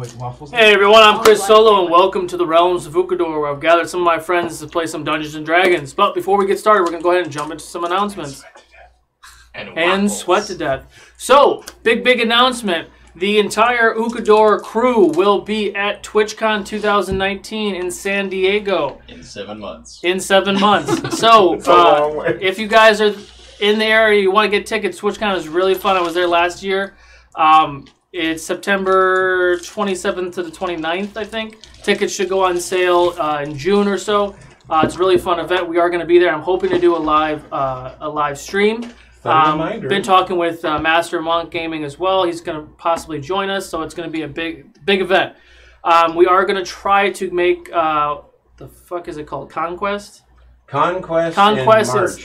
make waffles? Hey everyone, I'm Chris Solo, and welcome to the Realms of Ukodor, where I've gathered some of my friends to play some Dungeons & Dragons. But before we get started, we're going to go ahead and jump into some announcements. And sweat to death. So, big announcement. The entire Ukodor crew will be at TwitchCon 2019 in San Diego. In 7 months. In 7 months. So, if you guys are in the area, you want to get tickets, TwitchCon is really fun. I was there last year. It's September 27th to the 29th, I think. Tickets should go on sale in June or so. It's a really fun event. We are going to be there. I'm hoping to do a live stream. Been talking with Master Monk Gaming as well. He's going to possibly join us, so it's going to be a big event. We are going to try to make the fuck is it called? Conquest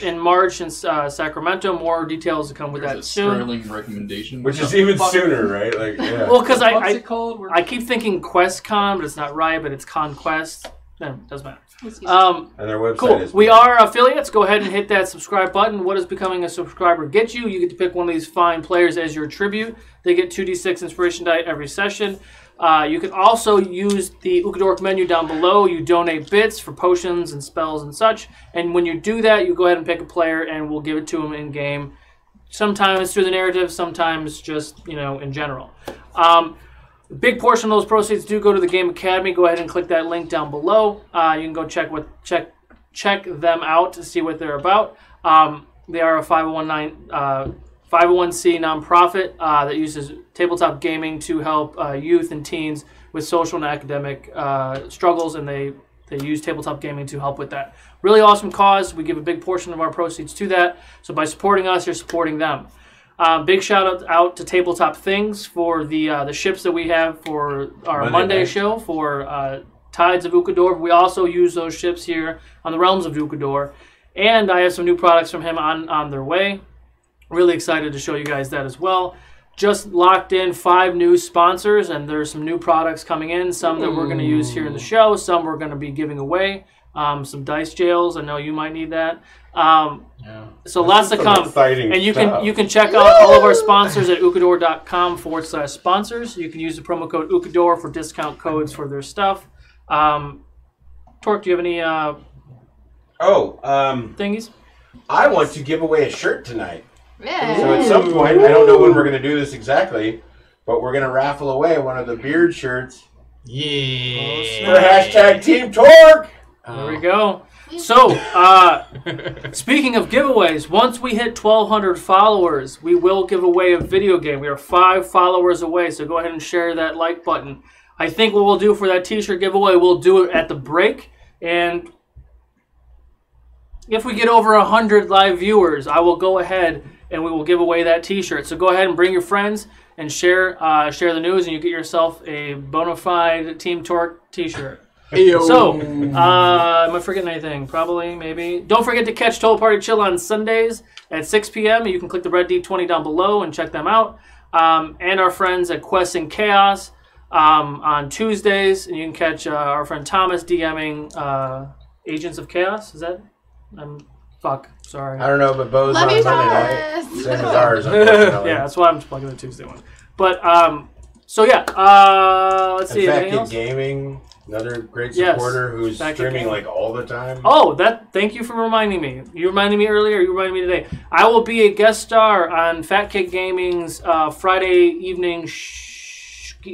in March in Sacramento. More details to come with that soon. Sterling recommendation, which is even sooner, right? Like, yeah. Well, because I keep thinking QuestCon, but it's not right. But it's Conquest. No, it doesn't matter. And their website is we are affiliates. Go ahead and hit that subscribe button. What does becoming a subscriber get you? You get to pick one of these fine players as your tribute. They get 2d6 inspiration die every session. You can also use the Ukodor menu down below. You donate bits for potions and spells and such. And when you do that, you go ahead and pick a player, and we'll give it to them in game. Sometimes through the narrative, sometimes just in general. A big portion of those proceeds do go to the Game Academy. Go ahead and click that link down below. You can go check them out to see what they're about. They are a 501c nonprofit that uses tabletop gaming to help youth and teens with social and academic struggles, and they use tabletop gaming to help with that. Really awesome cause. We give a big portion of our proceeds to that. So by supporting us, you're supporting them. Big shout out to Tabletop Things for the ships that we have for our Monday show for Tides of Ukodor. We also use those ships here on the Realms of Ukodor. And I have some new products from him on their way. Really excited to show you guys that as well. Just locked in 5 new sponsors, and there's some new products coming in. Some that we're going to use here in the show. Some we're going to be giving away. Some dice jails. I know you might need that. So lots to come. And you can check out all of our sponsors at ukodor.com/sponsors. You can use the promo code Ukodor for discount codes for their stuff. Torque, do you have any thingies? I want to give away a shirt tonight. Yeah. So at some point, I don't know when we're going to do this exactly, but we're going to raffle away one of the beard shirts. Yeah. For hashtag Team Torque. There we go. So, speaking of giveaways, once we hit 1,200 followers, we will give away a video game. We are 5 followers away, so go ahead and share that like button. I think what we'll do for that t-shirt giveaway, we'll do it at the break, and if we get over 100 live viewers, I will go ahead and we will give away that t-shirt. So go ahead and bring your friends and share the news, and you get yourself a bona fide Team Torque t-shirt. So, am I forgetting anything? Probably, maybe. Don't forget to catch Total Party Chill on Sundays at 6 p.m. You can click the red D20 down below and check them out. And our friends at Quest and Chaos on Tuesdays. And you can catch our friend Thomas DMing Agents of Chaos. Is that? Fuck. Sorry. I don't know, but Bo's Love on you, Monday night. Thomas. Same as ours, unfortunately. Yeah, that's why I'm just plugging the Tuesday one. But, so yeah. Let's see. Fat Anything Kid else? Gaming. Another great supporter who's Fat Kid streaming Gaming. like all the time. Oh, thank you for reminding me. You reminded me earlier, you reminded me today. I will be a guest star on Fat Kid Gaming's Friday evening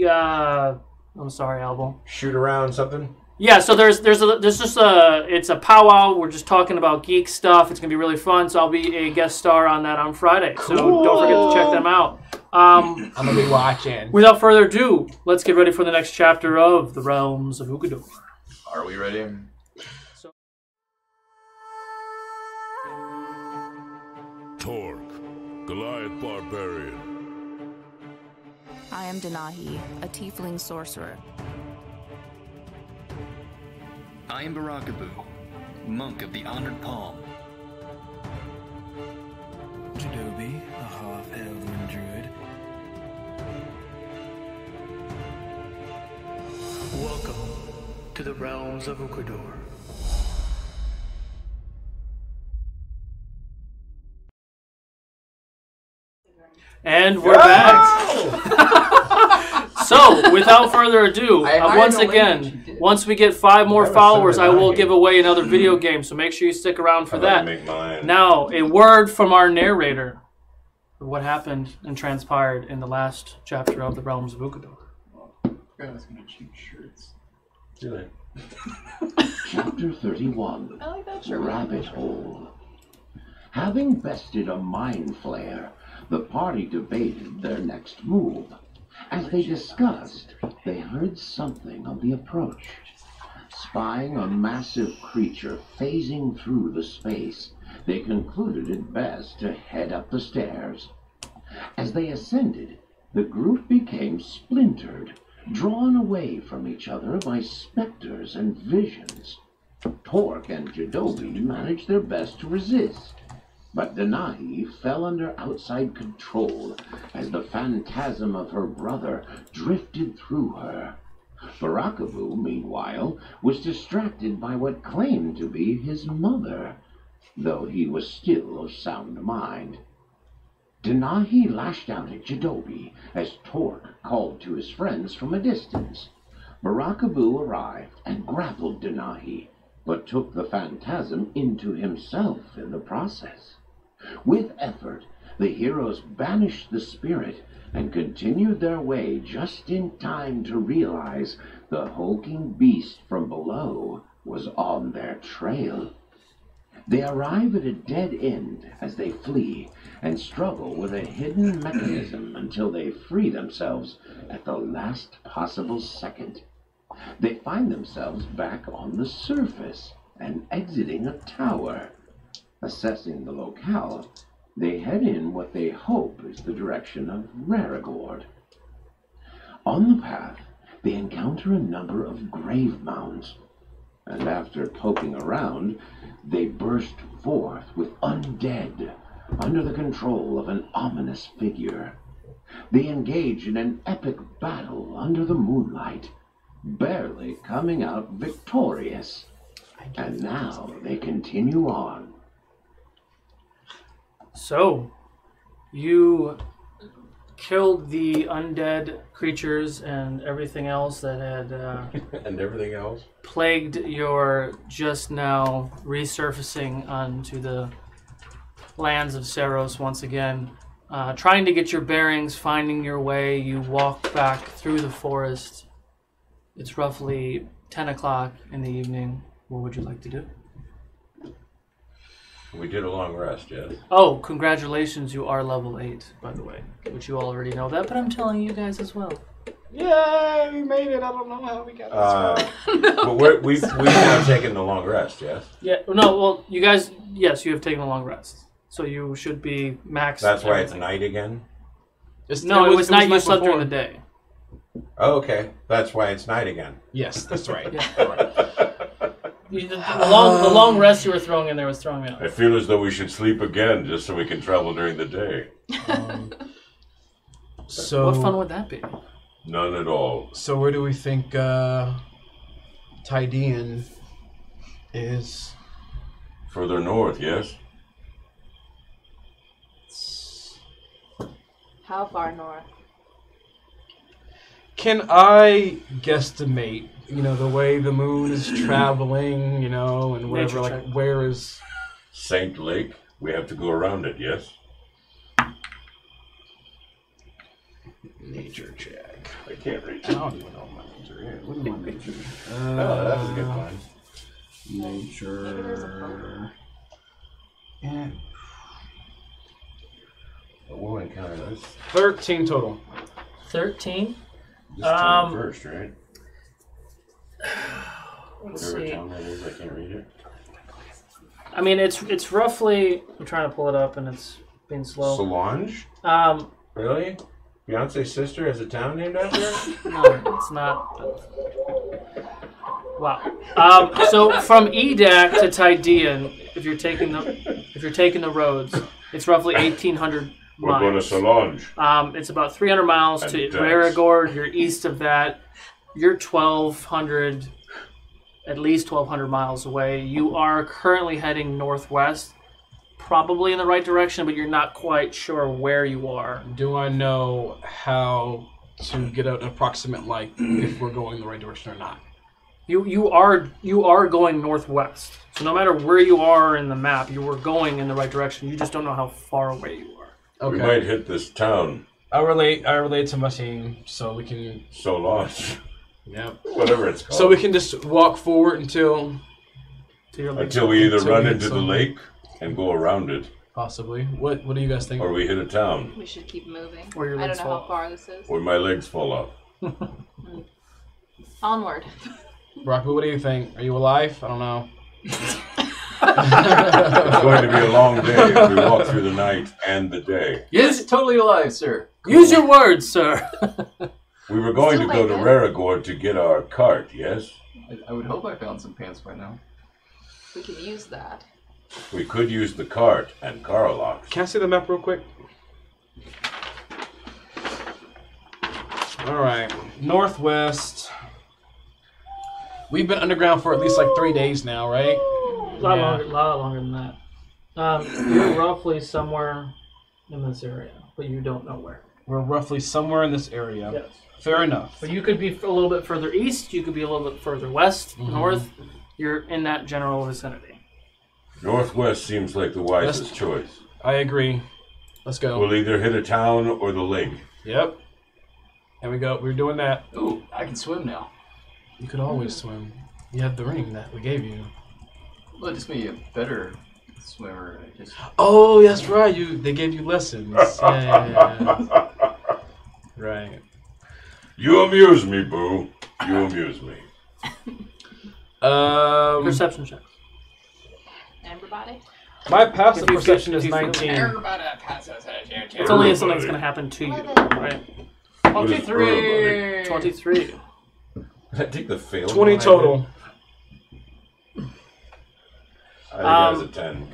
I'm sorry, album. Shoot around something? Yeah, so there's just it's a powwow. We're just talking about geek stuff. It's gonna be really fun. So I'll be a guest star on that on Friday. Cool. So don't forget to check them out. I'm gonna be watching. Without further ado, let's get ready for the next chapter of the Realms of Ukodor. Are we ready? Torque, Goliath Barbarian. I am Denahi, a tiefling sorcerer. I am Barakabu, monk of the Honored Palm. Jadobi, a half-elven druid. Welcome to the Realms of Ukodor. And we're back. So, without further ado, once again, once we get 5 more followers, I will give away another video game. So make sure you stick around for that. Now, a word from our narrator. What happened and transpired in the last chapter of the Realms of Ukodor. I was gonna cheap shirts. Chapter 31. I like that The shirt. Rabbit Hole. Having bested a mind flare, the party debated their next move. As they discussed, they heard something on the approach. Spying a massive creature phasing through the space, they concluded it best to head up the stairs. As they ascended, the group became splintered, drawn away from each other by specters and visions. Torque and Jadobi managed their best to resist, but Denahi fell under outside control as the phantasm of her brother drifted through her. Barakabu, meanwhile, was distracted by what claimed to be his mother, though he was still of sound mind. Denahi lashed out at Jadobi as Torque called to his friends from a distance. Barakabu arrived and grappled Denahi, but took the phantasm into himself in the process. With effort, the heroes banished the spirit and continued their way just in time to realize the hulking beast from below was on their trail. They arrive at a dead end as they flee and struggle with a hidden mechanism until they free themselves at the last possible second. They find themselves back on the surface and exiting a tower. Assessing the locale, they head in what they hope is the direction of Rarigord. On the path, they encounter a number of grave mounds, and after poking around, they burst forth with undead under the control of an ominous figure. They engage in an epic battle under the moonlight, barely coming out victorious. And now they continue on. So, you killed the undead creatures and everything else that had and everything else plagued your just now resurfacing onto the lands of Saros once again. Trying to get your bearings, finding your way, you walk back through the forest. It's roughly 10 o'clock in the evening. What would you like to do? We did a long rest, yes. Oh, congratulations, you are level 8, by the way. Which you all already know that, but I'm telling you guys as well. Yay, we made it. I don't know how we got this far. But we've now taken the long rest, yes? Yeah, no, well, you guys, yes, you have taken a long rest. So you should be maxed. That's why it's night again? It was night, you slept during the day. Oh, okay. That's why it's night again. Yes, that's right. The long rest you were throwing in there was throwing me off. I feel as though we should sleep again just so we can travel during the day. So what fun would that be? None at all. So where do we think Tydean is? Further north, yes? How far north? Can I guesstimate, the way the moon is traveling, and whatever, like, where is... Saint Lake? We have to go around it, yes? Nature check. I can't read. I don't even know what my nature is. What is my nature? Oh, that was a good one. Nature... Yeah. We'll encounter this. 13 total. 13? Just turn first, right? Let's Whatever see. town that is, I can't read it. I mean, it's roughly... I'm trying to pull it up, and it's being slow. Solange? Really? Beyonce's sister has a town named after her? No, it's not. Wow. So from Edak to Tydean, if you're taking the roads, it's roughly 1,800 We're going to miles. Solange. It's about 300 miles And to Dex. Rarigord. You're east of that. You're 1,200, at least 1,200 miles away. You are currently heading northwest, probably in the right direction, but you're not quite sure where you are. Do I know how to get an approximate like if we're going the right direction or not. You are going northwest. So no matter where you are in the map, you were going in the right direction. You just don't know how far away you are. We might hit this town. I relate to my team so we can. So lost. Yep. Whatever it's called. So we can just walk forward until we either run into the lake and go around it. Possibly. What do you guys think? Or we hit a town. We should keep moving. Or your I don't legs know fall how far this is. Or my legs fall off. Onward. Rocky, what do you think? Are you alive? I don't know. It's going to be a long day if we walk through the night and the day. Yes, totally alive, sir. Use your words, sir. We were going to go to Raragor to get our cart, yes? I would hope I found some pants by now. We can use that. We could use the cart and Karlock. Can I see the map real quick? Alright. Northwest. We've been underground for at least like 3 days now, right? A lot longer than that. You're roughly somewhere in this area, but you don't know where. We're roughly somewhere in this area. Yes. Fair enough. But you could be a little bit further east. You could be a little bit further west, north. You're in that general vicinity. Northwest seems like the wisest choice. I agree. Let's go. We'll either hit a town or the lake. Yep. There we go. We're doing that. Ooh, I can swim now. You could always swim. You have the ring that we gave you. Well, it just made me a better swimmer. Oh, that's right. They gave you lessons. Yeah. Right. You amuse me, Boo. You amuse me. Perception check. Everybody? My passive perception is 19. It's only something that's going to happen to you, right? 23. 23. I take the fail. 20 total. I think that was a 10.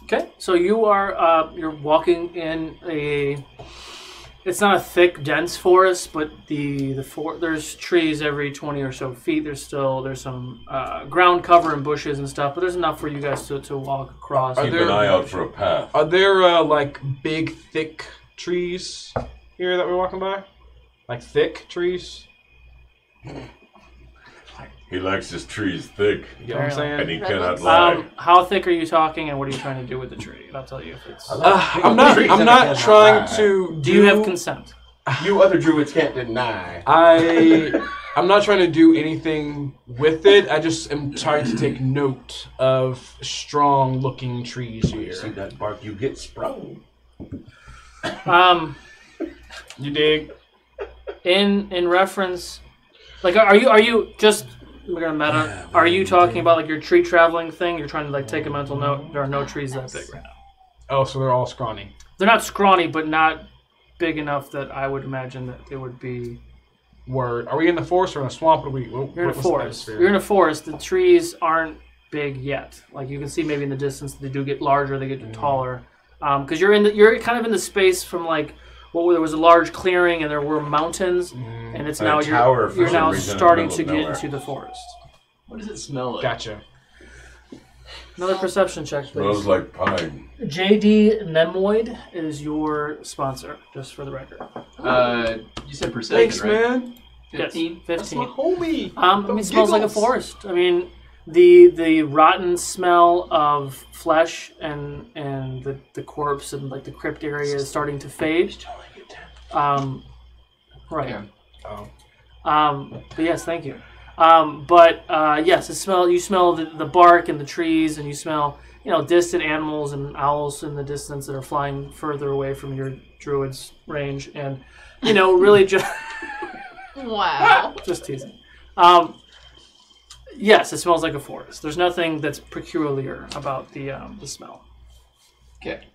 Okay, so you are you're walking in a. It's not a thick, dense forest, but there's trees every 20 or so feet. There's some ground cover and bushes and stuff, but there's enough for you guys to walk across. Keep an eye out for a path. Are there like big, thick trees here that we're walking by? Like thick trees? He likes his trees thick. You know what I'm saying? And he cannot lie. How thick are you talking, and what are you trying to do with the tree? And I'll tell you if it's. I'm not trying to. Do you have consent? You other druids can't deny. I'm not trying to do anything with it. I just am trying to take note of strong-looking trees here. See that bark? You get sprung. You dig? In reference, like, are you just? We're gonna meta. Yeah, are you talking about like your tree traveling thing? You're trying to like take a mental note. There are no trees that big right now. Oh, so they're all scrawny. They're not scrawny, but not big enough that I would imagine that they would be. Word. Are we in the forest or in a swamp? You're in a forest. You're in a forest. The trees aren't big yet. Like you can see maybe in the distance they do get larger. They get taller. Because you're kind of in the space from like. Well, there was a large clearing and there were mountains, and it's now you're now starting to get into the forest. What does it smell like? Gotcha. Another perception check, please. Smells like pine. JD Nemoid is your sponsor, just for the record. You said perception, Thanks, right? man. 15. That's my homie. I mean, it smells like a forest. I mean, the rotten smell of flesh and the corpse and like the crypt area is starting to fade. Right. Yeah. But yes, thank you. Yes, you smell the bark and the trees, and you smell distant animals and owls in the distance that are flying further away from your druid's range, and really just wow, just teasing. Yes, it smells like a forest. There's nothing that's peculiar about the smell. Okay.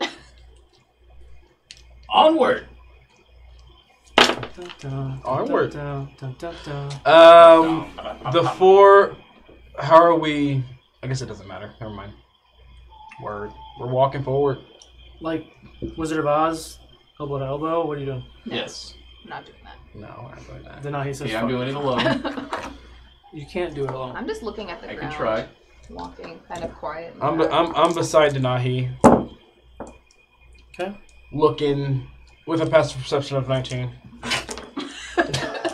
Onward. Onward. The four. How are we? I guess it doesn't matter. Never mind. Word. We're walking forward. Like Wizard of Oz, elbow to elbow. What are you doing? Yes. I'm not doing that. No, I'm not doing that. Then he says, I'm doing it alone. You can't do it alone. I'm just looking at the ground. I can try. Walking kind of quiet. I'm beside Denahi. Okay. Looking with a passive perception of 19.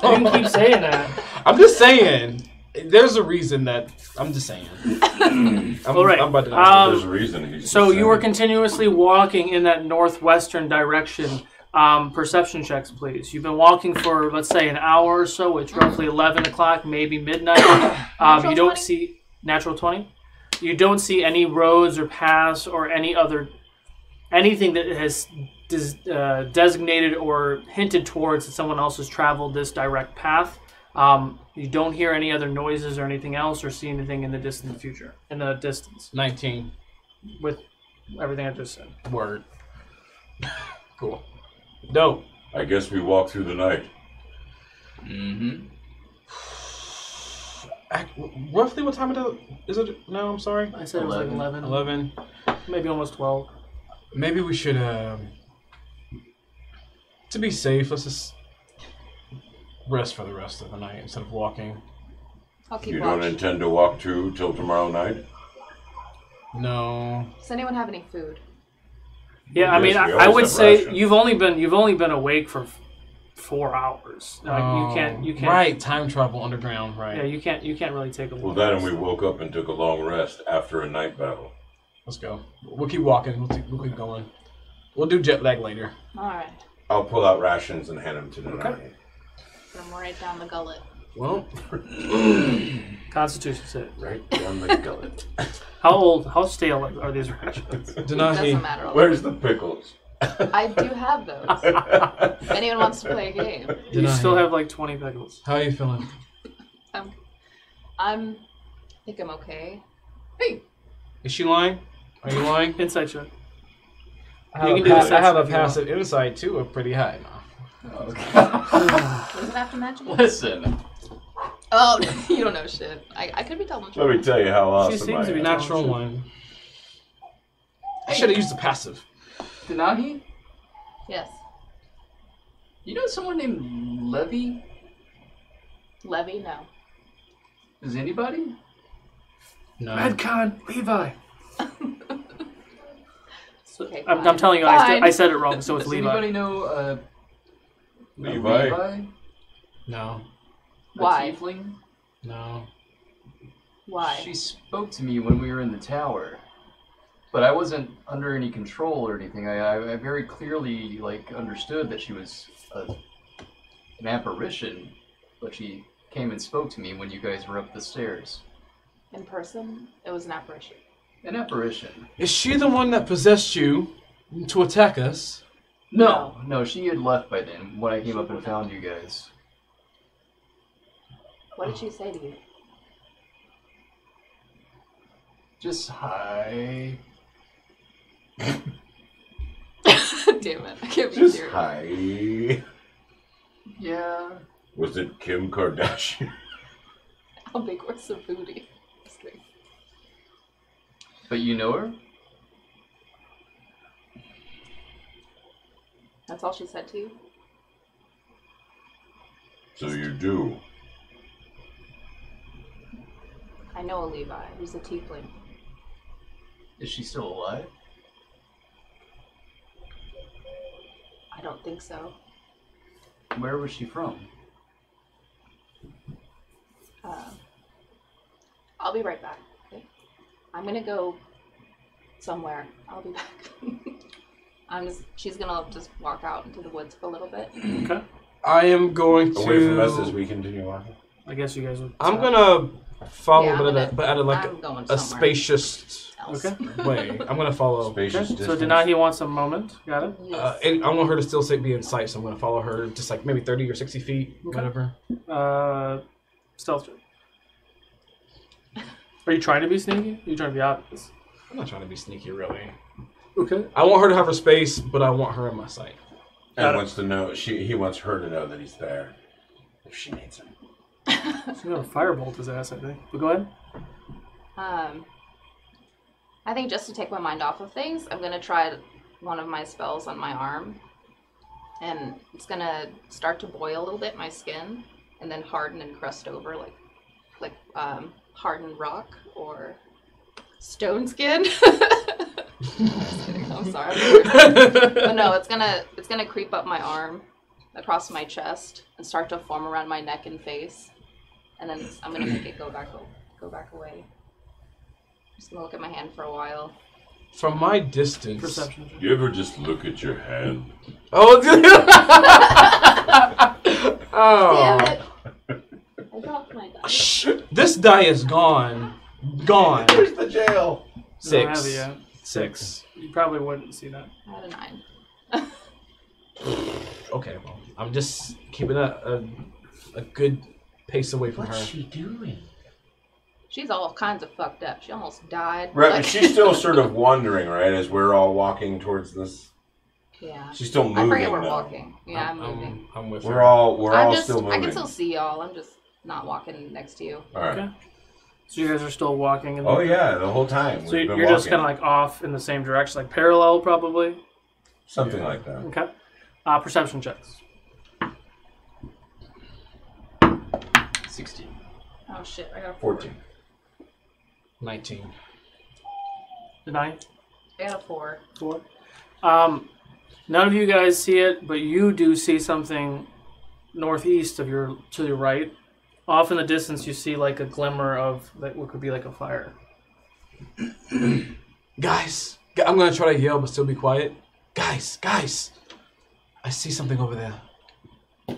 can keep saying that. I'm just saying. There's a reason that I'm just saying. All right. I'm about to There's a reason. He's So just you were saying. continuously walking in that northwestern direction. Perception checks, please. You've been walking for, let's say, an hour or so. It's roughly 11 o'clock, maybe midnight. You don't see natural 20. You don't see any roads or paths or anything that has designated or hinted towards that someone else has traveled this direct path. You don't hear any other noises or anything else, or see anything in the distant future. In the distance, 19 with everything I just said. Word. Cool. Dope. I guess we walk through the night. Mm-hmm. Roughly what time is it? No, I'm sorry. I said 11. It was like 11. 11. Maybe almost 12. Maybe we should, to be safe, let's just rest for the rest of the night instead of walking. I'll keep You watch. don't intend to walk till tomorrow night? No. Does anyone have any food? Yeah, I mean, Yes, we I would always have say rations. you've only been awake for 4 hours. Like you can't. Right, time travel underground. Right. Yeah, you can't really take a. Well, that and we woke up and took a long rest after a night battle. Let's go. We'll keep walking. We'll keep going. We'll do jet lag later. All right. I'll pull out rations and hand them to the night. Put them right down the gullet. Well, Constitution save. Right down the gullet. How stale are these rations? Doesn't matter. Where's the pickles? I do have those. If anyone wants to play a game. You still have like 20 pickles. How are you feeling? I think I'm okay. Hey. Is she lying? Are you lying? Insight check. I have a passive insight too, a pretty high now. Okay. Does it have to match? Listen. Oh, you don't know shit. I could be telling the truth. Let me tell you how awesome She seems I to be am. natural one. I should have used the passive. Denahi? Yes. You know someone named Levy? Levy? No. Is anybody? No. Redcon Levi. Okay, I'm telling you, I said it wrong, so it's Does Levi. anybody know Levi? No. Why? A tiefling? No. Why? She spoke to me when we were in the tower, but I wasn't under any control or anything. I very clearly understood that she was an apparition, but she came and spoke to me when you guys were up the stairs. In person, it was an apparition. An apparition? Is she the one that possessed you to attack us? No, she had left by then when I came up and found you guys. What did she say to you? Just hi. Damn it, I can't be Just serious. hi. Yeah. Was it Kim Kardashian? How big was the booty? Just kidding. But you know her? That's all she said to you? So you do. I know a Levi. He's a tiefling. Is she still alive? I don't think so. Where was she from? I'll be right back. Okay? I'm gonna go somewhere. I'll be back. She's gonna just walk out into the woods for a little bit. Okay. I am going to. Away from us as we continue walking. I guess you guys would. I'm gonna follow, Yeah, but at I'm going a somewhere spacious else. way. I'm gonna follow. Spacious So distance. Denahi wants a moment. Got it? Yes. And I want her to still be in sight, so I'm gonna follow her just like maybe 30 or 60 feet, whatever. Stealth check. Are you trying to be sneaky? Are you trying to be obvious? I'm not trying to be sneaky, really. Okay. I want her to have her space, but I want her in my sight. And wants to know. He wants her to know that he's there. If she needs him. She's gonna firebolt his ass, I think. But go ahead. I think just to take my mind off of things, I'm gonna try one of my spells on my arm, and it's gonna start to boil a little bit, my skin, and then harden and crust over like hardened rock or stone skin. Just kidding. I'm sorry. But no, it's gonna creep up my arm, across my chest and start to form around my neck and face. And then I'm gonna make it go back away. Just gonna look at my hand for a while. From my distance. Perception. You ever just look at your hand? Oh, oh. Damn it! I dropped my dice. This die is gone. Gone. Where's the jail? 6. Don't have it 6. yet. 6. You probably wouldn't see that. I had a 9. Okay, well, I'm just keeping a good pace away from What's her. she doing? She's all kinds of fucked up. She almost died. Right, Like- but she's still sort of wandering, right, as we're all walking towards this. Yeah. She's still moving. I forget we're now. walking. Yeah, I'm moving. I'm with We're her. all still I moving. can still see y'all. I'm just not walking next to you. All right. Okay. So you guys are still walking. Oh yeah, the whole time. So we've been you're just walking. kind of like off in the same direction, like parallel, probably. Something like that. Okay. Perception checks. 16. Oh shit! I got a 14. 19. The 9. I got a 4. 4. None of you guys see it, but you do see something northeast of to your right. Off in the distance, you see like a glimmer of what could be like a fire. Guys, I'm gonna try to yell but still be quiet. Guys, I see something over there. Do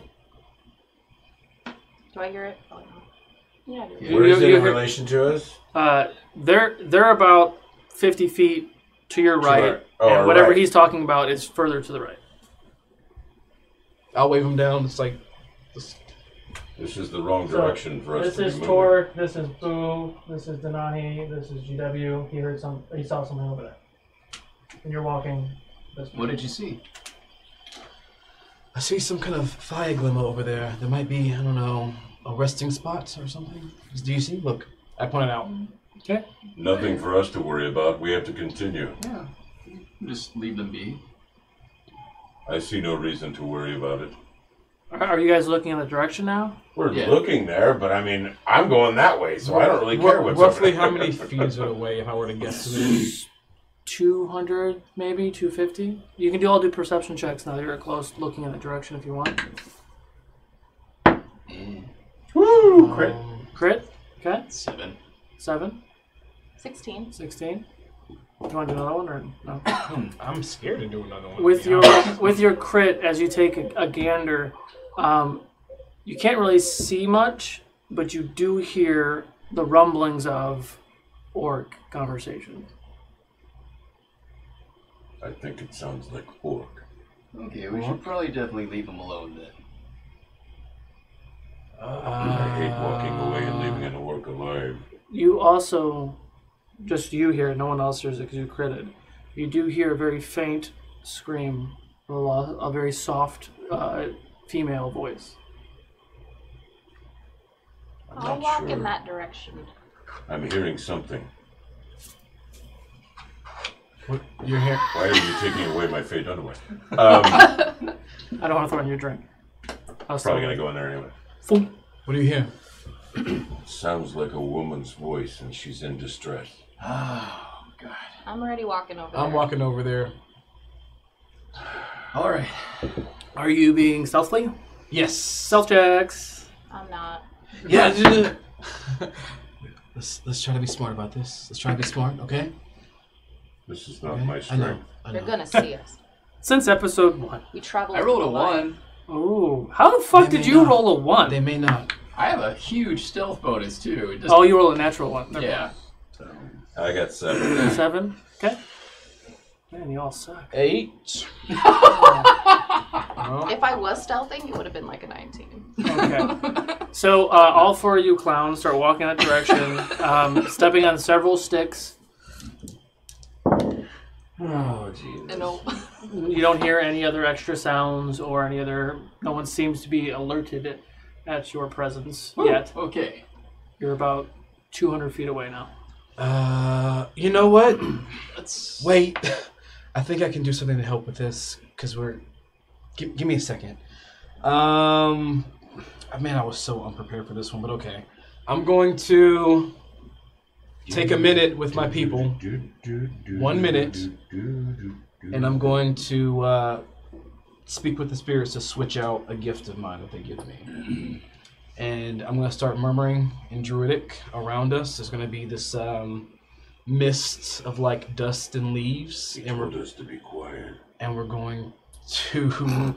I hear it? Oh, no. Yeah, I do. Where is it in hear- relation to us? They're about 50 feet to your right, right. Oh, and our whatever right. he's talking about is further to the right. I'll wave him down. It's like This is the wrong direction for us This to be is moving. Torque. This is Boo. This is Denahi. This is GW. He saw something over there, and you're walking this way. What did you see? I see some kind of fire glimmer over there. There might be, I don't know, a resting spot or something. Do you see? Look, I pointed out. Okay. Nothing for us to worry about. We have to continue. Yeah. Just leave them be. I see no reason to worry about it. Are you guys looking in the direction now? We're Yeah. looking there, but I mean, I'm going that way, so I don't really care what's Roughly over how there. many feet is it away if I were to guess? 200, maybe 250. You can all do perception checks now that you're close, looking in that direction if you want. Woo! Crit. Crit. Okay. 7. 7. 16. 16. You want to do another one or no? I'm scared to do another one. With your crit, as you take a gander, you can't really see much, but you do hear the rumblings of orc conversation. I think it sounds like orc. Okay, we should probably definitely leave them alone then. I hate walking away and leaving an orc alive. You also, just you hear it, no one else hears it because you critted. You do hear a very faint scream, a very soft female voice. I'll walk in that direction. I'm hearing something. What, you're here. Why are you taking away my fate underwear? I don't want to throw in your drink. Probably gonna go in there anyway. What do you hear? Sounds like a woman's voice, and she's in distress. Oh, God. I'm already walking over there. I'm walking over there. All right. Are you being stealthily? Yes. Stealth checks. I'm not. Yeah. Let's try to be smart about this. Let's try to be smart, okay? This is not Okay. my strength. I know. They're gonna see us. Since episode 1. We traveled. I rolled a through life. 1. Oh, how the fuck They did may you not. roll a 1? They may not. I have a huge stealth bonus, too. It just, Oh, you roll a natural 1. Never yeah. mind. So, I got 7. 7. Okay. Man, you all suck. 8. If I was stealthing, it would have been like a 19. Okay. So all 4 of you clowns start walking that direction, stepping on several sticks. Oh, jeez. No. You don't hear any other extra sounds or any other. No one seems to be alerted at your presence yet. okay. You're about 200 feet away now. You know what? Let's Wait. I think I can do something to help with this, because we're... Give me a second. Man, I was so unprepared for this one, but okay. I'm going to take a minute with my people. 1 minute. And I'm going to speak with the spirits to switch out a gift of mine that they give me. And I'm going to start murmuring in Druidic around us. There's going to be this mist of like dust and leaves. He told us to be quiet. And we're going to...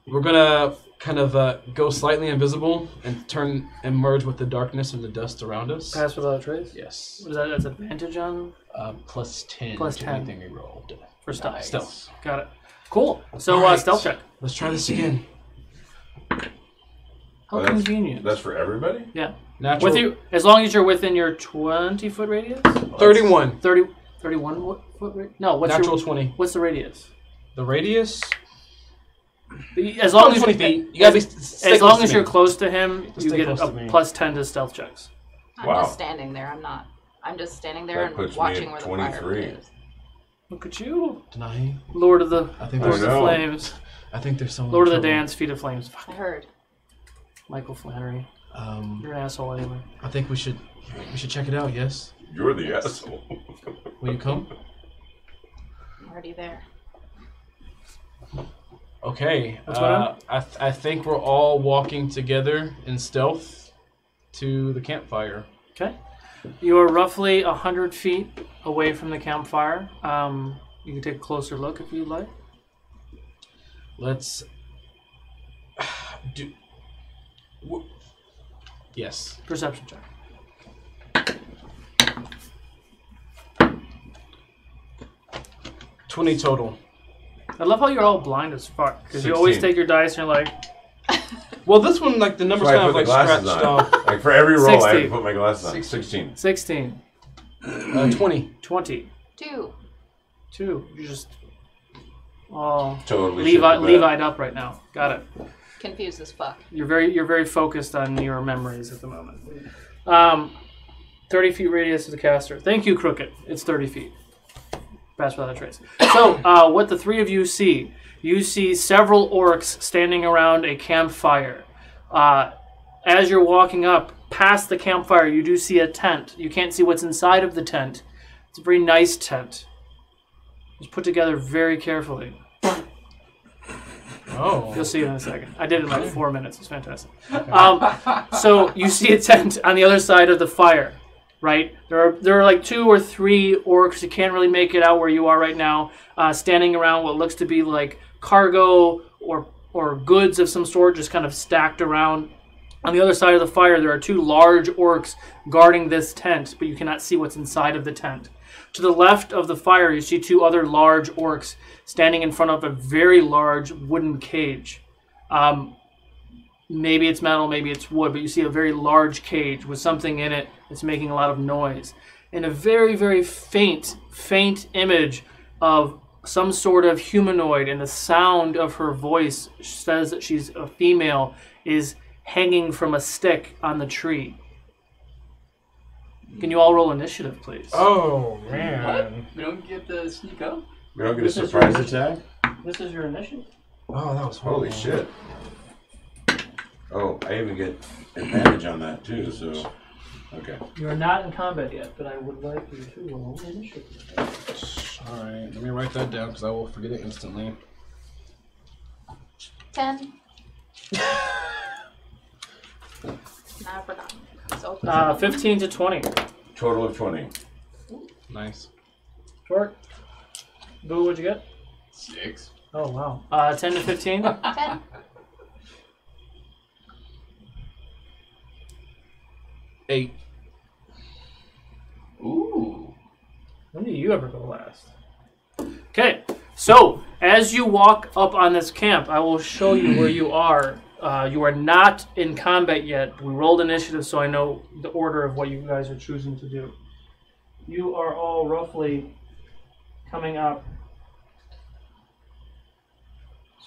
we're going to kind of go slightly invisible and turn and merge with the darkness and the dust around us. Pass without a trace? Yes. What is that? That's advantage on? Plus 10 Plus to 10. anything we rolled. For stealth. Nice. Stealth. Got it. Cool. So All right. stealth check. Let's try this again. How convenient. That's for everybody? Yeah. Natural. With you, as long as you're within your 20-foot radius? 31. 31 foot radius? No, what's Natural your, 20. What's the radius? The radius? As long as 20 feet. You gotta stay as close long to as me. you're close to him, Just you stay get close a to me. plus 10 to stealth checks. I'm just standing there. I'm just standing there That and puts me watching at where the 23. fire is. Look at you. Denahi. Lord of the I think Lord of there's the no. Flames. I think there's someone. Lord of the in trouble. Dance, Feet of Flames. Fuck. I heard. Michael Flannery. You're an asshole anyway. I think we should check it out. Yes. You're the asshole. Will you come? I'm already there. Okay. What's going on? I think we're all walking together in stealth to the campfire. Okay. You are roughly 100 feet away from the campfire. You can take a closer look if you'd like. Let's do. Yes. Perception check. 20 total. I love how you're all blind as fuck because you always 16. take your dice and you're like, Well, this one, like the numbers That's why kind I of put like the glasses scratched on. off. Like for every roll, I have to 16. put my glasses on. 16. 16. 20. 20. 2. 2. You just all Totally shit the bed. Levi'd up right now. Got it. Confused as fuck. You're very focused on your memories at the moment. 30 feet radius of the caster. Thank you, Crooked. It's 30 feet. Pass without a trace. So, what the three of you see several orcs standing around a campfire. As you're walking up past the campfire, you do see a tent. You can't see what's inside of the tent. It's a very nice tent. It's put together very carefully. Oh. You'll see it in a second. I did it in like 4 minutes. It's fantastic. So you see a tent on the other side of the fire, right? There are like 2 or 3 orcs. You can't really make it out where you are right now, standing around what looks to be like cargo or goods of some sort, just kind of stacked around. On the other side of the fire, there are 2 large orcs guarding this tent, but you cannot see what's inside of the tent. To the left of the fire, you see 2 other large orcs standing in front of a very large wooden cage. Maybe it's metal, maybe it's wood, but you see a very large cage with something in it that's making a lot of noise. And a very, very faint image of some sort of humanoid, and the sound of her voice says that she's a female, is hanging from a stick on the tree. Can you all roll initiative, please? Oh, What? man. We don't get the sneak up? We don't get a This is surprise your- attack? This is your initiative. Oh, that was horrible. Holy shit. Oh, I even get advantage on that too, so. Okay. You are not in combat yet, but I would like you to roll initiative. Alright, let me write that down because I will forget it instantly. 10. Now forgotten. So 15 to 20. Total of 20. Nice. Short. Boo, what'd you get? 6. Oh, wow. 10 to 15? 10. Eight. Ooh. When do you ever go last? Okay, so as you walk up on this camp, I will show you where you are. You are not in combat yet. We rolled initiative, so I know the order of what you guys are choosing to do. You are all roughly coming up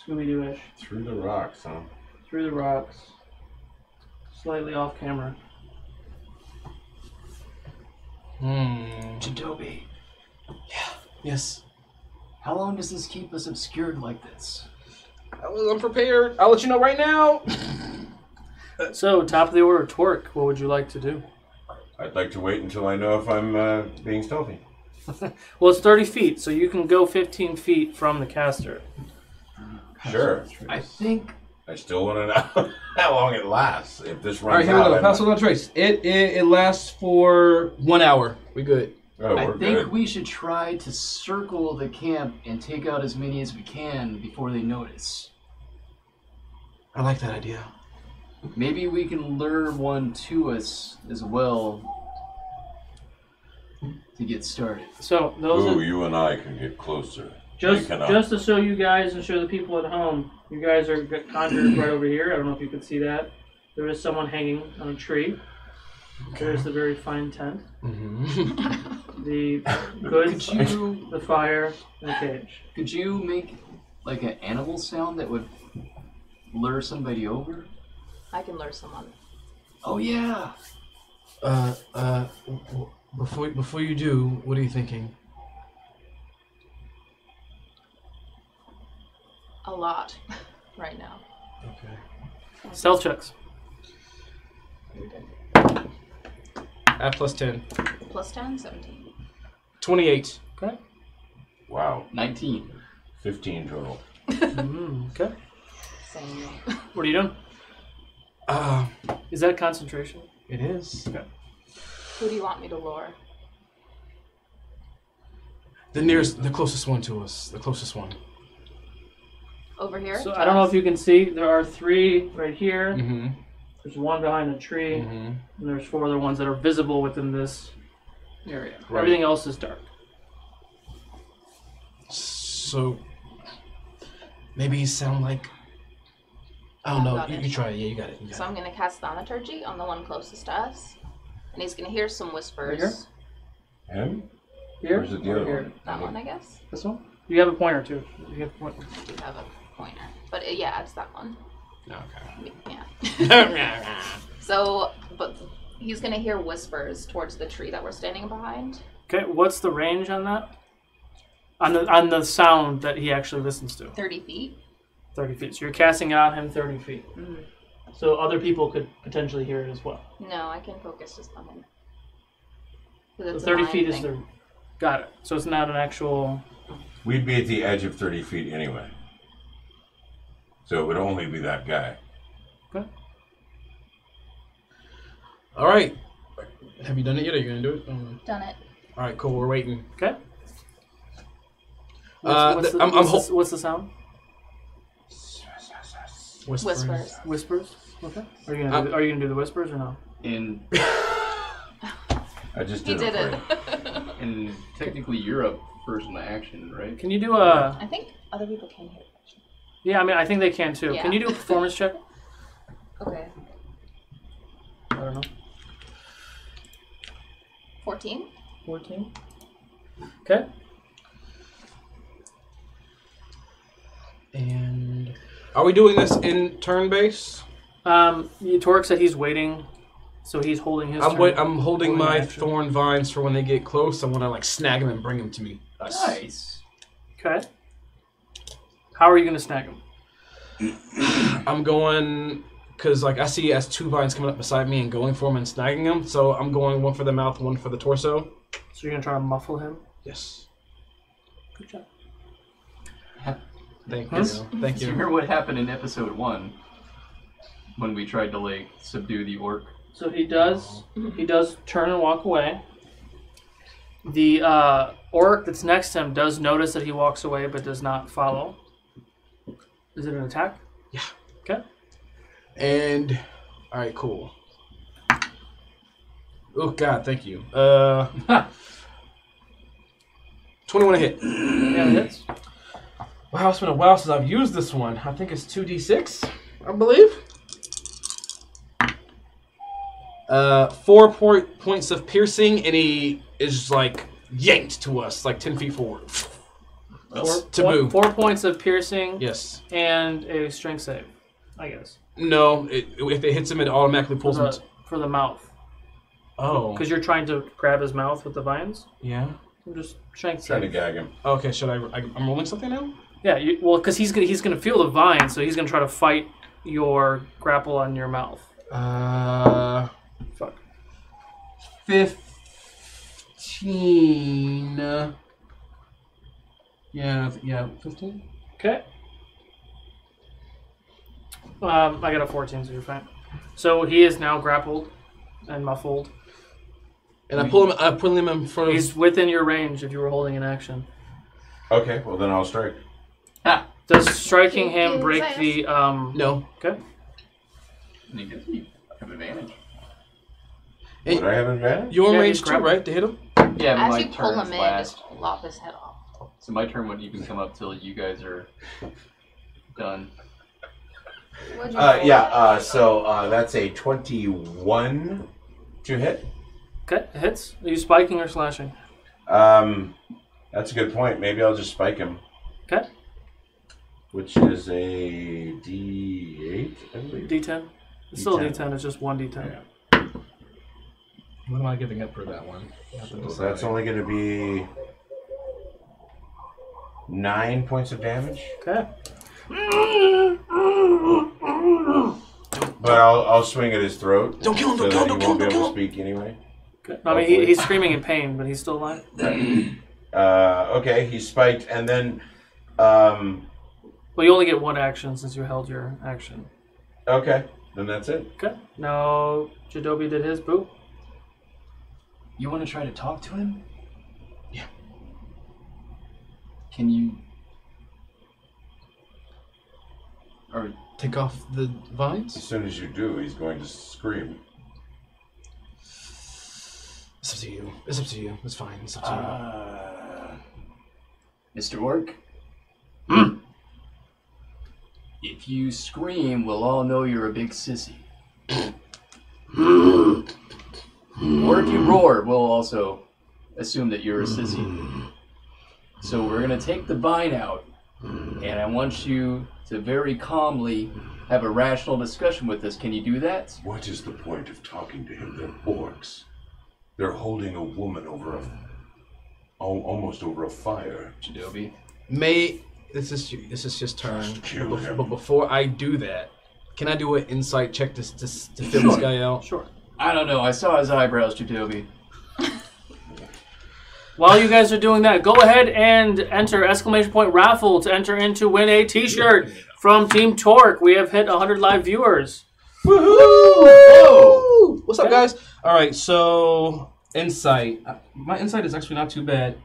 Scooby-Doo-ish Through the rocks, huh? through the rocks, slightly off camera. Jadobi, Yes. how long does this keep us obscured like this? I was unprepared. I'll let you know right now. So, top of the order, Torque, what would you like to do? I'd like to wait until I know if I'm being stealthy. Well, it's 30 feet, so you can go 15 feet from the caster. Sure. I think. I still want to know how long it lasts. If this All right, runs here we go. out, Pass without trace. It lasts for 1 hour. We good. Oh, I we're think good. we should try to circle the camp and take out as many as we can before they notice. I like that idea. Maybe we can lure one to us as well to get started. So those Ooh, are you and I can get closer. just They cannot. just to show you guys and show the people at home. You guys are conjured right over here. I don't know if you can see that. There is someone hanging on a tree. Okay. There's the very fine tent. Mm-hmm. The goods, the fire, and the cage. Could you make like an animal sound that would lure somebody over? I can lure someone. Oh yeah. Before you do, what are you thinking? A lot right now. Okay. Stealth checks. At plus 10. Plus 10, 17. 28. Okay. Wow. 19. 15 total. Okay. Same. What are you doing? Is that concentration? It is. Okay. Who do you want me to lure? The closest one to us. The closest one. Over here? So I don't know if you can see. There are 3 right here. Mm-hmm. There's 1 behind a tree. Mm-hmm. And there's 4 other ones that are visible within this area. Right. Everything else is dark. So maybe he sound like, I don't know. Got You it. try it. Yeah, you got it. You got So I'm going to cast Thaumaturgy on the one closest to us. And he's going to hear some whispers. Here? Him? Here? Where's the Or other here? one? That one, I guess. This one? You have a pointer too. You have a pointer. We have a pointer. But yeah, it's that one. Okay. Yeah. So, but he's going to hear whispers towards the tree that we're standing behind. Okay, what's the range on that? On the sound that he actually listens to? 30 feet. 30 feet. So you're casting out him 30 feet. Mm-hmm. So other people could potentially hear it as well. No, I can focus just on him. 'Cause So it's a 30 mind feet is thing. the... Got it. So it's not an actual... We'd be at the edge of 30 feet anyway. So it would only be that guy. Okay. All right. Have you done it yet? Are you going to do it? Done it. All right, cool. We're waiting. Okay. What's the sound? Whispers. Whispers? Okay. Are you gonna do the whispers or no? I just He did did it. it. And technically you're up first in the action, right? Can you do a... I think other people can hear it. Yeah, I mean, I think they can too. Yeah. Can you do a performance check? Okay. I don't know. 14? 14. Okay. And are we doing this in turn base? Torque said he's waiting, so he's holding his turn. I'm holding my action. thorn vines for when they get close. I want to like snag them and bring them to me. Nice. Okay. How are you going to snag him? I'm going because like I see as 2 vines coming up beside me and going for them and snagging them. So I'm going one for the mouth, one for the torso. So you're going to try to muffle him? Yes. Good job. Thank you. Thank Do you you. remember what happened in episode 1 when we tried to like subdue the orc? So he does turn and walk away. The orc that's next to him does notice that he walks away but does not follow. Is it an attack? Yeah. Okay. And all right, cool. Oh God, thank you. 21 to hit. Yeah, it hits. Wow, it's been a while since I've used this one. I think it's 2d6, I believe. 4 points of piercing, and he is like yanked to us, like 10 feet forward. Taboo. 4 points of piercing. Yes. And a strength save, I guess. No, if it hits him, it automatically pulls him. For the mouth. Oh. Because you're trying to grab his mouth with the vines. Yeah. I'm just strength Trying to save. gag him. Okay, should I'm rolling something now? Yeah, well, because he's gonna feel the vine, so he's gonna try to fight your grapple on your mouth. Fuck. 15. Yeah, 15. Okay. I got a 14, so you're fine. So he is now grappled and muffled. And I pull him in front of... He's within your range if you were holding an action. Okay, well then I'll strike. Ah. Does striking him break the... No. Okay. You have advantage. Would I have advantage? You're in range too, right, to hit him? Yeah, but As my you pull turn's him in, last. just lop his head off. So my turn wouldn't even come up till you guys are done. So that's a 21 to hit. Okay, it hits. Are you spiking or slashing? That's a good point. Maybe I'll just spike him. Okay. Which is a D8, I believe. D10. It's still a D10, it's just one D10. Yeah. What am I giving up for that one? So that's only going to be 9 points of damage. Okay. But I'll swing at his throat. Don't kill him, so don't kill him, that don't he kill him, won't be don't able kill to speak anyway. Okay. I mean, he's screaming in pain, but he's still alive. Okay, he's spiked, and then... Well, you only get one action since you held your action. Okay, then that's it. Okay. Now, Jadobi did his. Boo. You want to try to talk to him? Yeah. Can you... Or take off the vines? As soon as you do, he's going to scream. It's up to you. It's up to you. It's fine. It's up to you. Mr. Orc? If you scream, we'll all know you're a big sissy. Or if you roar, we'll also assume that you're a sissy. So we're going to take the vine out, and I want you to very calmly have a rational discussion with us. Can you do that? What is the point of talking to him? They're orcs. They're holding a woman over almost over a fire. Jadobi. This is his turn. Kill him. But before I do that, can I do an insight check to fill this guy out? Sure. I don't know. I saw his eyebrows, Jadobi. While you guys are doing that, go ahead and enter !raffle to enter into win a t-shirt from Team Torque. We have hit 100 live viewers. Woohoo! What's up, guys? All right, so insight. My insight is actually not too bad.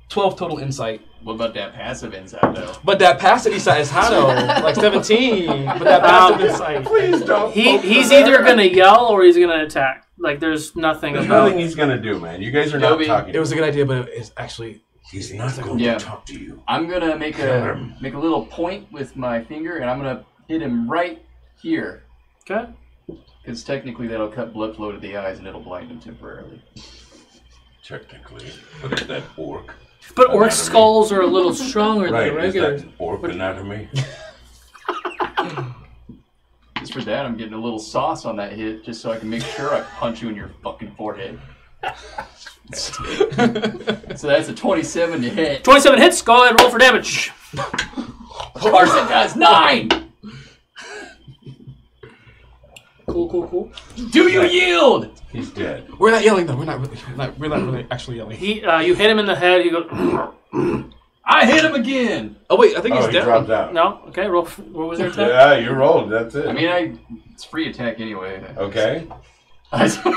12 total insight. What about that passive insight, though? But that passive insight is high, though. Like 17. But that passive insight. Please don't. He's either going to yell or he's going to attack. Like, there's nothing There's about... nothing he's going to do, man. You guys are not talking. It was a good idea, but it's actually... He's not going to talk to you. I'm going to make a little point with my finger, and I'm going to hit him right here. Okay. Because technically that'll cut blood flow to the eyes, and it'll blind him temporarily. Technically. But is that orc? But orc skulls are a little stronger than regular. Is that orc anatomy? Just for that, I'm getting a little sauce on that hit, just so I can make sure I punch you in your fucking forehead. So that's a 27 to hit. 27 hits. Go ahead and roll for damage. Of course it does. 9! Cool. Do you yield? He's dead. We're not yelling, though. We're not really actually yelling. You hit him in the head. He goes... I hit him again! Oh, wait. I think he's he down. dropped out. No? Okay, roll. What was your attack? Yeah, you rolled. That's it. I mean, it's free attack anyway. Okay. Hold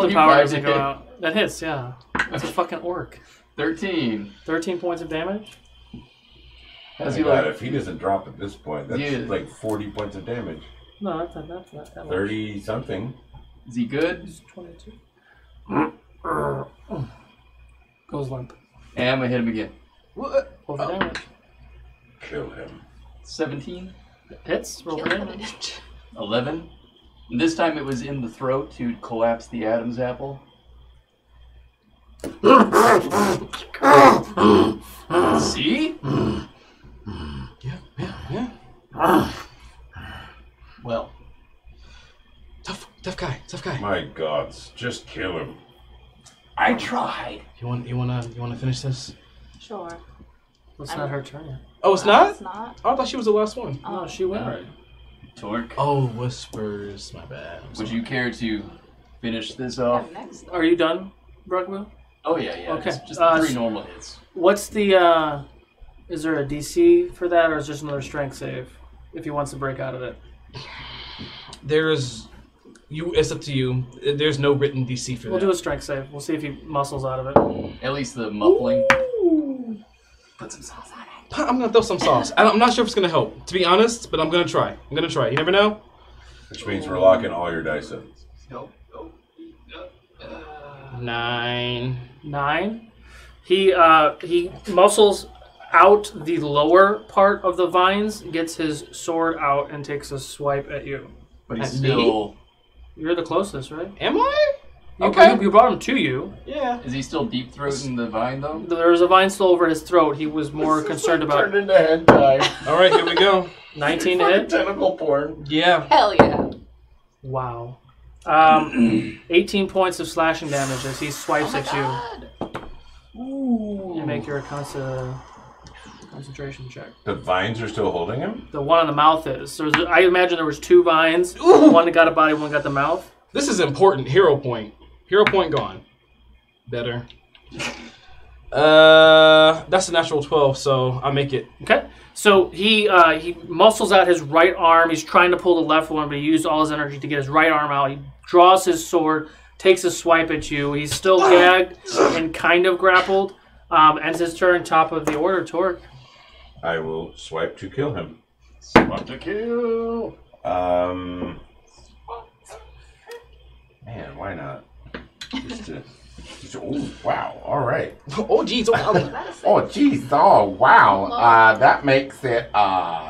the power to go out. That hits, yeah. That's a fucking orc. 13. 13 points of damage? How's Oh he like? if he doesn't drop at this point, that's like 40 points of damage. No, that's not that much. 30 something. Is he good? He's 22. Goes limp. And I'm going to hit him again. What? Roll for damage. Kill him. 17. Hits. Roll for damage. 11. And this time it was in the throat to collapse the Adam's apple. See? Yeah. Well. Tough guy. My gods, just kill him. I tried. You wanna finish this? Sure. It's not her turn yet. Oh, it's not? It's not. Oh, I thought she was the last one. No, she went. Alright. Torque. Oh, whispers. My bad. Would you care to finish this off? Next. Are you done, Brugman? Oh, yeah. Okay. Just the 3 normal hits. What's the Is there a DC for that, or is it just another strength save if he wants to break out of it? It's up to you. There's no written DC for that. We'll do a strength save. We'll see if he muscles out of it. At least the muffling. Ooh. Put some sauce on it. I'm gonna throw some sauce. I'm not sure if it's gonna help, to be honest, but I'm gonna try. You never know. Which means we're locking all your dice up. 9. 9. He muscles out the lower part of the vines, gets his sword out, and takes a swipe at you. But he's still... You're the closest, right? Am I? Okay. You brought him to you. Yeah. Is he still deep throating the vine, though? There's a vine still over his throat. He was more concerned about... Turned into hentai. All right, here we go. 19 to hit? Tentacle porn. Yeah. Hell yeah. Wow. 18 points of slashing damage as he swipes at you. Ooh. You make your concentration check. The vines are still holding him? The one on the mouth is. So I imagine there was 2 vines. One that got a body, one got the mouth. This is important. Hero point. Hero point gone. Better. That's a natural 12, so I make it. Okay. So he muscles out his right arm. He's trying to pull the left one, but he used all his energy to get his right arm out. He draws his sword, takes a swipe at you. He's still gagged and kind of grappled. Ends his turn, top of the order, Torque. I will swipe to kill him. Swipe to kill. Man, why not? Oh, wow. All right. Oh, geez. Oh, geez. Oh, wow. That makes it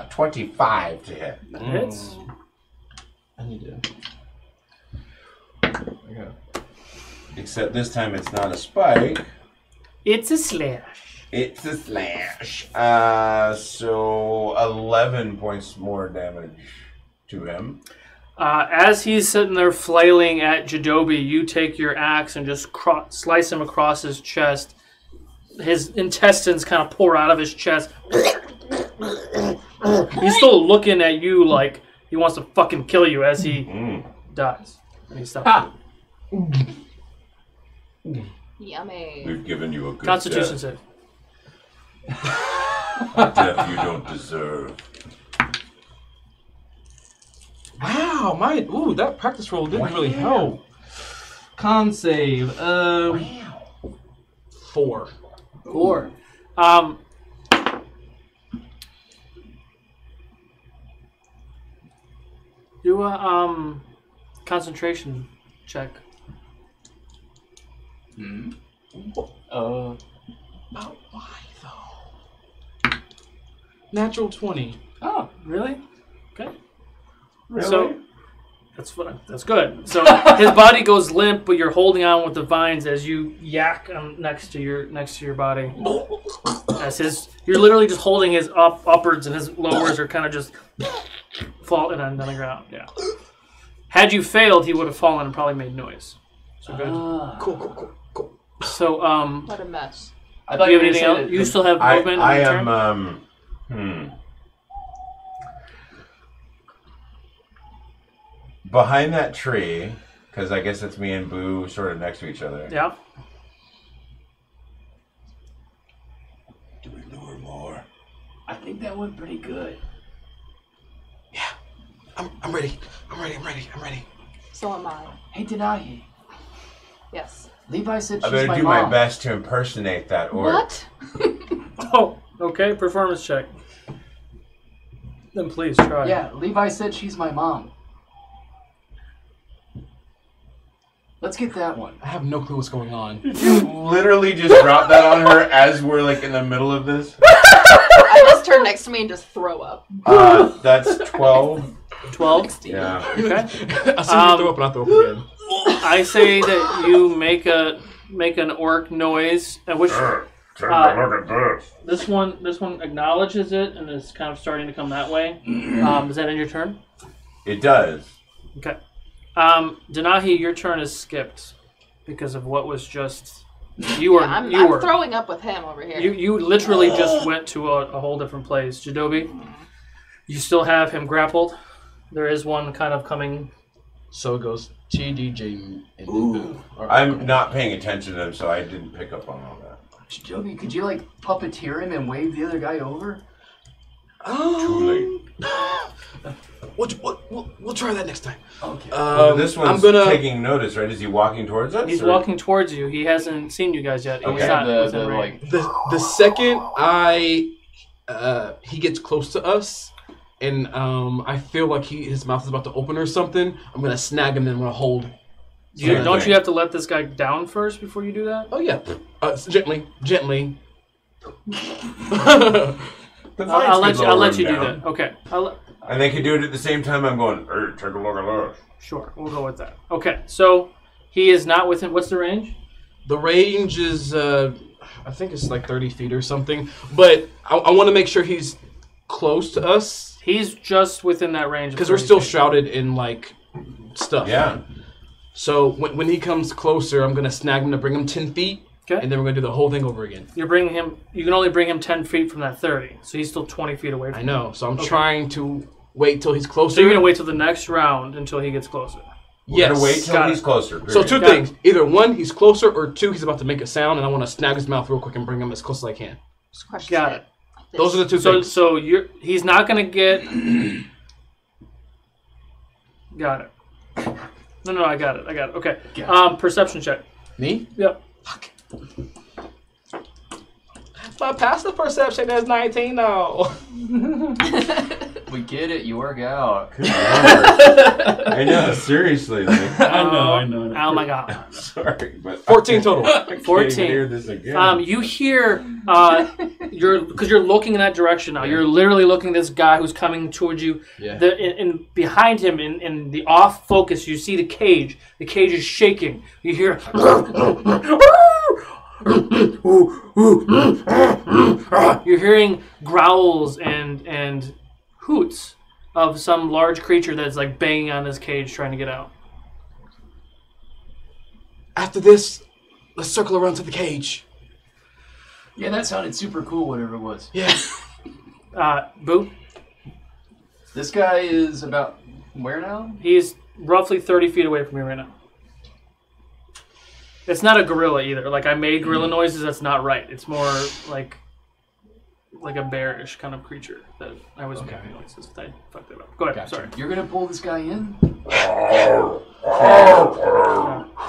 25 to hit. That hits. I need to... Okay. Except this time it's not a spike. It's a slash. It's a slash. So 11 points more damage to him. As he's sitting there flailing at Jadobi, you take your axe and just slice him across his chest. His intestines kind of pour out of his chest. He's still looking at you like he wants to fucking kill you as he dies. And he stops. Yummy. We've given you a good Constitution death. save. A death you don't deserve. Wow, that practice roll didn't really help. Con save. 4. 4. Do a concentration check. About why though? Natural 20. Oh, really? Okay. Really? So that's fun. That's good. So his body goes limp, but you're holding on with the vines as you yak next to your body. As you're literally just holding his upwards, and his lowers are kind of just falling on the ground. Yeah. Had you failed, he would have fallen and probably made noise. So good. Cool. So What a mess. I do you have anything else? You still have movement. I on your am. Behind that tree, because I guess it's me and Boo sort of next to each other. Yeah. Do we lure more? I think that went pretty good. Yeah. I'm ready. I'm ready. So am I. Hey, Denahi. Yes. Levi said she's I'm going to do mom. my best to impersonate that orc. What? Oh, okay. Performance check. Then please try. Yeah, Levi said she's my mom. Let's get that one. I have no clue what's going on. Did you literally just drop that on her as we're like in the middle of this? I just turn next to me and just throw up. That's 12. 12? Yeah. Okay. I see you throw up and I throw up again. I say that you make an orc noise, which Take a look at this. this one acknowledges it and is kind of starting to come that way. Is that in your turn? It does. Okay. Denahi, your turn is skipped because of what was just you were. Yeah, I'm throwing up with him over here. You literally just went to a whole different place. Jadobi, you still have him grappled. There is one kind of coming. So it goes TDJ and Boo. I'm not paying attention to them, so I didn't pick up on all that. Joby, could you like puppeteer him and wave the other guy over? Too late. We'll try that next time. Okay. This one's taking notice, right? Is he walking towards us? He's walking towards you. He hasn't seen you guys yet. Okay. He's not The second he gets close to us, and I feel like his mouth is about to open or something, I'm gonna snag him and I'm gonna hold. Don't you have to let this guy down first before you do that? Oh yeah, gently. I'll let you do that. Okay. And they can do it at the same time. I'm going, take a look at this. Sure, we'll go with that. Okay, so he is not within. What's the range? The range is, I think it's like 30 feet or something. But I want to make sure he's close to us. He's just within that range. Because we're still shrouded in, like, stuff. Yeah. So when he comes closer, I'm going to snag him to bring him 10 feet. Okay. And then we're going to do the whole thing over again. You can only bring him 10 feet from that 30. So he's still 20 feet away from you. I know. So I'm trying to wait till he's closer. So you're going to wait till the next round until he gets closer. We're going to wait till he's closer. Period. So two things. Either one, he's closer, or two, he's about to make a sound, and I want to snag his mouth real quick and bring him as close as I can. Got it. Those are the two things. So he's not going to get... Got it. No, I got it. Okay. Perception check. Me? Yep. Fuck. My passive perception is 19 now. We get it. You work out. I know. Seriously. Like, I know. Oh my god. Sorry, but 14 total. 14. Hear this again. You hear because you're looking in that direction now. You're literally looking at this guy who's coming towards you. Yeah. And behind him, in the off focus, you see the cage. The cage is shaking. You hear. You're hearing growls and hoots of some large creature that's like banging on this cage trying to get out. After this, let's circle around to the cage. Yeah, that sounded super cool, whatever it was. Yeah. Boo? This guy is about where now? He's roughly 30 feet away from you right now. It's not a gorilla either. Like, I made gorilla noises, that's not right. It's more like a bearish kind of creature that I was making noises. I fucked it up. Go ahead, sorry. You're going to pull this guy in?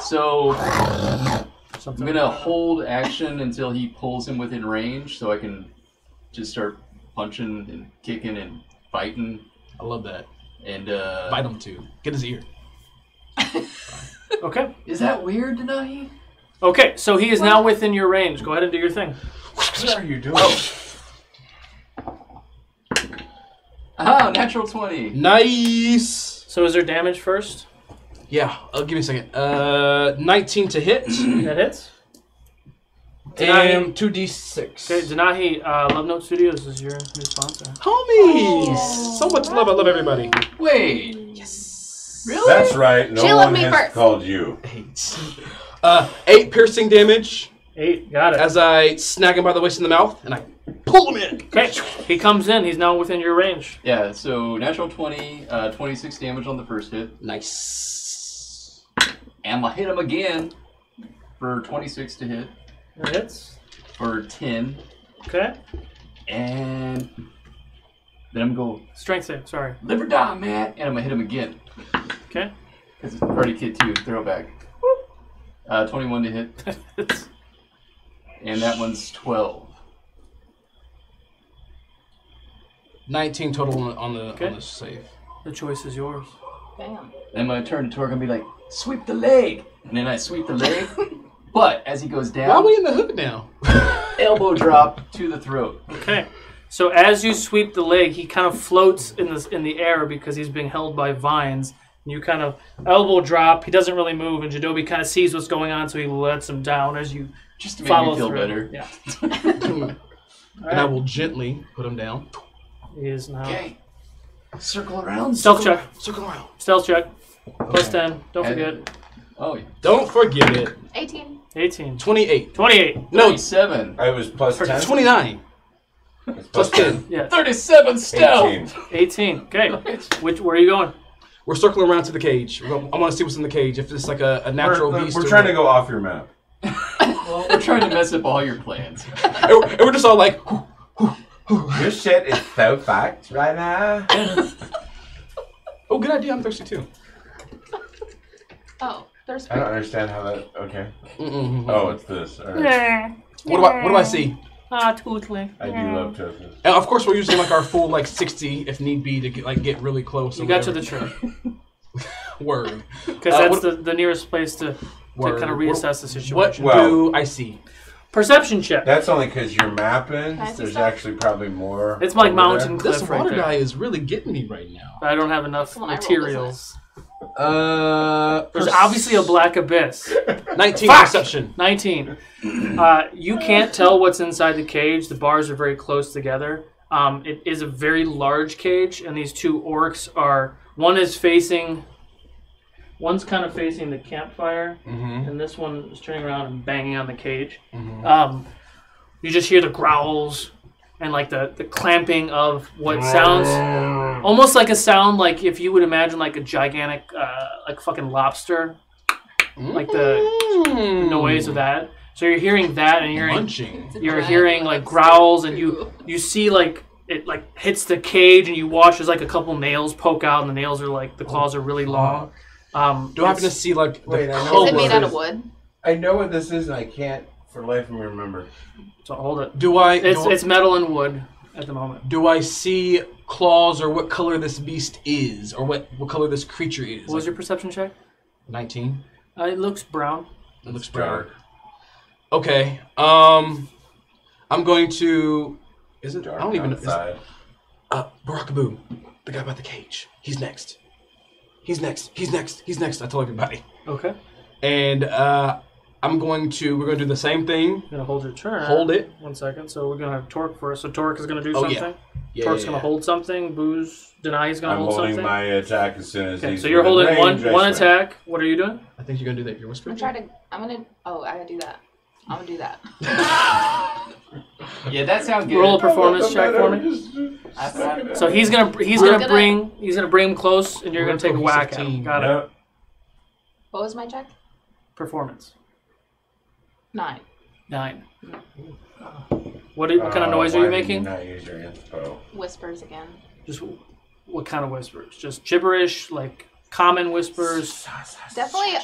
So, I'm going to hold action until he pulls him within range so I can just start punching and kicking and biting. I love that. And bite him too. Get his ear. Okay. Is that weird, Denahi? Okay, so he is now within your range. Go ahead and do your thing. What are you doing? Ah, natural 20. Nice. So is there damage first? Yeah. Give me a second. 19 to hit. That hits. And 2d6. Okay, Denahi, Love Note Studios is your new sponsor. Homies! So much love. I love everybody. Wait. Yes. Really? That's right. No She loved one me has first. called you. 8 piercing damage. 8, got it. As I snag him by the waist in the mouth, and I pull him in. Okay, he comes in. He's now within your range. Yeah, so natural 20, 26 damage on the first hit. Nice. And I hit him again for 26 to hit. That hits. For 10. Okay. And then I'm going to go, Strength save, sorry. live or die, man. And I'm going to hit him again. Okay. Because it's Karate Kid 2, throwback. 21 to hit. And that one's 12. 19 total on the save. The choice is yours. Damn. Then my turn to Torque and be like, sweep the leg. And then I sweep the leg. But as he goes down, Why are we in the hook now? elbow drop to the throat. Okay. So as you sweep the leg, he kind of floats in the air because he's being held by vines. And you kind of elbow drop. He doesn't really move, and Jadobi kind of sees what's going on, so he lets him down as you just to make follow me feel through. better. Yeah. And I will gently put him down. He is now. Okay. Circle around. Stealth check. Circle around. Stealth check. Plus 10. Don't forget. Oh, yeah. Don't forget it. 18. 18. 28. 28. No, 37. I was plus 10. 29. Plus 10. Yeah. 37 stealth. 18. Okay. Where are you going? We're circling around to the cage. I want to see what's in the cage. If it's like a natural beast. We're trying to go off your map. Well, we're trying to mess up all your plans. And we're just all like, Your shit is so fucked right now. oh, good idea. I'm thirsty too. Oh, there's. I don't understand how that. Okay. Mm-mm. Oh, it's this. All right. What do I see? Tootly. I do love toast. And of course, we're using like our full like 60 if need be to get really close. You got to the tree. Word. Because that's the nearest place to kind of reassess the situation. What do I see? Perception check. That's only because you're mapping. Can I see There's stuff? actually probably more. It's like over mountain there. cliff This right water there. guy is really getting me right now. I don't have enough When I rolled, materials. There's There's obviously a black abyss. 19 Fuck! perception. 19. You can't tell what's inside the cage. The bars are very close together. It is a very large cage, and these two orcs are... One's kind of facing the campfire, and this one is turning around and banging on the cage. You just hear the growls and like the clamping of what sounds almost like a sound like if you would imagine like a gigantic like fucking lobster, like the noise of that. So you're hearing that, and you're hearing like growls, and you see like it like hits the cage, and you watch as like a couple nails poke out, and the nails are like the claws are really long. Do I happen to see like Wait, I know color? Is it made out of wood? I know what this is, and I can't for the life of me remember. So hold it. It's metal and wood at the moment. Do I see claws or what color this beast is, or what color this creature is? What was your perception check? 19. It looks brown. It looks brown. Okay. I'm going to. Is it? Dark I don't even know. outside. Barakaboo, the guy by the cage. He's next. He's next. I told everybody. Okay. And we're going to do the same thing. You're going to hold your turn. Hold it. 1 second. So we're going to have Torque first. So Torque is going to do something. Yeah, Torque's going to hold something. Booze, Deny is going to I'm hold holding something. my attack as soon as Okay, he's so you're within holding range, one I swing. attack. What are you doing? I think you're going to do that. You're whispering. I gotta do that. I'm gonna do that. Yeah, that sounds good. Roll a performance check for me. So he's gonna bring him close, and you're gonna take a whack at him. Got it. What was my check? Performance. 9. 9. What kind of noise are you making? Not use your inspo. Whispers again. Just what kind of whispers? Just gibberish, like common whispers. Definitely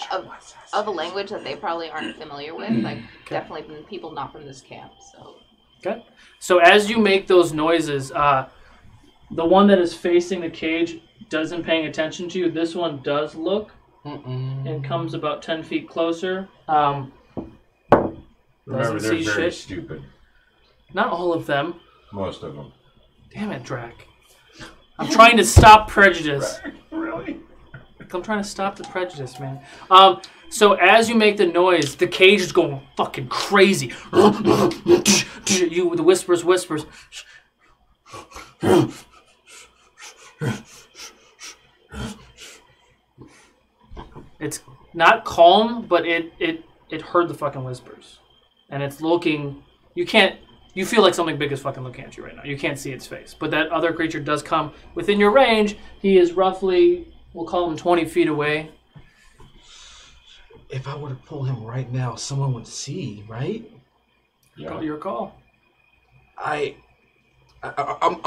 of a language that they probably aren't familiar with. Like definitely from people not from this camp. So. Okay. So as you make those noises, the one that is facing the cage doesn't paying attention to you. This one does look and comes about 10 feet closer. Remember, they're very stupid. Not all of them. Most of them. Damn it, Drac. I'm trying to stop prejudice. Really? I'm trying to stop the prejudice, man. So as you make the noise, the cage is going fucking crazy. You with the whispers. It's not calm, but it heard the fucking whispers, and it's looking. You feel like something big is fucking looking at you right now. You can't see its face, but that other creature does come within your range. He is roughly, we'll call him 20 feet away. If I were to pull him right now, someone would see, right? Yeah. Your call. I'm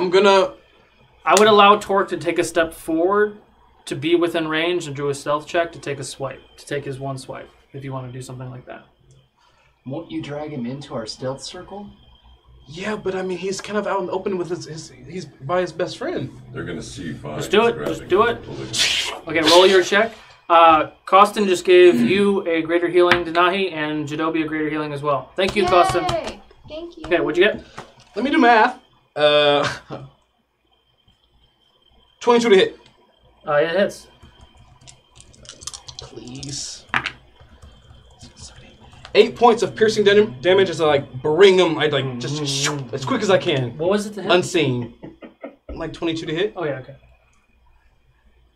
gonna. I would allow Torque to take a step forward to be within range and do a stealth check to take a swipe, to take his one swipe, if you want to do something like that. Won't you drag him into our stealth circle? Yeah, but I mean, he's kind of out in the open with he's by his best friend. They're gonna see you fine. Just do it. Just do it. Okay, roll your check. Costin just gave you a greater healing, Denahi, and Jadobi a greater healing as well. Thank you, Costin. Thank you. Okay, what'd you get? Let me do math. 22 to hit. It hits. Please. 8 points of piercing damage as I like bring him. I like just as quick as I can. What was it to hit? Unseen. Like 22 to hit. Oh yeah, okay.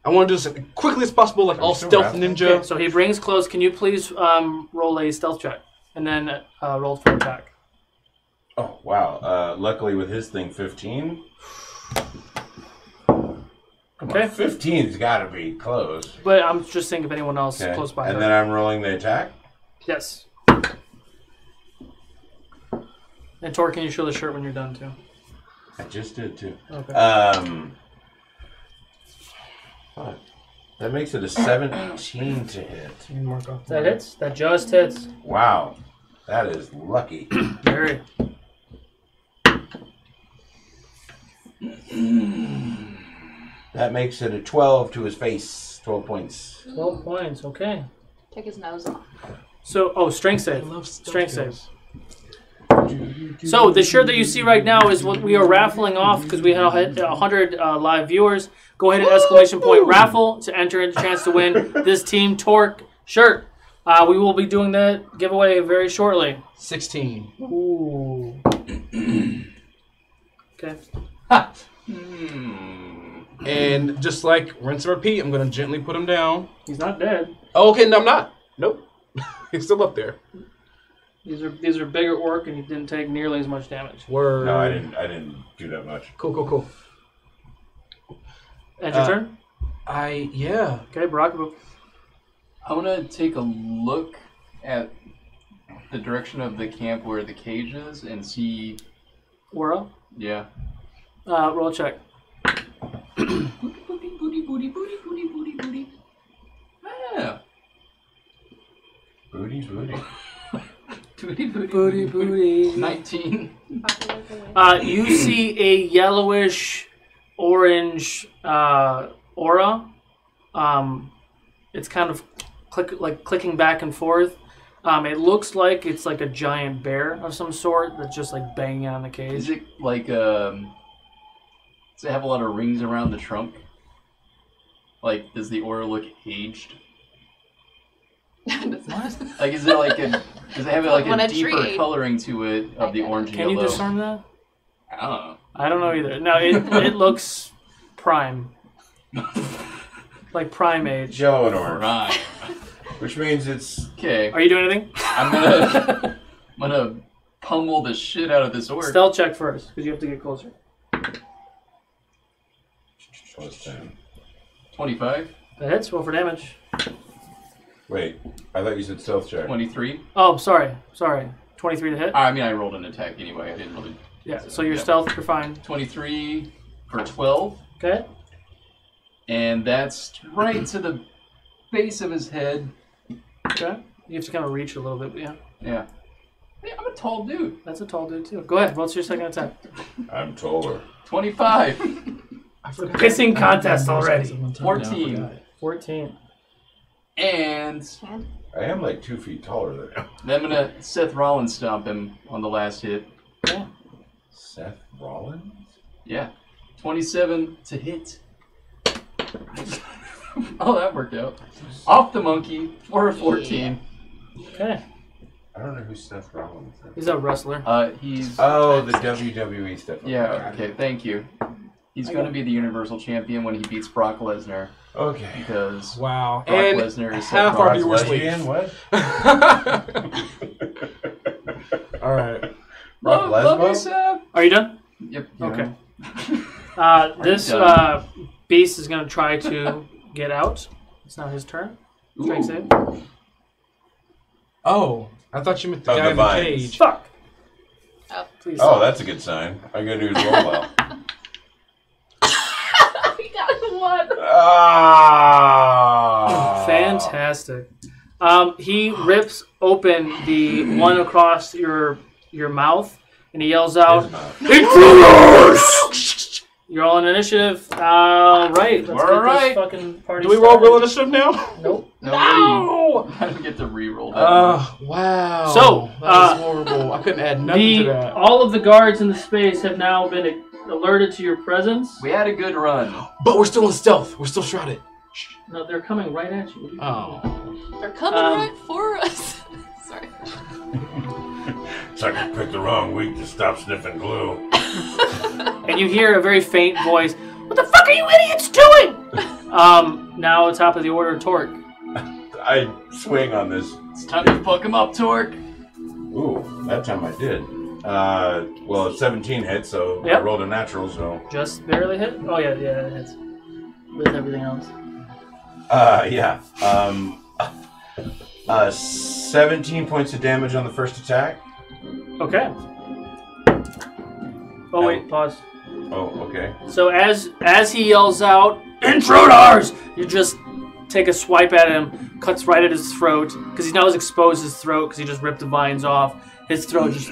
I want to do this as quickly as possible, like all stealth ninja. Okay, so he brings close. Can you please roll a stealth check and then roll for attack? Oh wow! Luckily with his thing, 15. Come on, 15's got to be close. But I'm just thinking if anyone else close by. And then I'm rolling the attack. Yes. And Tor, can you show the shirt when you're done too? I just did too. Okay. Fuck. That makes it a 17 to hit. That hits. That just hits. Wow. That is lucky. Very. That makes it a 12 to his face. 12 points. 12 points. Okay. Take his nose off. So, strength save. Strength save. So, the shirt that you see right now is what we are raffling off because we had 100 live viewers. Go ahead and exclamation point raffle to enter in the chance to win this Team Torque shirt. We will be doing that giveaway very shortly. 16. Ooh. Okay. And just like rinse and repeat, I'm going to gently put him down. He's not dead. Oh, okay. No, I'm not. Nope. He's still up there. These are bigger orc, and he didn't take nearly as much damage. Word. No, I didn't do that much. Cool. And your turn? Yeah. Okay, Barakabu. I want to take a look at the direction of the camp where the cage is and see... Aura? Yeah. Roll a check. Booty. Yeah. Booty. Booty. 19. You see a yellowish orange aura. It's kind of clicking back and forth. It looks like it's like a giant bear of some sort that's just like banging on the cage. Is it like does it have a lot of rings around the trunk? Like, does the aura look aged? What? Like, is it like a? Does it have like On a a deeper tree. coloring to it of the orange and Can yellow? you discern that? I don't know. I don't know either. No, it looks prime. Like prime age. Yellow and orange. Right. Which means it's... Okay. Are you doing anything? I'm gonna pummel the shit out of this orc. Stealth check first, because you have to get closer. Plus 10. 25. That hits. Roll for damage. Wait, I thought you said stealth check. 23. Oh, sorry. 23 to hit? I mean, I rolled an attack anyway. I didn't really... Yeah, so your stealth, you're fine. 23 for 12. Okay. And that's right to the base of his head. Okay. You have to kind of reach a little bit, but yeah. Yeah. Hey, I'm a tall dude. That's a tall dude, too. Go ahead. What's your second attack? I'm taller. 25. Pissing contest already. 14. 14. And I am like 2 feet taller than him. then I'm going to Seth Rollins stomp him on the last hit. Yeah. Seth Rollins? Yeah. 27 to hit. Oh, that worked out. Off the monkey for a 14. Okay. I don't know who Seth Rollins is. He's a wrestler. He's... Oh, the WWE stuff. Yeah, okay, thank you. He's going to be the Universal Champion when he beats Brock Lesnar. Okay. Because wow. Brock And Lesnar is half our viewers leave. What? All right. Brock love you, Lesnar? Seth. Are you done? Yep. Okay. This done? beast is going to try to get out. It's now his turn. Strength save. Oh, I thought you meant the Oh, guy the in the vines. cage. Fuck. Please. Oh, that's a good sign. I gotta do his roll well. We got one. Ah! Fantastic. He rips open the one across your mouth, and he yells out, "Intruders!" You're all in initiative. Right. Let's We're get all right. this fucking party Do we roll started. real initiative now? Nope. No! I don't get to re-roll that. Wow. So, that was horrible. I couldn't add nothing to that. All of the guards in the space have now been alerted to your presence. We had a good run. But we're still in stealth. We're still shrouded. No, they're coming right at you. What are you Oh. They're coming right for us. Sorry. It's like I picked the wrong week to stop sniffing glue. And you hear a very faint voice. What the fuck are you idiots doing? Now top of the order, Torque. I swing on this. It's time to fuck him up, Torque. Ooh, that time I did. Well, 17 hit, so I Yep. rolled a natural, so... Just barely hit? Oh, yeah, it hits. With everything else. Yeah. 17 points of damage on the first attack. Okay. Oh wait, pause. Oh, okay. So as he yells out, "Intruders!" you just take a swipe at him, cuts right at his throat, because he's now exposed his throat because he just ripped the vines off. His throat just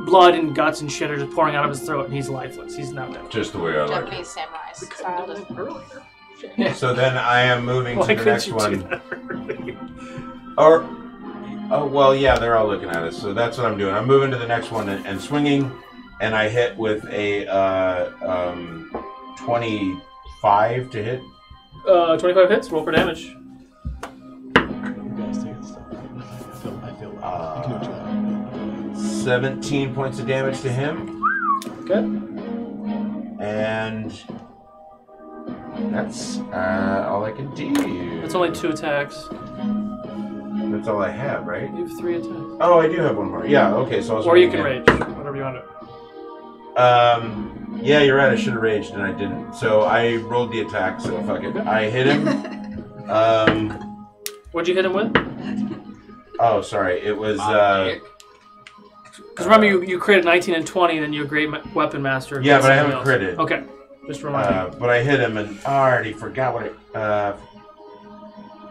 blood and guts and shit are just pouring out of his throat, and he's lifeless. He's not dead. Just the way I like Japanese samurai style. it. So then I am moving Why to the couldn't next you one. do that earlier? Or, oh well, yeah, they're all looking at us. So that's what I'm doing. I'm moving to the next one and swinging, and I hit with a 25 to hit. 25 hits. Roll for damage. You guys take it stuff. I feel you can do what you want. 17 points of damage to him. Okay. And that's all I can do. That's only 2 attacks. That's all I have, right? You have 3 attacks. Oh, I do have one more. Yeah, okay, so I was Or you can again. rage. Whatever you want to do. Yeah, you're right. I should have raged, and I didn't. So I rolled the attack. So fuck it. I hit him. What'd you hit him with? Oh, sorry. It was. Because remember, you critted 19 and 20, and then you're a great weapon master. Yeah, but I something haven't critted. Okay, just a reminder. But I hit him, and I already forgot what it.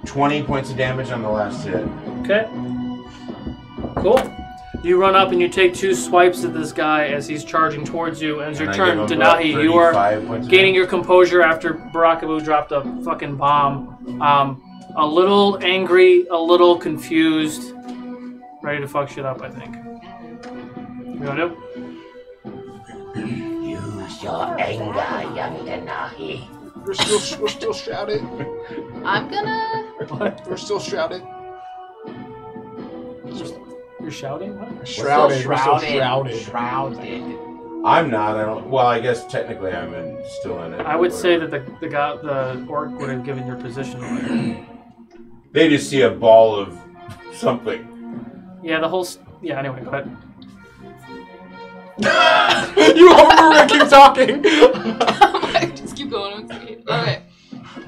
20 points of damage on the last hit. Okay. Cool. You run up and you take 2 swipes at this guy as he's charging towards you. And it's your turn, Denahi. You are gaining your composure after Barakabu dropped a fucking bomb. A little angry, a little confused, ready to fuck shit up, I think. You want to do? Use your anger, young Denahi. We're still shouting. I'm gonna. What? We're still shouting. You're shouting? What? Shrouded. We're still shrouded. Shrouded. I'm not. I don't. Well, I guess technically I'm still in it. I would say that the orc would have given your position away. They just see a ball of something. Yeah, the whole. Yeah. Anyway, go ahead. You over keep talking. Just keep going. Okay.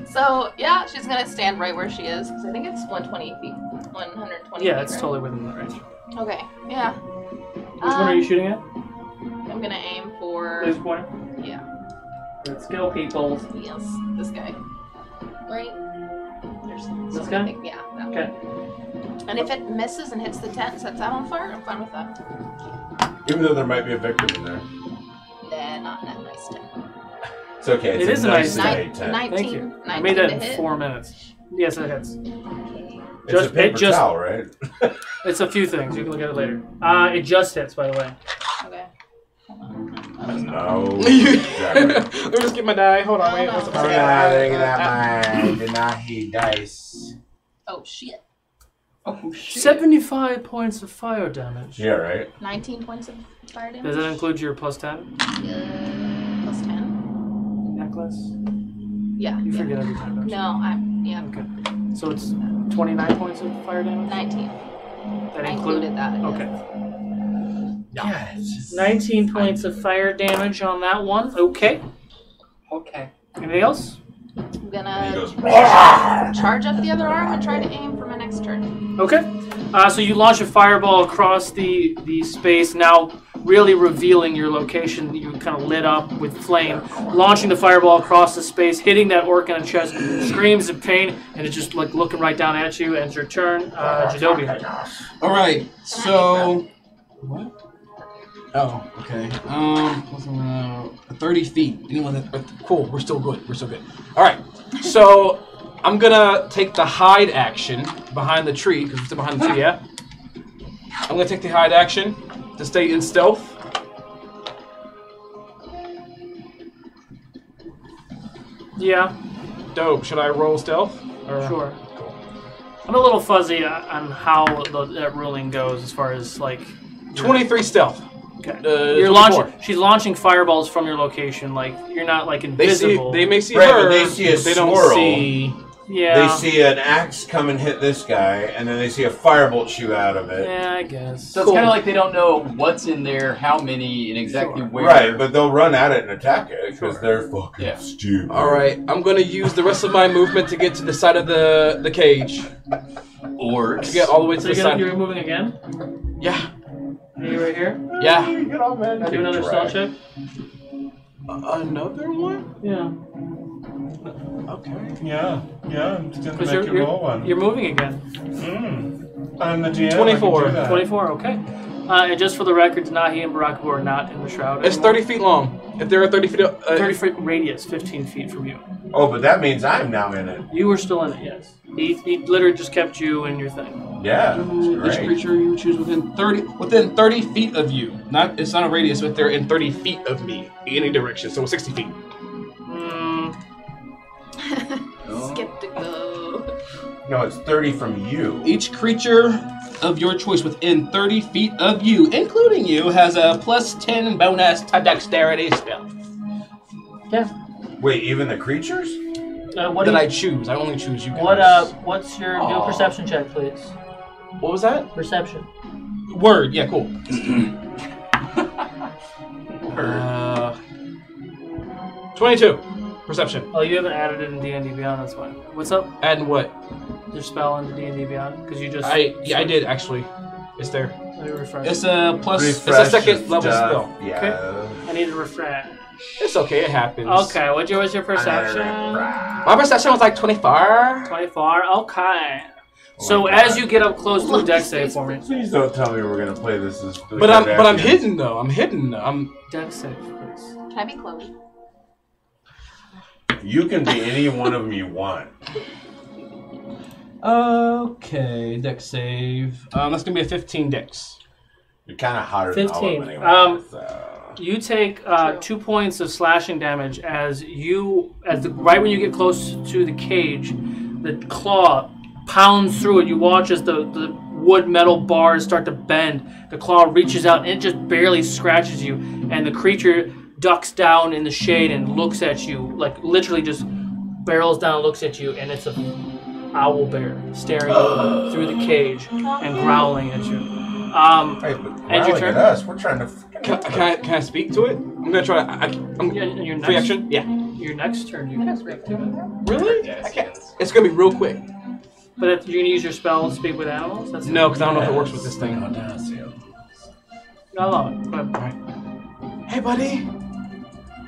So yeah, she's gonna stand right where she is because I think it's 128 feet. 120. Yeah, feet, it's right? totally within the range. Okay. Yeah. Which one are you shooting at? I'm gonna aim for. Laser pointer. Yeah. Let's go, people. Yes, this guy. Right. There's This guy? Yeah. That Okay. one. And if it misses and hits the tent and sets that on fire, I'm fine with that. Even though there might be a victim in there. Nah, not that nice tent. It's okay. It's It is a nice tent. Thank you. 19 I made that to in hit. 4 minutes. Yes, it hits. It's a paper towel, right? It's a few things. You can look at it later. It just hits, by the way. Okay. No. Let me just get my die. Hold on, wait. Oh, no. Denahi dice. Oh shit. Oh shit. 75 points of fire damage. Yeah, right. 19 points of fire damage. Does that include your plus 10? Plus 10. Necklace? Yeah. You yeah. forget every time. don't you? No, yeah. Okay. So it's 29 points of fire damage? 19. That I included included that. Okay. Yes. 19 points of fire damage on that one. Okay. Okay. Anything else? I'm And he gonna goes, charge up the other arm and try to aim for my next turn. Okay. So you launch a fireball across the space, now really revealing your location. You kind of lit up with flame, launching the fireball across the space, hitting that orc in the chest, screams in pain, and it's just like looking right down at you. And it's your turn, Jadobi. All right. So what? Oh, okay. 30 feet. Anyone that, cool. We're still good. We're still good. All right. So I'm gonna take the hide action behind the tree because we're still behind the tree. Yeah. I'm gonna take the hide action to stay in stealth. Yeah. Dope. Should I roll stealth? Or? Sure. Cool. I'm a little fuzzy on how that ruling goes as far as like 23 stealth. Okay. You're You're launching. She's launching fireballs from your location. Like you're not like invisible. They may see Right, her. but they see a they don't swirl. see. Yeah. They see an axe come and hit this guy, and then they see a firebolt shoot out of it. Yeah, I guess. So it's kind of like they don't know what's in there, how many, and exactly where. Right, but they'll run at it and attack it because they're fucking stupid. All right, I'm gonna use the rest of my movement to get to the side of the cage. Orcs. To get all the way to So the side. you're moving again? Yeah. Are you right here? Yeah. Get off, man. Can I do another stealth check? Another one? Yeah. Okay. Yeah, I'm just gonna Because make you roll one. you're moving again. I'm the GM. 24. 24, okay. And just for the record, Nahi and Barakabu are not in the shroud It's anymore. 30 feet long. If they're at 30 feet... 30 foot radius, 15 feet from you. Oh, but that means I'm now in it. You were still in it, yes. He literally just kept you in your thing. Yeah, Each great. creature you choose within 30 feet of you. It's not a radius, but they're in 30 feet of me. In any direction, so 60 feet. Skeptical. No, it's 30 from you. Each creature of your choice within 30 feet of you, including you, has a plus 10 bonus to dexterity spell. Yeah. Wait, even the creatures? What I choose. I only choose you guys. What's your do a perception check, please? What was that? Perception. Word. Yeah, cool. 22. Perception. Oh, you haven't added it in D&D Beyond, that's fine. What's up? Adding what? Your spell into D&D Beyond? Because you just... I did, actually. It's there. Let me refresh. It's a plus... Refresh it's a second level stuff. spell. Yeah. Okay. I need to refresh. It's okay, it happens. Okay, what's your perception? My perception was like 24. 24, okay. So as you get up close to a dex save for me. Please don't tell me we're gonna play this as. But I'm hidden though. I'm hidden. Dex save, please. Can I be Chloe? You can be any one of them you want. Okay, dex save. That's gonna be a 15 dex. You're kind of hotter than all of 15. them anyway. You take 2 points of slashing damage right when you get close to the cage, the claw pounds through it. You watch as the wood metal bars start to bend. The claw reaches out and it just barely scratches you, and the creature ducks down in the shade and looks at you, like literally just barrels down and looks at you, and it's an owl bear staring through the cage and growling at you. Hey, but and your turn. at us. We're trying to. Can I speak to it? I'm gonna try. Your free action. Yeah. Your next turn, you can speak to it. Really? I can't. It's gonna be real quick. But if you're gonna use your spell to speak with animals, that's No, because I don't know if it works with this thing. No, but Hey, buddy.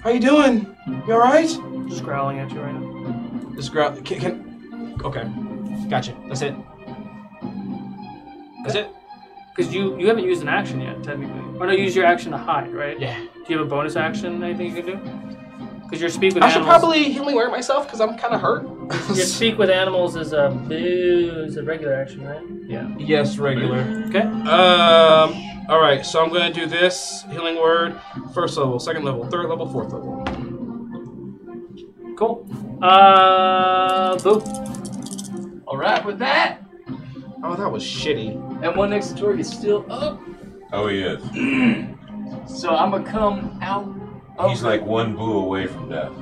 How you doing? You all right? Just growling at you right now. Just growl. Okay. Gotcha. That's it. That's it. Because you haven't used an action yet, technically. Or no, use your action to hide, right? Yeah. Do you have a bonus action, anything you can do? Because your speak with I animals... should probably healing word myself because I'm kind of hurt. Your speak with animals is a regular action, right? Yeah. Yes, regular. Okay. All right. So I'm gonna do this healing word, first level, second level, third level, fourth level. Cool. Boo. All right, with that. Oh, that was shitty. And one next to Torg is still up. Oh, he is. So I'm gonna come out. He's like one boo away from death.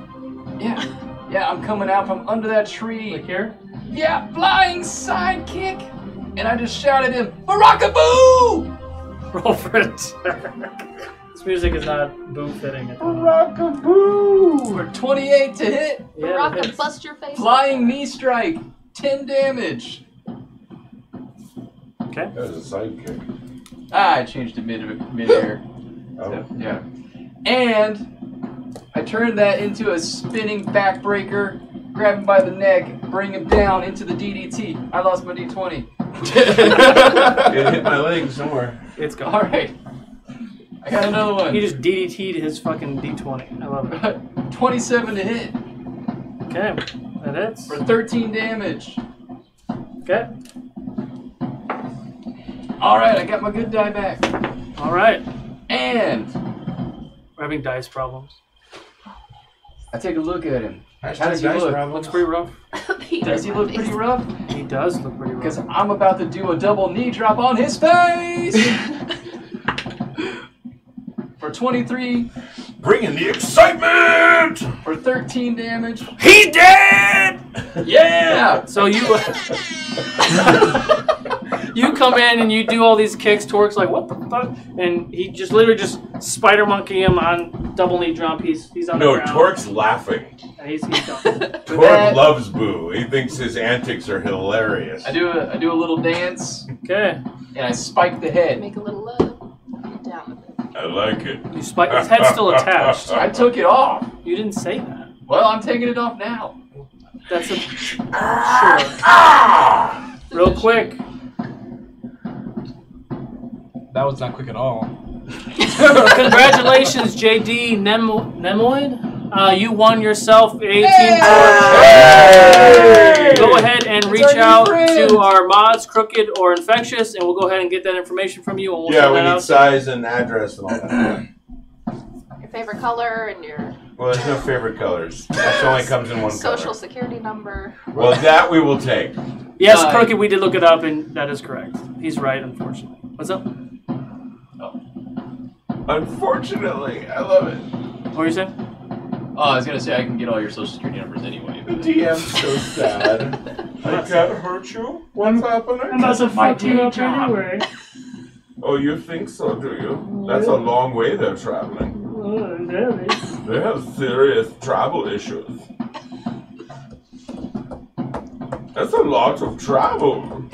Yeah, I'm coming out from under that tree. Like here? Yeah, flying sidekick. And I just shouted him, Barakaboo! Roll for it. This music is not boo fitting. Barakaboo! For 28 to hit. Yeah, Baraka, bust your face. Flying knee strike. 10 damage. Okay. That was a sidekick. I changed it mid-air. Oh. So, yeah. And I turned that into a spinning backbreaker, grab him by the neck, bring him down into the DDT. I lost my D20. It hit my leg somewhere. It's gone. Alright. I got another one. He just DDT'd his fucking D20. I love it. 27 to hit. Okay. That is. For 13 damage. Okay. Alright, I got my good die back. Alright. And we're having dice problems. I take a look at him. How Hashtag does he dice look? problems. Looks pretty rough. Does he look pretty rough? He does look pretty rough. Because I'm about to do a double knee drop on his face! For 23. Bringing the excitement! For 13 damage. He's dead! Yeah! So you you come in and you do all these kicks. Torque's like, what the fuck? And he just literally just spider monkey him on double knee jump. He's on the No, ground. Torque's laughing. And he's done. Torque loves Boo. He thinks his antics are hilarious. I do a little dance. Okay. And I spike the head. Make a little love. I like it. His head's still attached. I took it off. You didn't say that. Well, I'm taking it off now. That's a sure. Real quick. That was not quick at all. Congratulations, JD Nemoid. You won yourself a team tour. Go ahead and reach out to our mods, Crooked or Infectious, and we'll go ahead and get that information from you. And we'll Yeah, we need size and address and all that. Your favorite color and your Well, there's no favorite colors. That only comes in one social color. security number. Well, that we will take. Yes, Crooked, we did look it up, and that is correct. He's right, unfortunately. What's up? Unfortunately, I love it. What were you saying? Oh, I was gonna say I can get all your social security numbers anyway. The DM's so sad. I can't hurt you. What's happening? I'm about to fuck you up anyway. Oh, you think so, do you? That's a long way they're traveling. They have serious travel issues. That's a lot of travel.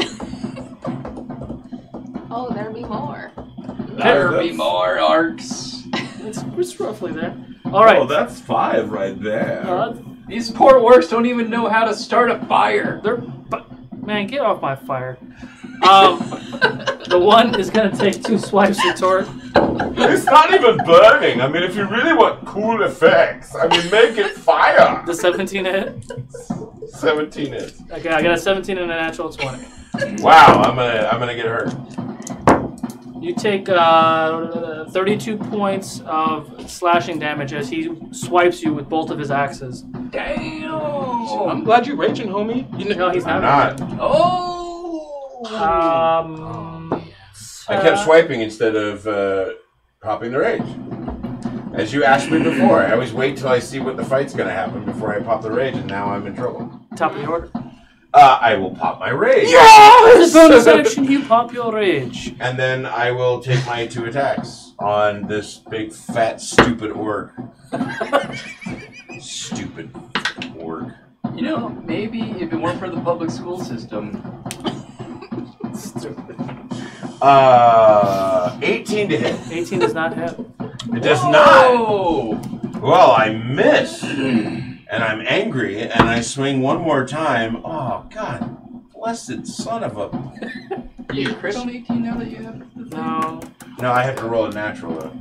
Oh, there be more. There be more orcs. It's roughly there. All right. Oh, that's 5 right there. These poor orcs don't even know how to start a fire. Man, get off my fire. The one is going to take 2 swipes at Tor. It's not even burning. I mean, if you really want cool effects, I mean, make it fire. The 17 hit? 17 hits. Okay, I got a 17 and a natural 20. Wow, I'm gonna get hurt. You take 32 points of slashing damage as he swipes you with both of his axes. Damn! I'm glad you're raging, homie. No, he's I'm not. Oh! I kept swiping instead of popping the rage. As you asked me before, I always wait till I see what the fight's gonna happen before I pop the rage, and now I'm in trouble. Top of the order. I will pop my rage. Yes! Bonus action, you pop your rage. And then I will take my 2 attacks on this big, fat, stupid orc. Stupid orc. You know, maybe if it weren't for the public school system. Stupid. 18 to hit. 18 does not hit. It does not. Well, I miss. And I'm angry, and I swing one more time. Oh, God. Blessed son of a... You crit on 18 now that you have the thing? No. No, I have to roll a natural, though.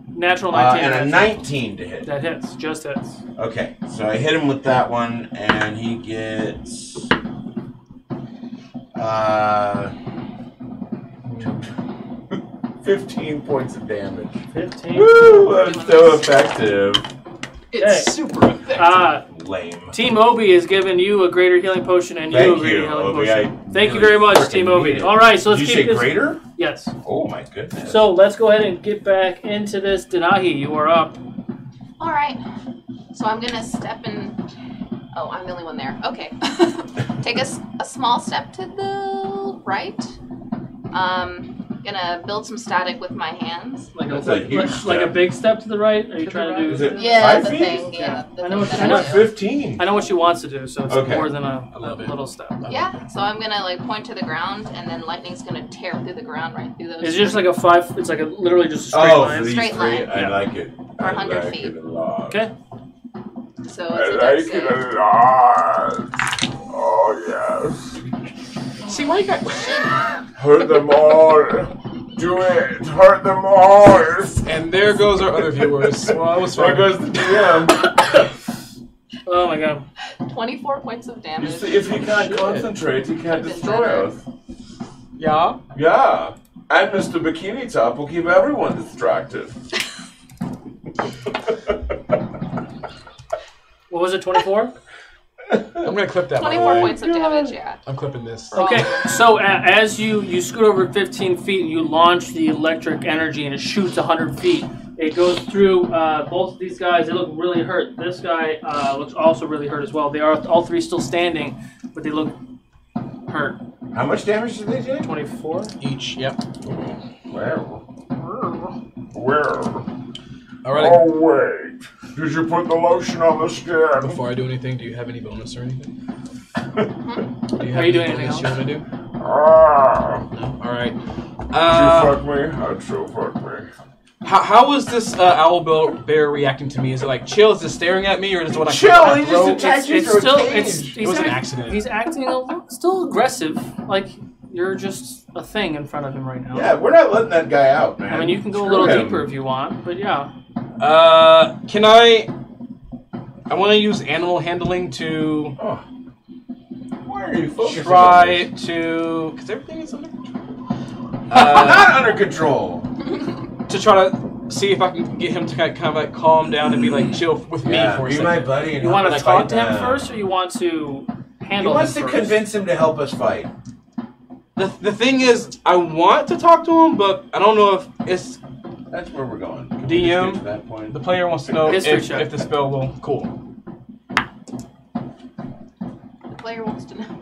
Natural 19. And a 19 to hit. That hits. Just hits. Okay, so I hit him with that one, and he gets... 15 points of damage. 15. Woo! That's so effective. It's super effective. Lame. Team Obi has given you a greater healing potion and you a greater healing Obi. potion. Thank you very much, Team Obi. All right, so let's Did you keep say this. greater? Yes. Oh my goodness. So let's go ahead and get back into this. Denahi, you are up. All right. So I'm gonna step in. Oh, I'm the only one there. Okay. Take a small step to the right. Gonna build some static with my hands. Like a big step to the right. Are you trying to do? Is it Yeah, 5 the feet? thing. Yeah. I know what 15. I know what she wants to do, so it's Okay. more than a little step. Yeah. So I'm gonna like point to the ground, and then lightning's gonna tear through the ground right through those. It's just like a 5. It's like literally just a straight line. For these Straight 3, line. I like it. For 100 feet. It a lot. Okay. So I it's a like dex it save. a lot. Oh yes. See, why you got... Hurt them all. Do it. Hurt them all. And there goes our other viewers. Well, I was There goes the DM. Oh my god. 24 points of You damage. see, if he can't concentrate, he can't destroy us. Yeah? Yeah. And Mr. Bikini Top will keep everyone distracted. What was it? 24. I'm gonna clip that. 24 points of damage. Yeah. I'm clipping this. Okay, so as you scoot over 15 feet and you launch the electric energy and it shoots 100 feet, it goes through both of these guys. They look really hurt. This guy looks also really hurt as well. They are all 3 still standing, but they look hurt. How much damage did they take? 24 each. Yep. Where? All right. Oh wait! Did you put the lotion on the skin? Before I do anything, do you have any bonus or anything? Do you Are you doing anything else? you want to do? Ah! No. All right. Did you fuck me? How'd you fuck me? How is this owl bear reacting to me? Is it like chill? Is it staring at me, or is it what I chill? He throw? just attacked you through a cage. It was an accident. He's acting still aggressive, like you're just a thing in front of him right now. Yeah, we're not letting that guy out, man. I mean, you can go a little deeper if you want, but yeah. Can I want to use animal handling to. Oh. Why are you focusing try on this? to, because everything is under control. Not under control. To try to see if I can get him to kind of like calm down and be like chill with me for a be second. my buddy. And You want to help us talk fight to him them. first, or you want to He handle wants him to first? convince him to help us fight. The thing is, I want to talk to him, but I don't know if it's That's where we're going. Can we just get to that point? the player wants to know History if check. the spell will. Cool. The player wants to know.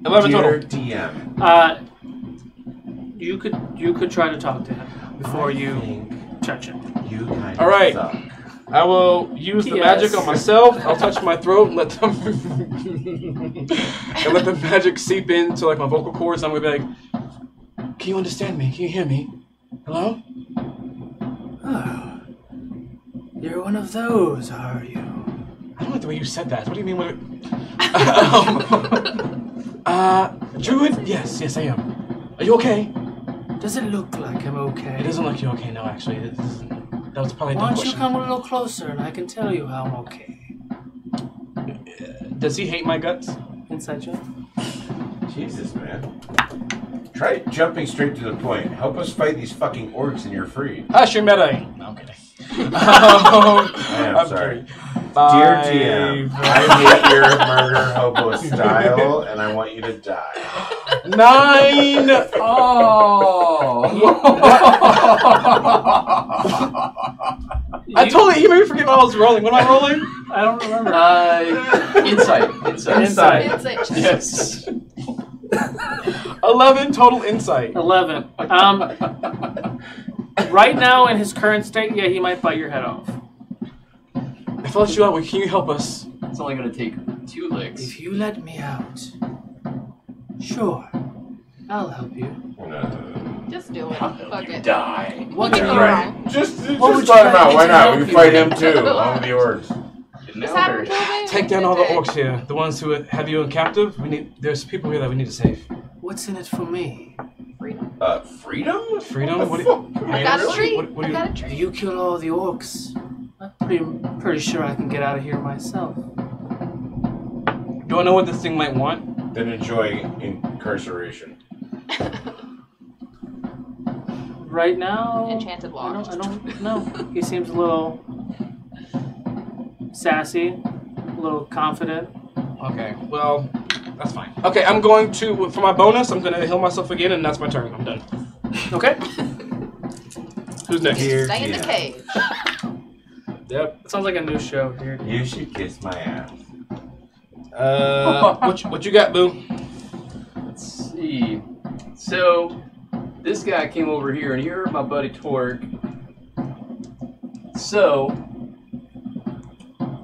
11 Dear total. DM. You could try to talk to him before you touch him. You kind of All right. suck. I will use the Yes. magic on myself. I'll touch my throat and let them and let the magic seep into like my vocal cords. I'm gonna be like, "Can you understand me? Can you hear me? Hello?" Oh, you're one of those, are you? I don't like the way you said that. What do you mean? Druid? Yes, I am. Are you okay? Does it look like I'm okay? It doesn't look you okay. No, actually, that was probably a Why dumb don't you question. come a little closer and I can tell you how I'm okay? Does he hate my guts? Inside joke. Jesus, man. Try jumping straight to the point. Help us fight these fucking orcs and you're free. Hashimere. No, I'm kidding. I'm sorry. kidding. Dear DM, I hate your murder hobo style and I want you to die. 9. I totally. He made me forget what I was rolling. What am I rolling? I don't remember. Insight. Insight. Yes. 11 total insight. 11. Right now, in his current state, yeah, he might bite your head off. I felt you out. Can you help us? It's only going to take 2 licks. If you let me out, sure, I'll help you. Just do it. Fuck it. Die. What could go wrong? Just would you let him like out. me Why to not? help We you fight him with? too, along with the orcs. Just have him kill me. Take down all the orcs here. The ones who have you in captive. There's people here that we need to save. What's in it for me? Freedom. Freedom? Freedom? What What the do you- fuck? I got a treat. What do I you? got a If treat. you kill all the orcs, I'm pretty sure I can get out of here myself. Do I know what this thing might want? Then enjoy incarceration. Right now, Enchanted wand. I don't know. He seems a little sassy, a little confident. Okay. Well, that's fine. Okay, I'm going to for my bonus. I'm gonna heal myself again, and that's my turn. I'm done. Okay. Who's next? Dear Stay in the DM, cage. Yep. It sounds like a new show here. you should kiss my ass. What you got, Boo? Let's see. So, this guy came over here, and he heard my buddy Torque. So,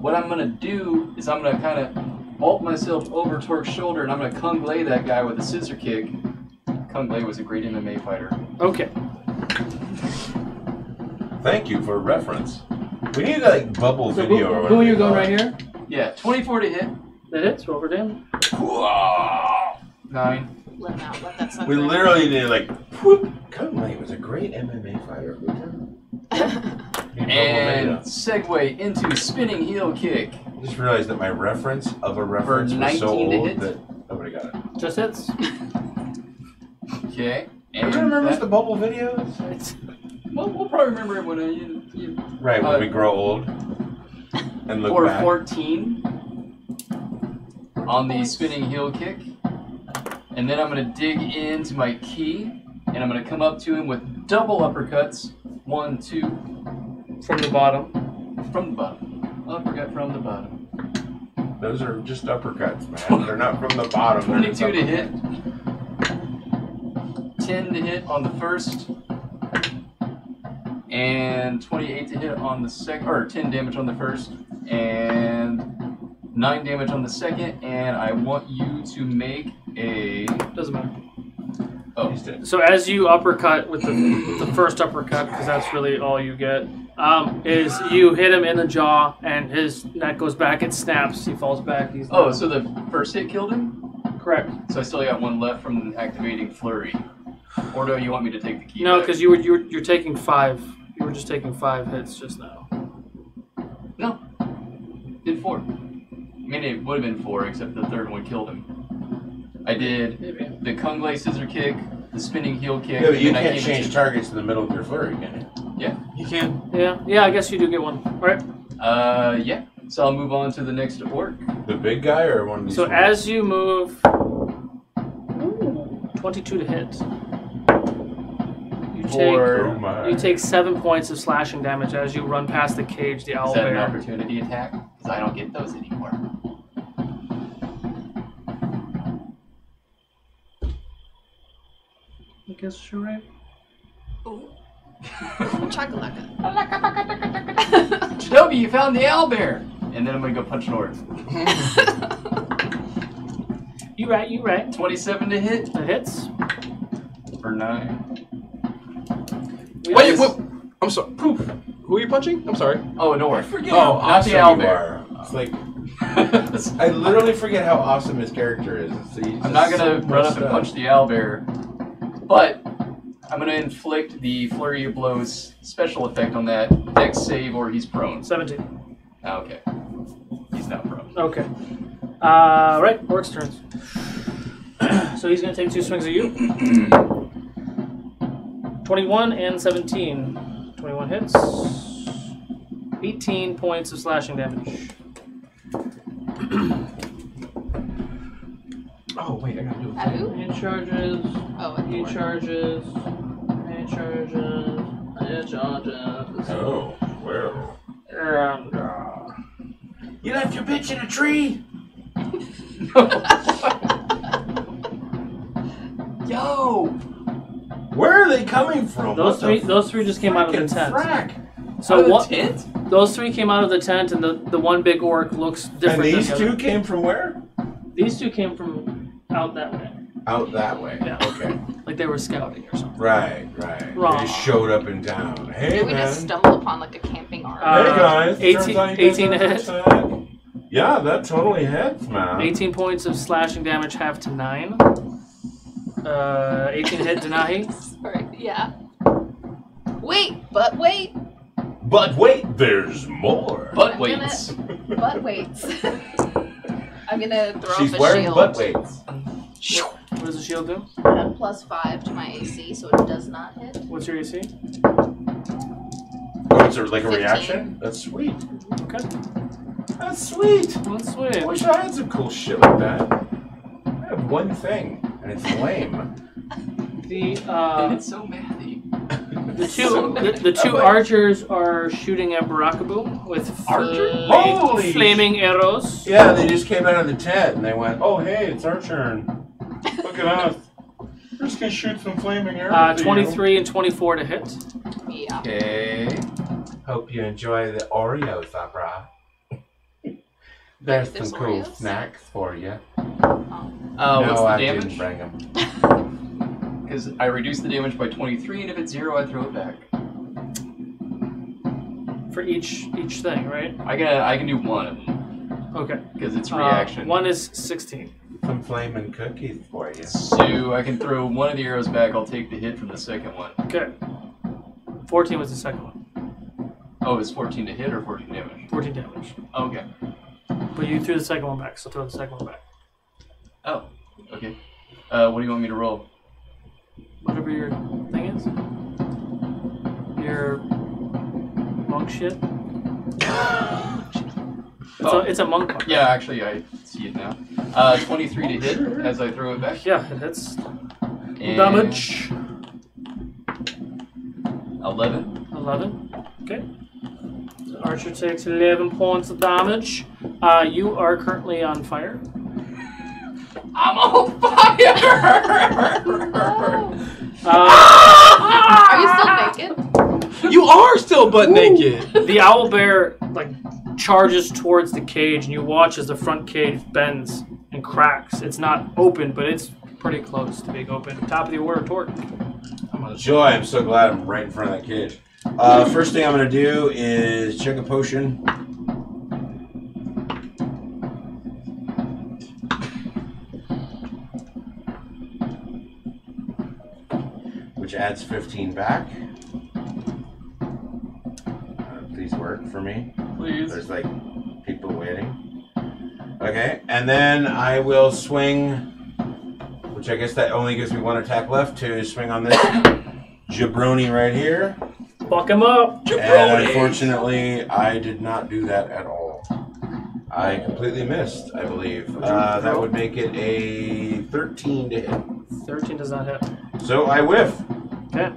what I'm going to do is I'm going to kind of vault myself over Torque's shoulder, and I'm going to Kung Lei that guy with a scissor kick. Kung Lei was a great MMA fighter. Okay. Thank you for reference. We need like bubble video or Who are you whatever. going right here? Yeah, 24 to hit. That hits. Roll for damage. 9. Let him out. Let that suck. We in. literally did like Kung Lei was a great MMA fighter. and segue into spinning heel kick. I just realized that my reference of a reference was so old that nobody got it. Just hits. Okay. Everyone remembers the bubble videos? Well, we'll probably remember it when you Right, when we grow old and look for back. 14 on the spinning heel kick. And then I'm going to dig into my key, and I'm going to come up to him with double uppercuts. 1, 2. From the bottom. From the bottom. Uppercut from the bottom. Those are just uppercuts, man. They're not from the bottom. 22 to hit. 10 to hit on the first. And 28 to hit on the second, or 10 damage on the first. And 9 damage on the second. And I want you to make a... Doesn't matter. Oh. He's dead. So as you uppercut with the first uppercut, because that's really all you get, is you hit him in the jaw and his neck goes back. It snaps. He falls back. He's Oh, so the first hit killed him? correct. So I still got one left from activating flurry. Or do you want me to take the key? No, back? because you're taking 5. You were just taking 5 hits just now. No. Did 4. I mean, it would have been 4, except the third one killed him. I did the Kunglei scissor kick, the spinning heel kick. Yeah, but you and then I can't gave change targets in the middle of your flurry, can you? Yeah. You can. Yeah, I guess you do get one. All right. Yeah. So I'll move on to the next orc. The big guy or one of these? So ones? as you move, 22 to hit. You take 7 points of slashing damage as you run past the cage. The owl Is that an bear. opportunity attack? Because I don't get those anymore. I guess you're right. Ooh. Chakalaka. Shinobi, you found the owlbear! And then I'm gonna go punch an orc. You right. 27 to hit. That hits. For 9. Wait, I'm sorry. Poof. Who are you punching? I'm sorry. Oh, an orc. I forget Oh, how not awesome the you owlbear. are. It's like I literally forget how awesome his character is. I'm not gonna run up and punch the owlbear, but I'm gonna inflict the flurry of blows special effect on that dex save, or he's prone. 17. Oh, okay, he's not prone. Okay. Right. Orc's turns. So he's gonna take 2 swings at you. 21 and 17. 21 hits. 18 points of slashing damage. Oh wait, I gotta do it. Abu? He charges. Oh, He charges. He charges. He charges. Oh, well. And, You left your bitch in a tree. Yo! Where are they coming from? those three just came out of the Frickin' tent. frack. So Out of the what? tent? Those 3 came out of the tent, and the one big orc looks different. And these than the 2 other. came from where? These 2 came from out that way, Out that way. Yeah. Okay. like they were scouting or something. Right. Wrong. They showed up in town. Hey, Did we man. just stumble upon like a camping army? Hey, guys. 18 Turns out you guys 18 are hits. attack. Yeah, that totally hits, man. 18 points of slashing damage, half to 9. 18 hit Denahi. Sorry, yeah. But wait. But wait, there's more. Butt I'm weights. Butt weights. I'm gonna throw She's up a wearing shield. butt weights. What does the shield do? +5 to my AC, so it does not hit. What's your AC? Oh, it's like a 15. reaction? That's sweet. Okay. That's sweet. That's I sweet. wish I had some cool shit like that. I have one thing, and it's lame. And it's so mathy. The two archers are shooting at Barakabu with Holy flaming arrows. Yeah, they just came out of the tent and they went, "Oh, hey, it's our turn. Look at us. We're just gonna shoot some flaming arrows." at you." 23 and 24 to hit. Yeah. Okay. Hope you enjoy the Oreos I brought. There's There's some cool Oreos? snacks for you. What's No, the I damage? didn't bring them. Because I reduce the damage by 23, and if it's 0, I throw it back. For each thing, right? I can do one of them. Okay. Because it's reaction. One is 16. Some flaming cookies for you. So I can throw one of the arrows back. I'll take the hit from the second one. Okay. 14 was the second one. Oh, it's 14 to hit or 14 damage? 14 damage. Okay. But you threw the second one back, so throw the second one back. Oh, okay. What do you want me to roll? Whatever your thing is. Your monk shit. It's a monk one. Yeah, actually, I see it now. 23 to hit as I throw it back. Yeah, it hits. And Damage. 11. 11. Okay. The archer takes 11 points of damage. You are currently on fire. I'm on fire! Are you still naked? You are still butt naked. The owl bear charges towards the cage, and you watch as the front cage bends and cracks. It's not open, but it's pretty close to being open. Top of the order, Torque. Joy, I'm so glad I'm right in front of that cage. First thing I'm going to do is check a potion. Which adds 15 back. Please work for me. Please. There's like people waiting. Okay, and then I will swing, which I guess that only gives me one attack left to swing on this jabroni right here. Fuck him up. Jabroni. And unfortunately, I did not do that at all. I completely missed, I believe. That would make it a 13 to hit. 13 does not hit. So I whiff. Okay.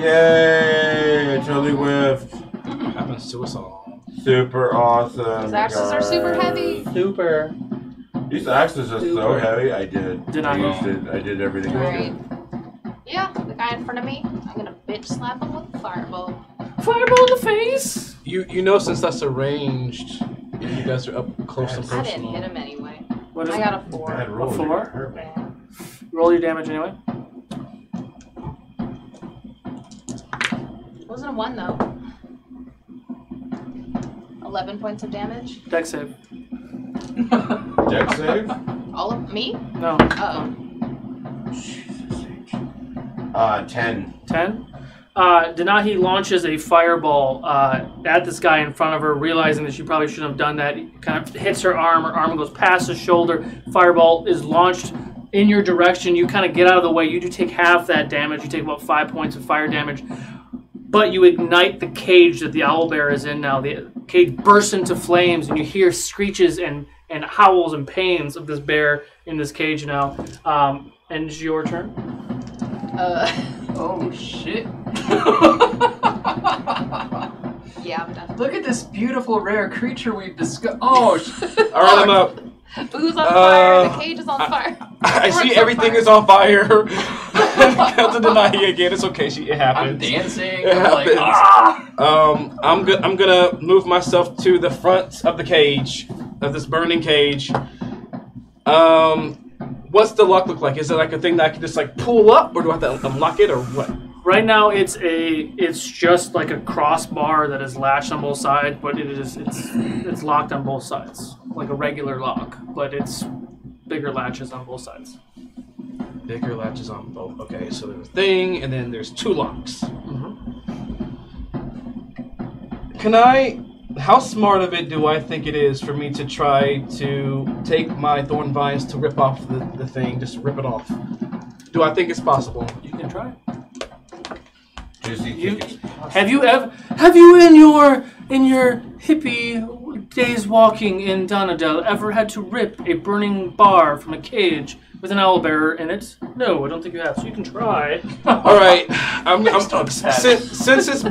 Yay! I totally whiffed. Happens to us all. Super awesome. These axes are super heavy. Super. These axes are so heavy. I did. Did I used it. I did everything. Right. Yeah, the guy in front of me, I'm gonna bitch slap him with a fireball. Fireball in the face! You know, since that's arranged, you guys are up close and I personal. didn't hit him anyway. What is I it? got a 4. Bad roll. A 4? Hurt me. Yeah. Roll your damage anyway. Wasn't a 1 though. 11 points of damage. Dex save. Dex save? All of me? No. Oh. 10. 10? Denahi launches a fireball at this guy in front of her, realizing that she probably shouldn't have done that. It kind of hits her arm goes past the shoulder. Fireball is launched in your direction. You kind of get out of the way. You do take half that damage. You take about 5 points of fire damage. But you ignite the cage that the owlbear is in now. The cage bursts into flames, and you hear screeches and howls and pains of this bear in this cage now. And it's your turn. Oh shit. Yeah, I'm done. Look at this beautiful rare creature we've discussed. Oh shit. All right, I'm up. Boo's on fire. The cage is on fire. I see everything is on fire. Because of Denahi again, it's okay. It happens. I'm dancing. It I'm like, happens. I'm gonna move myself to the front of the cage, of this burning cage. What's the lock look like? Is it like a thing that I can just like pull up, or do I have to unlock it, or what? Right now, it's just like a crossbar that is latched on both sides, but it's locked on both sides, like a regular lock, but it's bigger latches on both sides. Bigger latches on both. Okay, so there's a thing, and then there's 2 locks. Mm-hmm. How smart of it do I think it is for me to try to take my thorn vines to rip off the thing, just rip it off? Do I think it's possible? You can try. Have you in your hippie days walking in Donadel ever had to rip a burning bar from a cage with an owlbearer in it? No, I don't think you have. So you can try. All right, since it's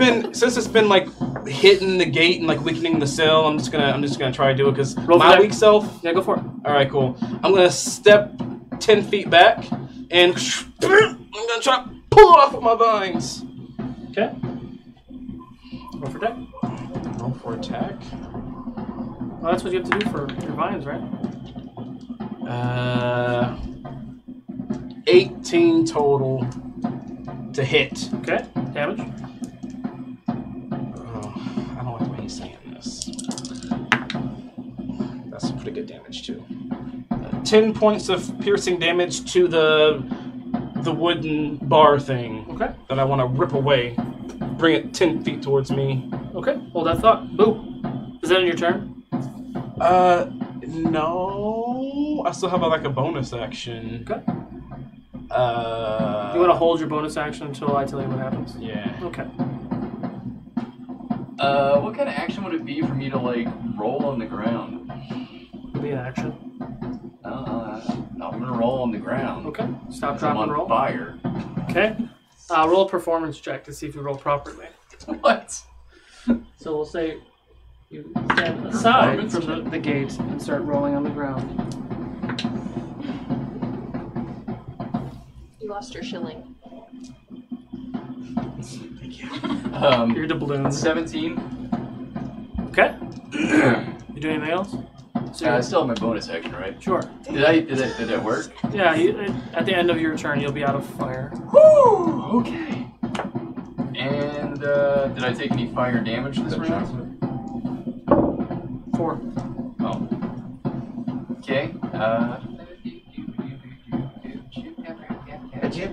been like hitting the gate and like weakening the cell, I'm just gonna try to do it because my weak self. Yeah, go for it. All right, cool. I'm gonna step 10 feet back and I'm gonna try to pull it off with my vines. Okay. Roll for attack. Roll for attack. Well, that's what you have to do for your vines, right? 18 total to hit. Okay. Damage. Oh, I don't like the way he's saying this. That's some pretty good damage too. 10 points of piercing damage to the wooden bar thing. Okay. That I want to rip away. Bring it 10 feet towards me. Okay. Hold that thought. Boo. Is that in your turn? No. I still have like a bonus action. Okay. You want to hold your bonus action until I tell you what happens? Yeah. Okay. What kind of action would it be for me to like roll on the ground? It'll be an action. I'm gonna roll on the ground. Okay. Stop, I'm drop, on and roll. Fire. Okay. Roll a performance check to see if you roll properly. What? So we'll say you stand aside from the gate and start rolling on the ground. You lost your shilling. You're doubloon. 17. Okay. You do anything else? So I still have my bonus action, right? Sure. Did that work? Yeah, at the end of your turn, you'll be out of fire. Woo! Okay. And did I take any fire damage this round? 4. Oh. Okay. Okay.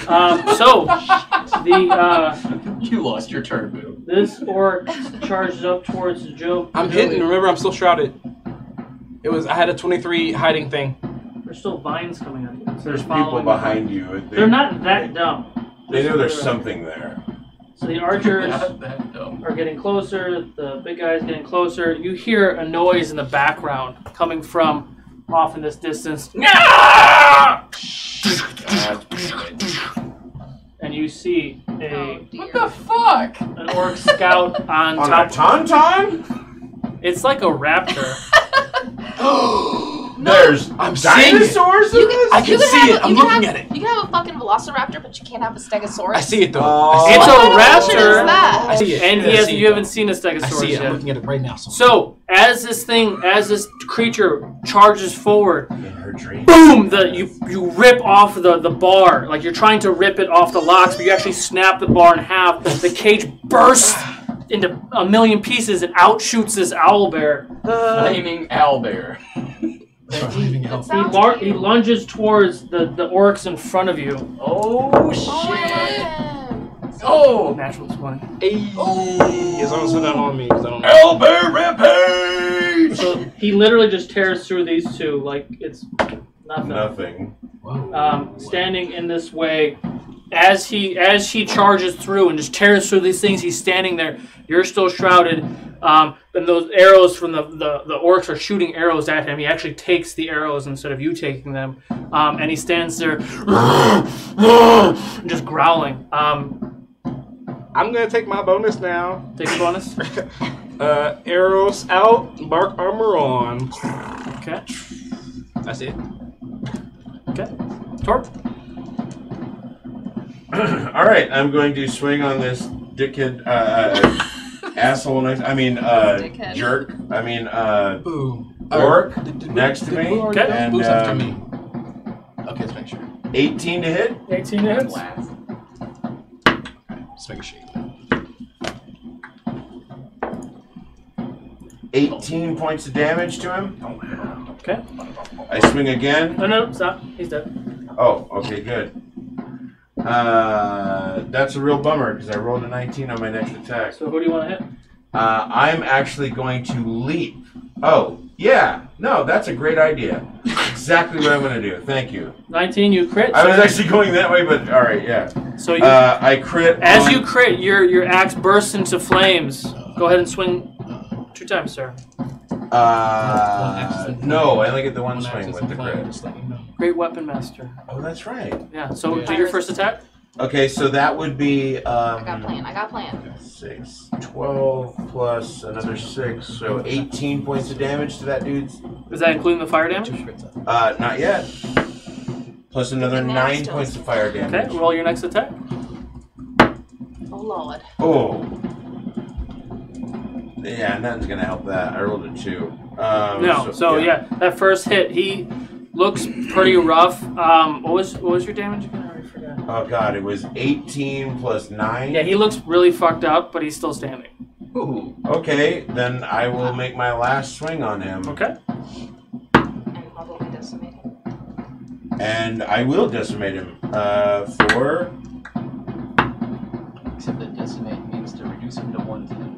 Oh. So the you lost your turn, Boo. this orc charges up towards Joe. I'm hidden. Remember, I'm still shrouded. I had a 23 hiding thing. There's still vines coming up. So There's they're people following behind you. They're not that dumb. They know there's something there. So the archers Not that dumb. are getting closer. The big guy's getting closer. You hear a noise in the background coming from off in this distance. And you see What the fuck? an orc scout on On a top. tauntaun? It's like a raptor. There's I'm seeing it. dinosaurs in this? I can see it. I'm looking at it. You can have a fucking velociraptor, but you can't have a stegosaurus. I see it though. Oh. It's a What kind of bullshit raptor. is that? I see it. And I see you it, haven't seen a I stegosaurus see it. I'm yet. looking at it right now. So as this creature charges forward, In her dream. boom! You rip off the bar, like you're trying to rip it off the locks, but you actually snap the bar in half. The cage bursts into a million pieces, and out shoots this owlbear. Flaming owlbear. He lunges towards the orcs in front of you. Oh shit! Oh! Natural 20. As long as it's not on me, because I don't know. Owlbear rampage! So he literally just tears through these two like it's nothing. Standing in this way, as he charges through and just tears through these things, he's standing there. You're still shrouded, and those arrows from the orcs are shooting arrows at him. He actually takes the arrows instead of you taking them, and he stands there, just growling. I'm gonna take my bonus now. Take a bonus. Arrows out, bark armor on. Okay. That's it. Okay. Torp. All right, I'm going to swing on this dickhead, asshole next. Dickhead. Jerk. Boom. Orc next to me. Okay. And Who's after me? Okay, let's make sure. 18 to hit. 18 hits. Let's make a shake. 18 points of damage to him. Okay. I swing again. No, stop. He's dead. Oh, okay, good. That's a real bummer because I rolled a 19 on my next attack. So who do you want to hit? I'm actually going to leap. Oh, yeah. No, that's a great idea. Exactly what I'm going to do. Thank you. 19, you crit. I was actually going that way, but all right, yeah. So you, I crit. as you crit, your axe bursts into flames. Go ahead and swing 2 times, sir. No, I only get the one swing with the crit. Great weapon master. Oh, that's right. Yeah. So do your first attack. Okay, so that would be I got plan. 6, 12 plus another 6, so 18 points of damage to that dude's. Is that including the fire damage? Not yet. Plus another 9 points of fire damage. Okay. Roll your next attack. Oh lord. Oh. Yeah, nothing's gonna help that. I rolled a 2. So yeah, that first hit, he looks pretty rough. What was your damage again? I already forgot. Oh god, it was 18 plus 9. Yeah, he looks really fucked up, but he's still standing. Ooh. Okay, then I will make my last swing on him. Okay. And probably decimate him. And I will decimate him. For Except that decimate means to reduce him to 1/10.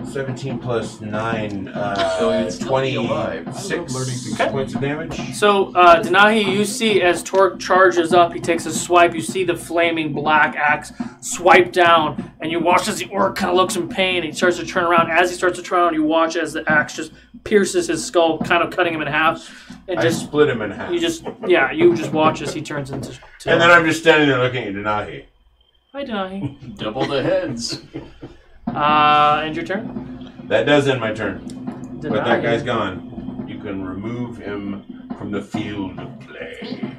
17 plus 9, So it's 26 points of damage. So, Denahi, you see as Torque charges up, he takes a swipe. You see the flaming black axe swipe down, and you watch as the orc kind of looks in pain. He starts to turn around. As he starts to turn around, you watch as the axe just pierces his skull, kind of cutting him in half. And I split him in half. You just watch as he turns into. And then I'm just standing there looking at Denahi. Hi, Denahi. Double the heads. And your turn. That does end my turn. Denahi. But that guy's gone. You can remove him from the field of play.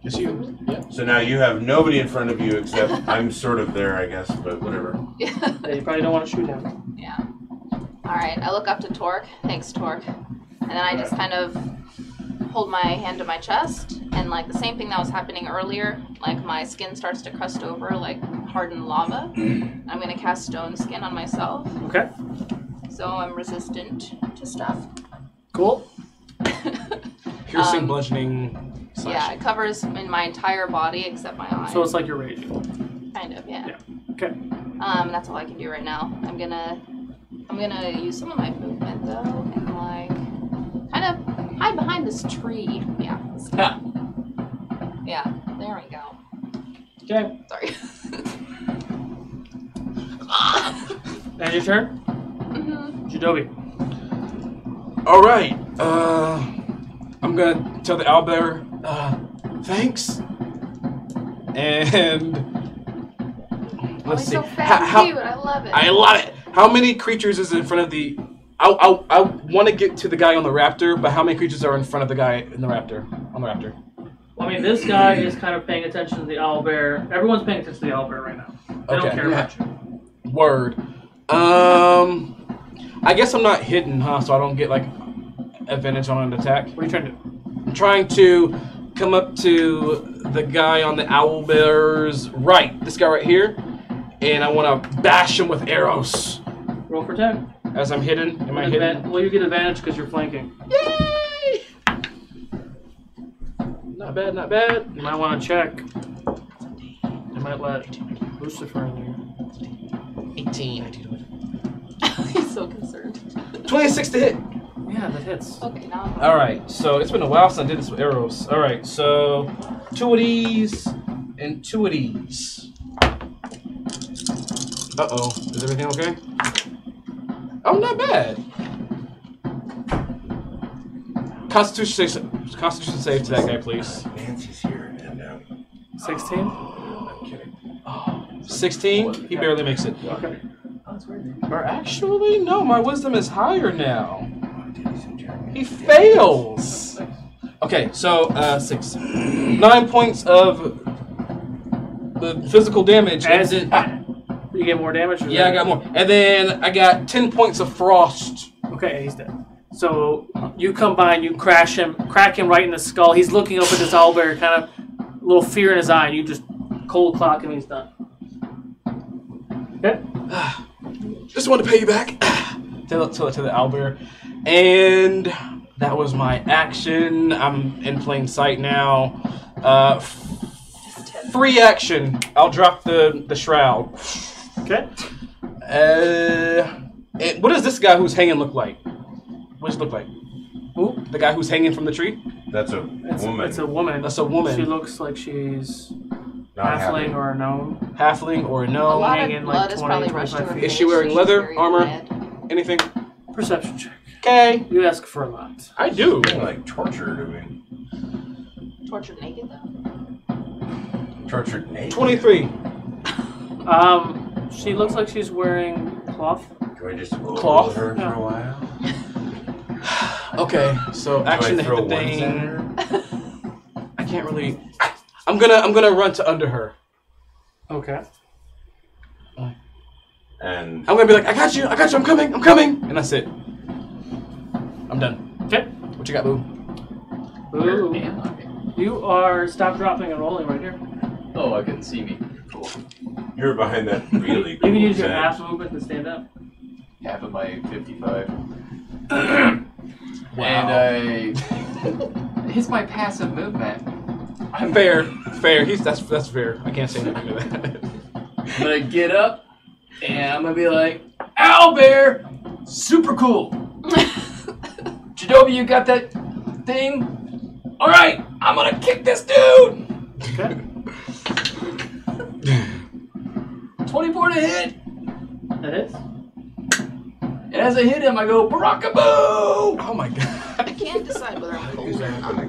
It's you. Yeah. So now you have nobody in front of you except I'm sort of there, I guess, but whatever. Yeah, you probably don't want to shoot him. Yeah. Alright, I look up to Torque. Thanks, Torque. And then I just kind of hold my hand to my chest, and like the same thing that was happening earlier, like my skin starts to crust over like hardened lava. I'm gonna cast Stone Skin on myself. Okay. So I'm resistant to stuff. Cool. Piercing, bludgeoning. Yeah, it covers in my entire body except my eyes. So it's like you're raging. Kind of, yeah. Okay. That's all I can do right now. I'm gonna use some of my movement though, and like kind of hide behind this tree. Yeah. Yeah. There we go. Okay. Sorry. And your turn? Mm-hmm. Jadobi. All right. I'm gonna tell the owlbear, thanks. And let's see. So fat and cute. I love it. I love it. How many creatures is in front of the? I want to get to the guy on the raptor, but how many creatures are in front of the guy in the raptor? On the raptor. Well, I mean, this guy is kind of paying attention to the owlbear. Everyone's paying attention to the owlbear right now. They don't care about you. Word. I guess I'm not hidden, huh? So I don't get like advantage on an attack. What are you trying to do? I'm trying to come up to the guy on the owlbear's right. This guy right here, and I want to bash him with arrows. Roll for attack. As I'm hidden. Am I hidden? Well, you get advantage because you're flanking. Yay! Not bad, not bad. You might want to check. You might let Lucifer in there. 18. He's so concerned. 26 to hit. Yeah, that hits. Okay, now. All right, so it's been a while since I did this with arrows. All right, so 2 of these and 2 of these. Uh-oh, is everything okay? Oh, not bad. Constitution save to that guy, please. Nancy's here, and 16? I'm kidding. Oh, 16? He barely makes it. Okay. Or actually, no, my wisdom is higher now. He fails. Okay, so 6. 9 points of the physical damage. As it, you get more damage? Yeah, I got more. And then I got 10 points of frost. Okay, he's dead. So you come by and you crack him right in the skull. He's looking up at this owlbear, kind of a little fear in his eye, and you just cold clock him and he's done. Okay? Just want to pay you back. to the owlbear. And that was my action. I'm in plain sight now. Free action. I'll drop the shroud. Okay. And what does this guy who's hanging look like? What does he look like? Who? The guy who's hanging from the tree? That's a woman. It's a woman. That's a woman. She looks like she's Not halfling happy. or a gnome. Halfling or a A gnome? lot hanging of like blood is 20, probably rushed to 25 her feet. Is face, she wearing she's leather, very armor? red. Anything? Perception check. Okay. You ask for a lot. I do. Being like tortured, I mean. Tortured naked though? Tortured naked. 23. She looks like she's wearing cloth. Can I just Cloth? hold her for Yeah. a while? Okay, so action Do to I hit throw the ones at thing. her? I can't really. I'm gonna run to under her. Okay. And I'm gonna be like, I got you, I'm coming, and that's it. I'm done. Okay. What you got, Boo? Ooh. Am I? You are stop, dropping, and rolling right here. Oh, I couldn't see me. Cool. you're behind that really You cool can use your tent. half movement to stand up. Half of my 55. Wow. And I... It's my passive movement. Fair. That's fair. I can't say anything to that. I'm gonna get up, and I'm gonna be like, Owlbear! Super cool! Jadobi, you got that thing? Alright, I'm gonna kick this dude! Okay. 24 to hit! That hits. And as I hit him, I go, Barakaboo! Oh my god. I can't decide whether I'm cold or not.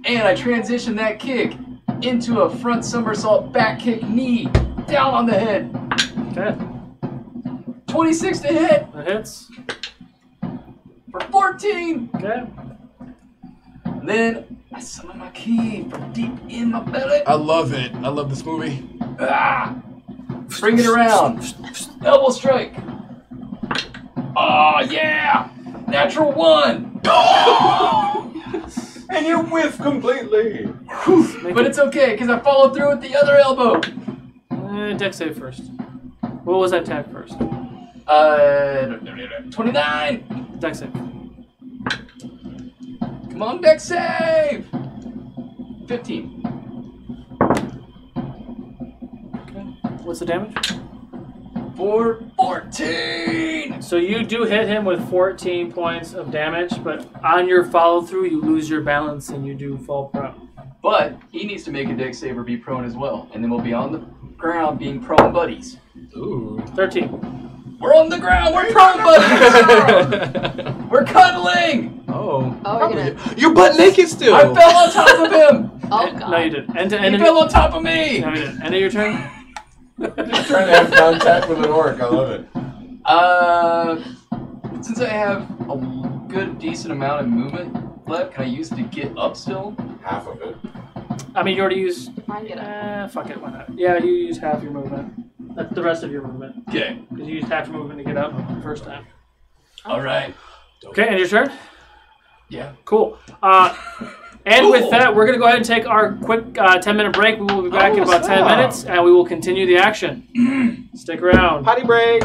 And I transition that kick into a front somersault back kick knee down on the head. Okay. 26 to hit That hits. for 14. Okay. And then I summon my key from deep in my belly. I love it. I love this movie. Ah! Bring it around. Elbow strike. Oh, yeah! Natural 1. And you whiff completely. But it's okay, because I followed through with the other elbow. Dex save first. What was that attack first? 29. Dex save. Come on, Dex save. 15. What's the damage? For 14. So you do hit him with 14 points of damage, but on your follow through, you lose your balance and you do fall prone. But he needs to make a Dex save or be prone as well, and then we'll be on the ground being prone buddies. Ooh. 13. We're on the ground. We're prone buddies. We're cuddling. Oh. Oh, You're butt naked still. I fell on top of him. Oh, God. No, you didn't. He fell on top of me. No, you didn't. End of your turn. Just trying to have contact with an orc. I love it. Since I have a good, decent amount of movement left, can I use it to get up still? Half of it. I mean, you already used... Fine, get up. Fuck it, why not? Yeah, you used half your movement. That's the rest of your movement. Okay. Because you used half your movement to get up the first time. All right. Okay, end your turn? Yeah. Cool. And with that, we're going to go ahead and take our quick 10-minute break. We will be back in about 10 minutes, and we will continue the action. Stick around. Potty break.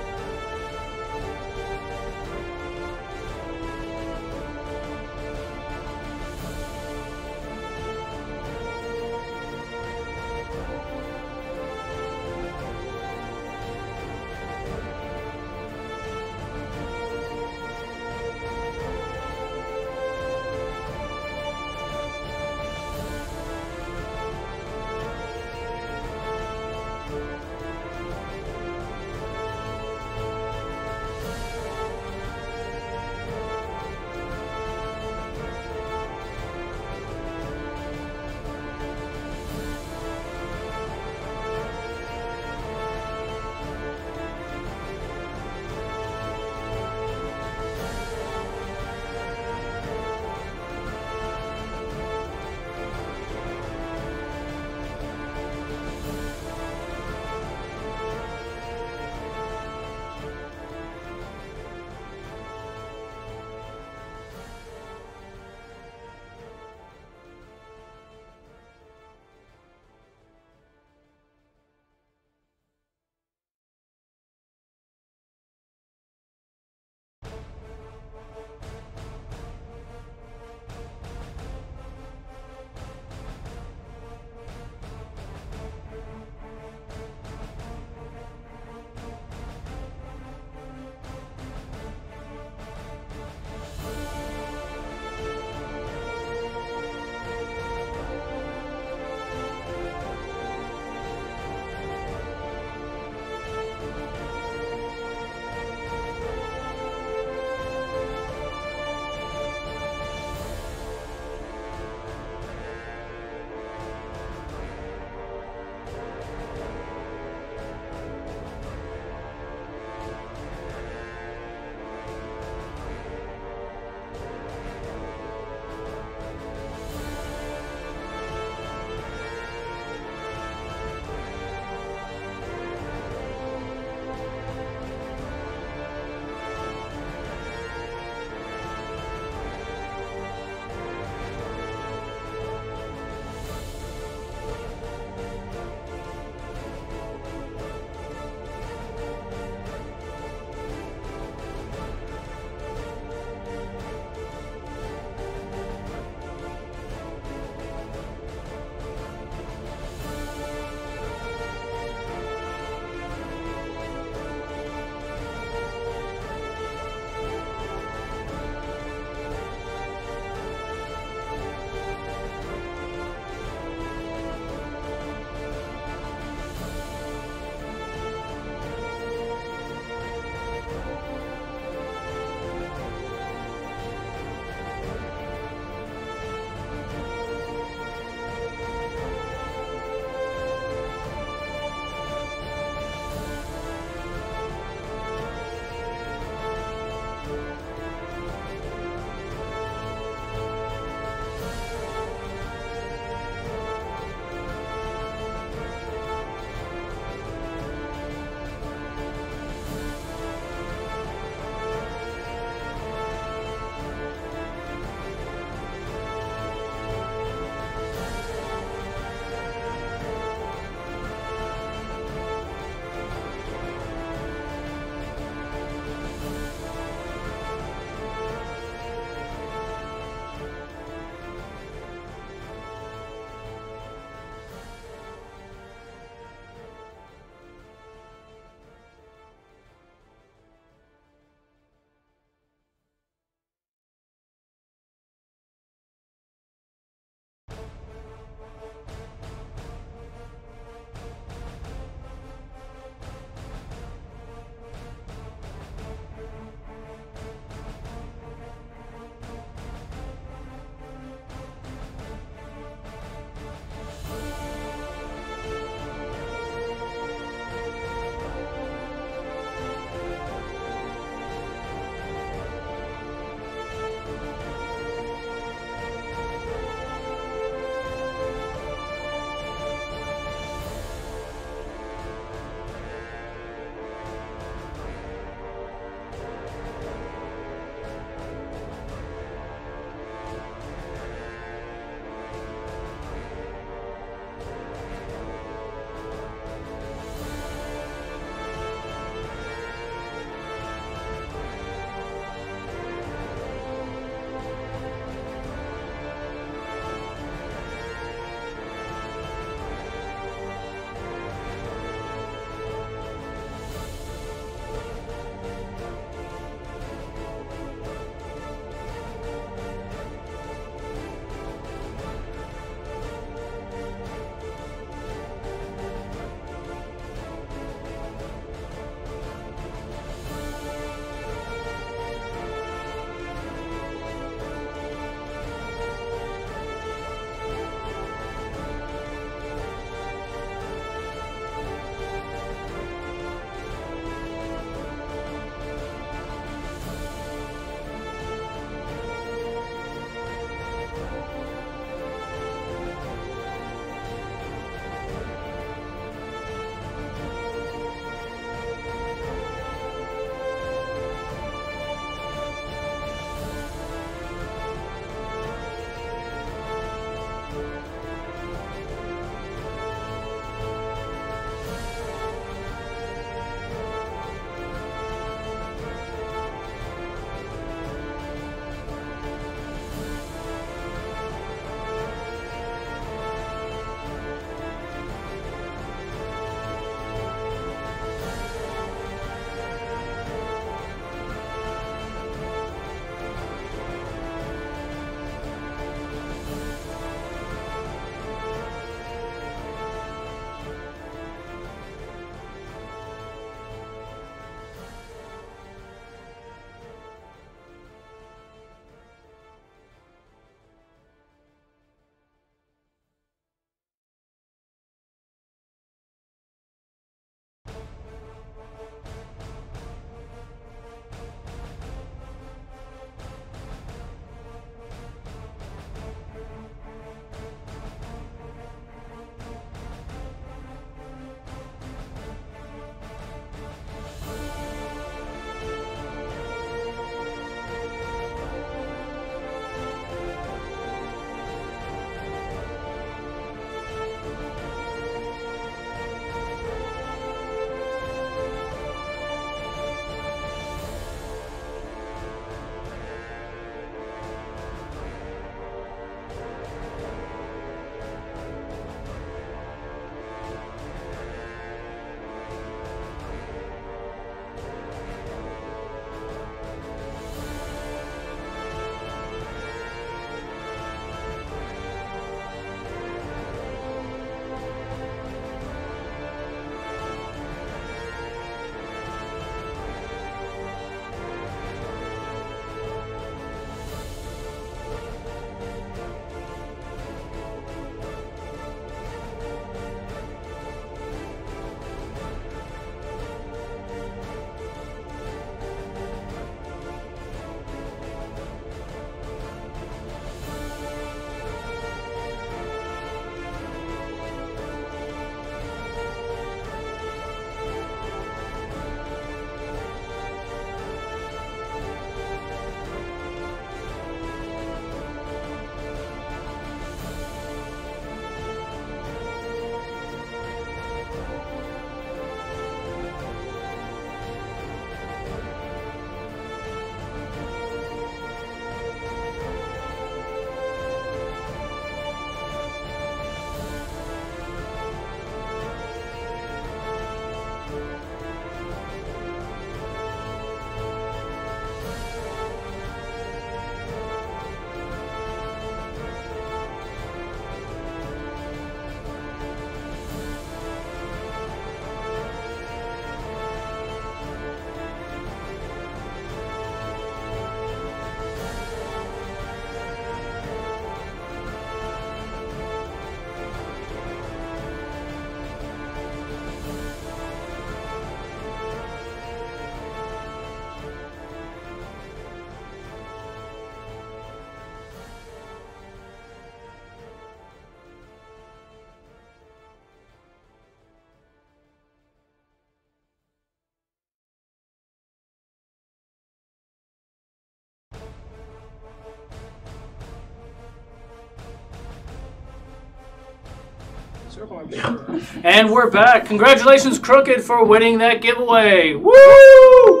And we're back. Congratulations, Crooked, for winning that giveaway. Woo!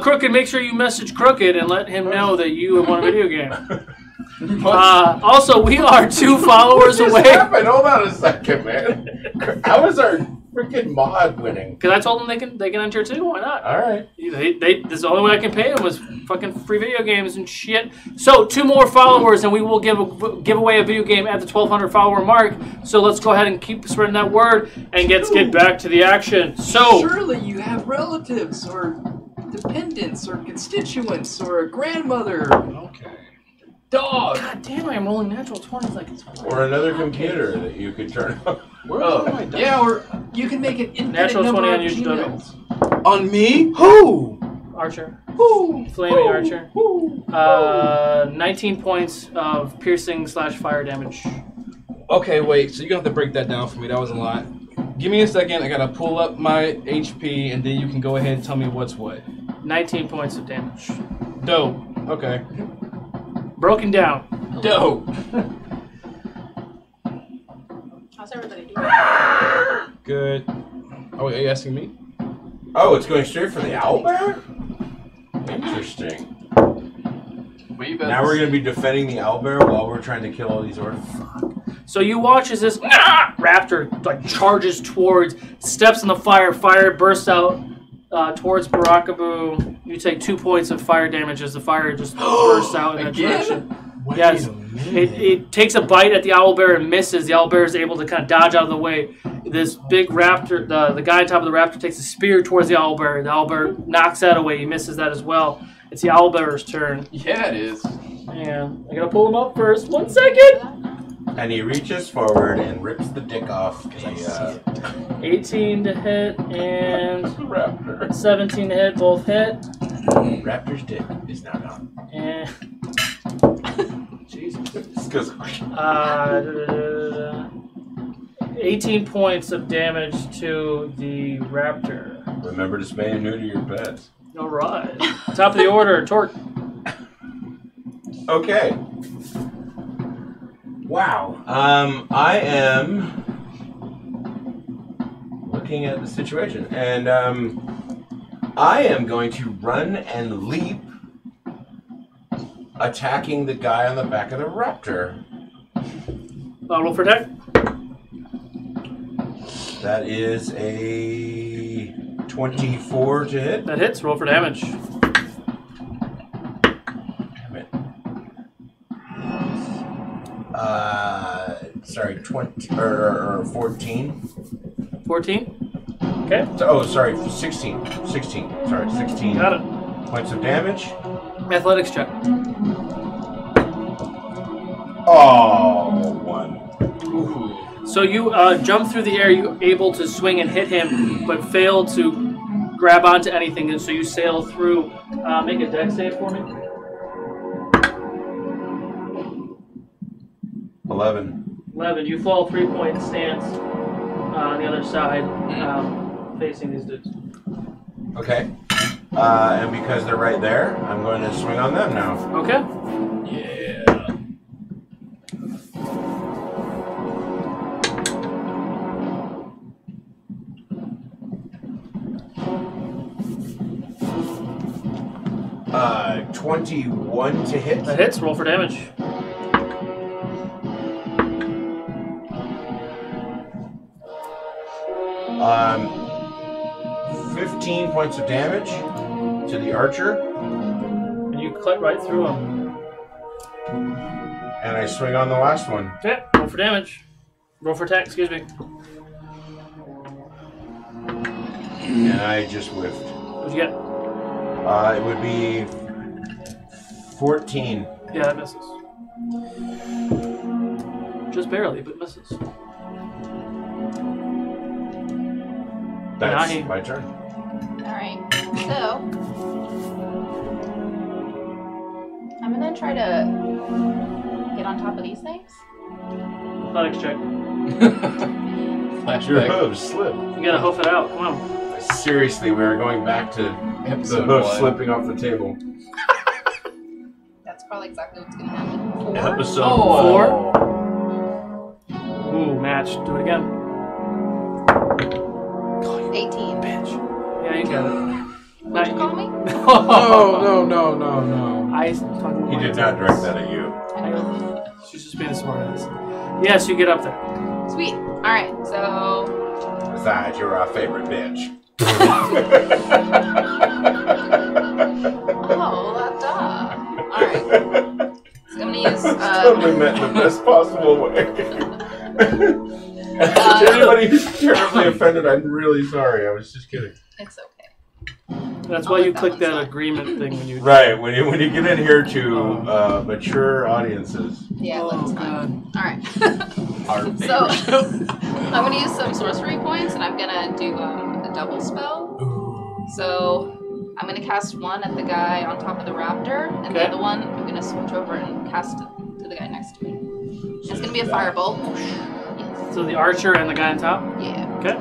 Crooked, make sure you message Crooked and let him know that you have won a video game. Also, we are 2 followers away. Happened? Hold on a second, man. How is our freaking mod winning? Because I told them they can enter too. Why not? All right. This is the only way I can pay them was fucking free video games and shit. So 2 more followers, and we will give away a video game at the 1,200 follower mark. So let's go ahead and keep spreading that word and get back to the action. So surely you have relatives or dependents or constituents or a grandmother. Okay. Dog. God damn, I'm rolling natural 20s like it's Or another computer that you could turn on. Yeah, or you can make an infinite natural number 20 of on you, Gmails. On me? Who? Archer. Woo! Flaming Archer. Woo! 19 points of piercing/fire damage. Okay, wait. So you're gonna have to break that down for me. That was a lot. Give me a second. I gotta pull up my HP, and then you can go ahead and tell me what's what. 19 points of damage. Dope. Okay. Broken down. Dope. How's everybody doing? Good. Oh, wait, are you asking me? Oh, it's going straight for the owlbear? Interesting. Now we're going to be defending the owlbear while we're trying to kill all these orcs. So you watch as this raptor like charges towards, steps in the fire, fire bursts out towards Barakabu. You take 2 points of fire damage as the fire just bursts out in that direction. Wait Yes, a minute. it takes a bite at the owlbear and misses. The owlbear is able to kind of dodge out of the way. This big raptor, the guy on top of the raptor takes a spear towards the owlbear. The owlbear knocks that away. He misses that as well. It's the owlbear's turn. Yeah, it is. And I gotta pull him up first. 1 second. And he reaches forward and rips the dick off. 18 to hit and Raptor. 17 to hit. Both hit. Raptor's dick is now gone. And Jesus. 18 points of damage to the raptor. Remember to spay and neuter your pets. All right. Top of the order, Torque. Okay. Wow. I am looking at the situation, and I am going to run and leap, attacking the guy on the back of the raptor. Roll for attack. That is a 24 to hit. That hits. Roll for damage. Damn it. Sorry, 20 or 14. 14. Okay. Oh, sorry, 16. 16. Sorry, 16. Got it. Points of damage. Athletics check. Oh, 1. Ooh. So you jump through the air. You're able to swing and hit him, but fail to grab onto anything. And so you sail through. Make a dex save for me. 11. 11. You fall 3-point stance on the other side, facing these dudes. Okay. And because they're right there, I'm going to swing on them now. Okay. Yeah. Uh, 21 to hit. That hits. Roll for damage. Um, 15 points of damage to the archer. And you clip right through him. And I swing on the last one. Okay. Roll for damage. Roll for attack. Excuse me. And I just whiffed. What'd you get? It would be 14. Yeah, that misses. Just barely, but misses. That's Nine. my turn. Alright, so I'm gonna try to get on top of these things. Athletics check. Your hooves slip. You gotta hoof it out. Come on. Seriously, we are going back to Episode the hoof 1. slipping off the table. That's probably exactly what's gonna happen. Episode Oh. 4. Ooh, man. match. Do it again. 18. Bitch. Yeah, you got it. What'd you call me? No. I talking He did not direct that at you. She's just being a smartass. Yes, you get up there. Sweet. Alright, so... Besides, you're our favorite bitch. Oh, duh. Alright. So I'm gonna use... Totally meant in the best possible way. To anybody who's terribly offended, I'm really sorry. I was just kidding. It's okay. That's why you click that agreement thing when you... Right, when you get in here to mature audiences. Yeah, that's fine. Alright. Our So, I'm gonna use some sorcery points, and I'm gonna do a double spell. So, I'm gonna cast one at the guy on top of the raptor, and the other one I'm gonna switch over and cast it to the guy next to me. It's gonna be a firebolt. Yes. So the archer and the guy on top? Yeah. Okay.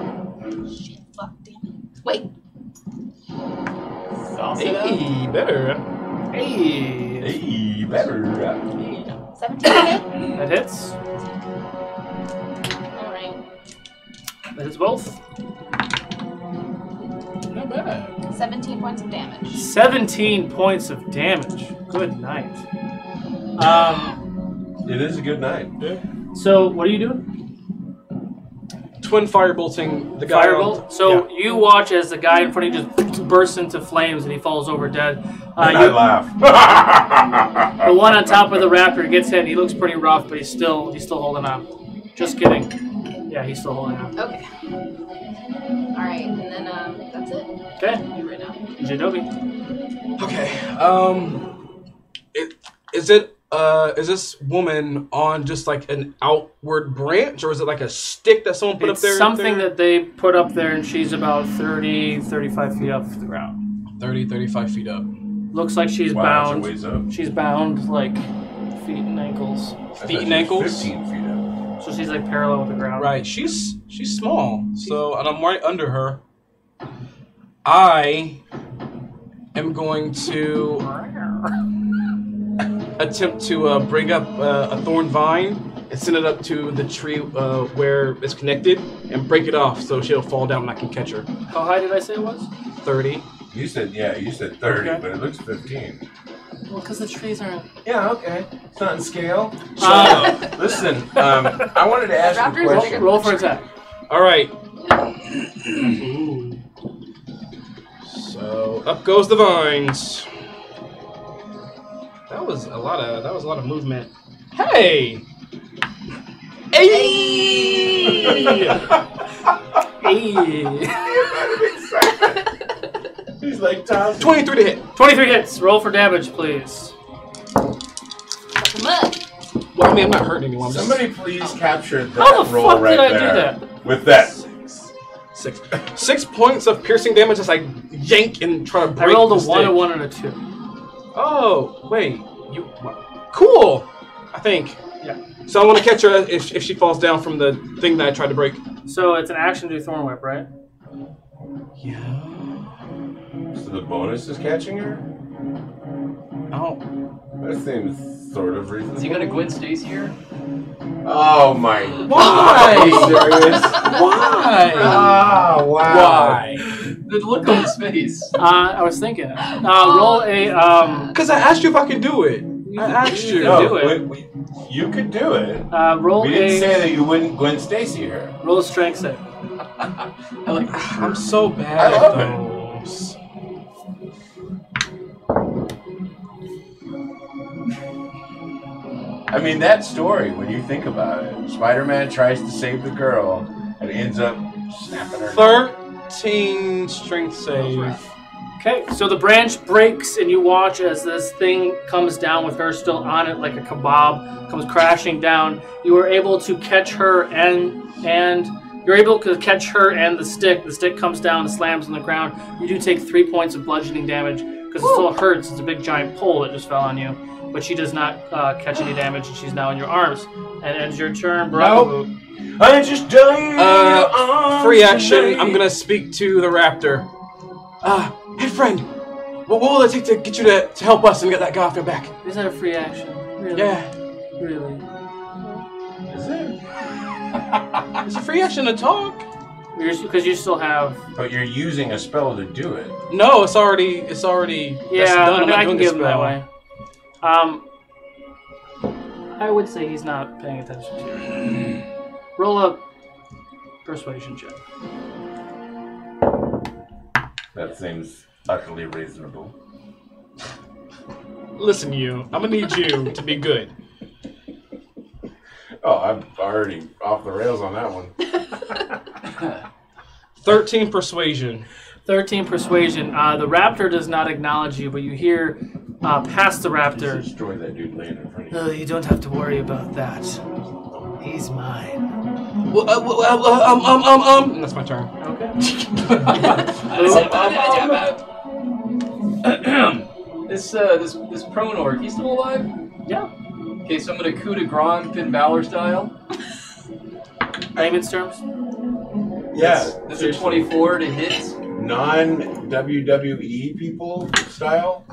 Shit, fuck, damn it. Wait. Hey, better. Hey. Better. 17 hit? That hits. Alright. That hits both. Not bad. 17 points of damage. 17 points of damage. Good night. It is a good night. Yeah. So what are you doing? Twin firebolting the guy. Firebolt. So you watch as the guy in front of you just bursts into flames and he falls over dead. And I laugh. The one on top of the raptor gets hit. He looks pretty rough, but he's still holding on. Just kidding. Yeah, he's still holding on. Okay. Alright, and then that's it. Okay. You right now. Janobi. Okay. Is this woman on just like an outward branch, or is it like a stick that someone put It's up there? something that they put up there, and she's about 30, 35 feet off the ground. 30, 35 feet up. Looks like she's bound. Ways up. She's bound like feet and ankles. Feet and ankles? 15 feet up. So she's like parallel with the ground. Right. She's small. So, and I'm right under her. I am going to attempt to bring up a thorn vine and send it up to the tree where it's connected and break it off so she'll fall down and I can catch her. How high did I say it was? 30. You said 30, Okay. but it looks 15. Well, because the trees aren't... Yeah, okay. It's not in scale. Listen, I wanted to ask you a question. Roll for attack. All right. So up goes the vines. That was a lot of movement. Hey! Hey! Hey! He's like, Tom. 23 to hit. 23 hits. Roll for damage, please. Well, I mean, I'm not hurting anyone. I'm just- Somebody please capture that How the roll fuck right did I there. do that? With that. 6 points of piercing damage as I yank and try to I break rolled the a 1, a stick. 1, and a 2. Oh, wait. Cool! I think. Yeah. So I want to catch her if she falls down from the thing that I tried to break. So it's an action to do Thorn Whip, right? Yeah. So the bonus is catching her? Oh. That seems sort of reasonable. Is he gonna Gwen Stacy here? Oh my Why? God. Are you serious? Why? Oh, wow. Why? The look on his face. I was thinking. Roll a... Because I asked you if I could do it. I asked you. No, do it. you could do it. Roll We didn't say that you wouldn't Gwen Stacy her. Roll a strength save. I like I'm so bad I at love those. I mean, that story, when you think about it, Spider-Man tries to save the girl and ends up snapping her. 13 strength save. Okay, so the branch breaks and you watch as this thing comes down with her still on it like a kebab, comes crashing down. You are able to catch her and you're able to catch her and the stick. The stick comes down and slams on the ground. You do take 3 points of bludgeoning damage because it still hurts. It's a big giant pole that just fell on you. But she does not catch any damage and she's now in your arms. And ends your turn, bro. Nope. I just died. Free action. I'm gonna speak to the raptor. Hey friend, what will it take to get you to help us and get that guy off your back? Is that a free action? Really? Yeah. Really? Is it? It's a free action to talk. Because you still have. But you're using a spell to do it. No, it's already. Yeah, that's done. I mean, I can give him that spell. way. I would say he's not paying attention to you. Roll up persuasion check. That seems utterly reasonable. Listen, you. I'm gonna need you to be good. Oh, I'm already off the rails on that one. 13 persuasion. 13 persuasion. The raptor does not acknowledge you, but you hear past the raptor. Destroy that dude laying in front of you. You don't have to worry about that. He's mine. That's my turn. Okay. This prone orc, he's still alive? Yeah. Okay, so I'm gonna coup de grace Finn Balor style. Layman's terms? Yeah. That's a 24 to hit. Non-WWE people style?